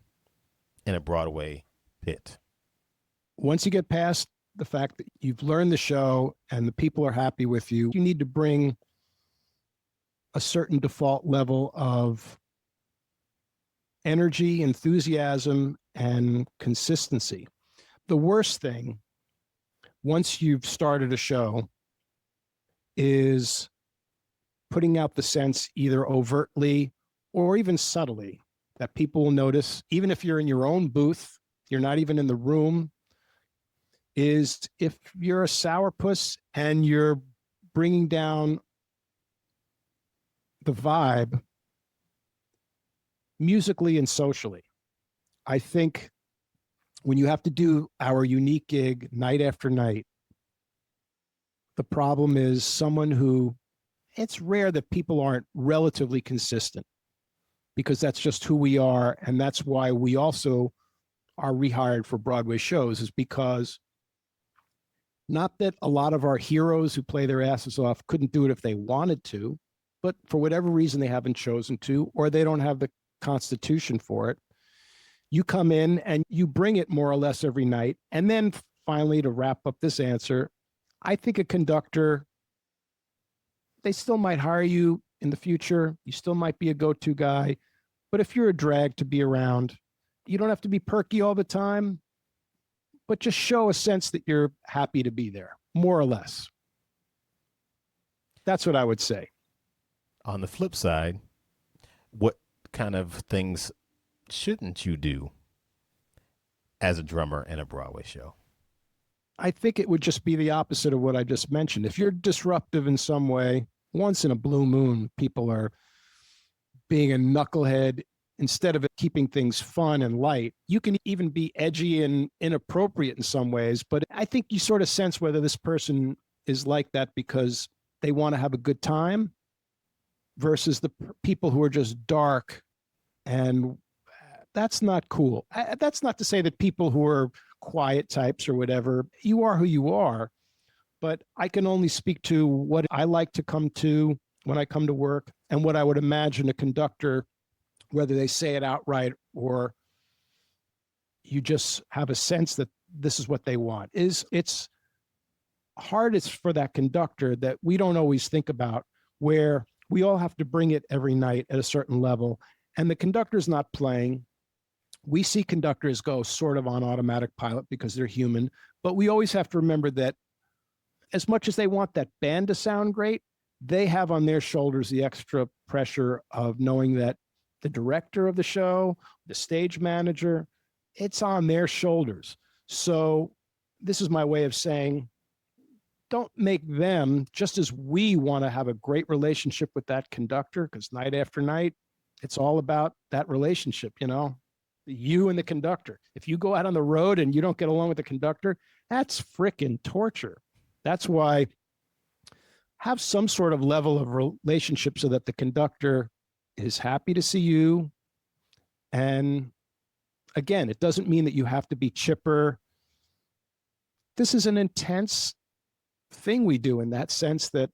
in a Broadway pit? Once you get past the fact that you've learned the show and the people are happy with you, you need to bring a certain default level of energy, enthusiasm, and consistency. The worst thing, once you've started a show, is putting out the sense, either overtly or even subtly, that people will notice, even if you're in your own booth, you're not even in the room, is if you're a sourpuss and you're bringing down the vibe musically and socially. I think when you have to do our unique gig night after night, the problem is someone who, it's rare that people aren't relatively consistent, because that's just who we are. And that's why we also are rehired for Broadway shows, is because, not that a lot of our heroes who play their asses off couldn't do it if they wanted to, but for whatever reason, they haven't chosen to, or they don't have the constitution for it. You come in and you bring it more or less every night. And then finally, to wrap up this answer, I think a conductor, they still might hire you in the future. You still might be a go-to guy. But if you're a drag to be around, you don't have to be perky all the time, but just show a sense that you're happy to be there, more or less. That's what I would say. On the flip side, what kind of things shouldn't you do as a drummer in a Broadway show? I think it would just be the opposite of what I just mentioned. If you're disruptive in some way, once in a blue moon, people are being a knucklehead instead of keeping things fun and light. You can even be edgy and inappropriate in some ways, but I think you sort of sense whether this person is like that because they want to have a good time versus the people who are just dark, and that's not cool. That's not to say that people who are quiet types or whatever, you are who you are, but I can only speak to what I like to come to when I come to work and what I would imagine a conductor, whether they say it outright or you just have a sense that this is what they want. It's hard. It's for that conductor that we don't always think about, where we all have to bring it every night at a certain level, and the conductor's not playing. We see conductors go sort of on automatic pilot because they're human, but we always have to remember that as much as they want that band to sound great, they have on their shoulders the extra pressure of knowing that the director of the show, the stage manager, it's on their shoulders. So this is my way of saying, don't make them, just as we want to have a great relationship with that conductor, because night after night, it's all about that relationship, you and the conductor. If you go out on the road and you don't get along with the conductor, that's frickin' torture. That's why have some sort of level of relationship so that the conductor is happy to see you. And again, it doesn't mean that you have to be chipper. This is an intense thing we do in that sense that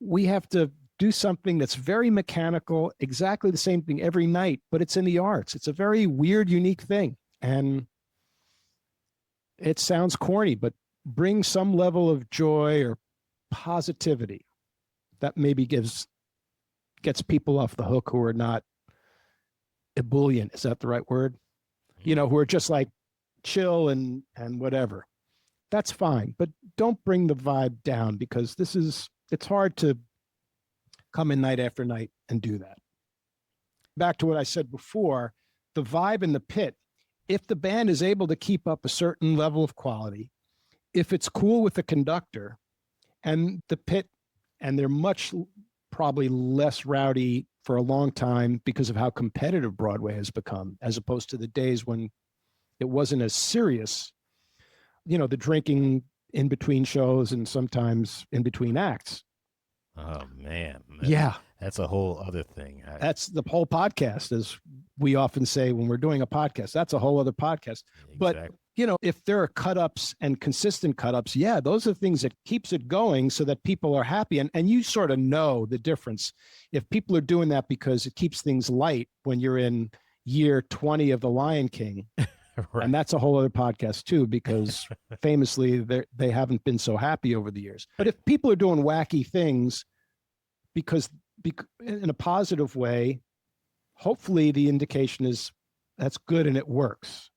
we have to do something that's very mechanical, exactly the same thing every night, but it's in the arts. It's a very weird, unique thing. And it sounds corny, but bring some level of joy or positivity that maybe gets people off the hook who are not ebullient. Is that the right word? Who are just like chill and whatever. That's fine, but don't bring the vibe down, because it's hard to come in night after night and do that. Back to what I said before, the vibe in the pit, if the band is able to keep up a certain level of quality, if it's cool with the conductor and the pit, and they're much probably less rowdy for a long time because of how competitive Broadway has become, as opposed to the days when it wasn't as serious, the drinking in between shows and sometimes in between acts. Oh, man. Yeah. That's a whole other thing. That's the whole podcast, as we often say when we're doing a podcast. That's a whole other podcast. Exactly. But, if there are cut-ups and consistent cut-ups, yeah, those are things that keeps it going so that people are happy. And you sort of know the difference. If people are doing that because it keeps things light when you're in year 20 of The Lion King, right. And that's a whole other podcast too, because famously they haven't been so happy over the years. But if people are doing wacky things because in a positive way, hopefully the indication is that's good and it works.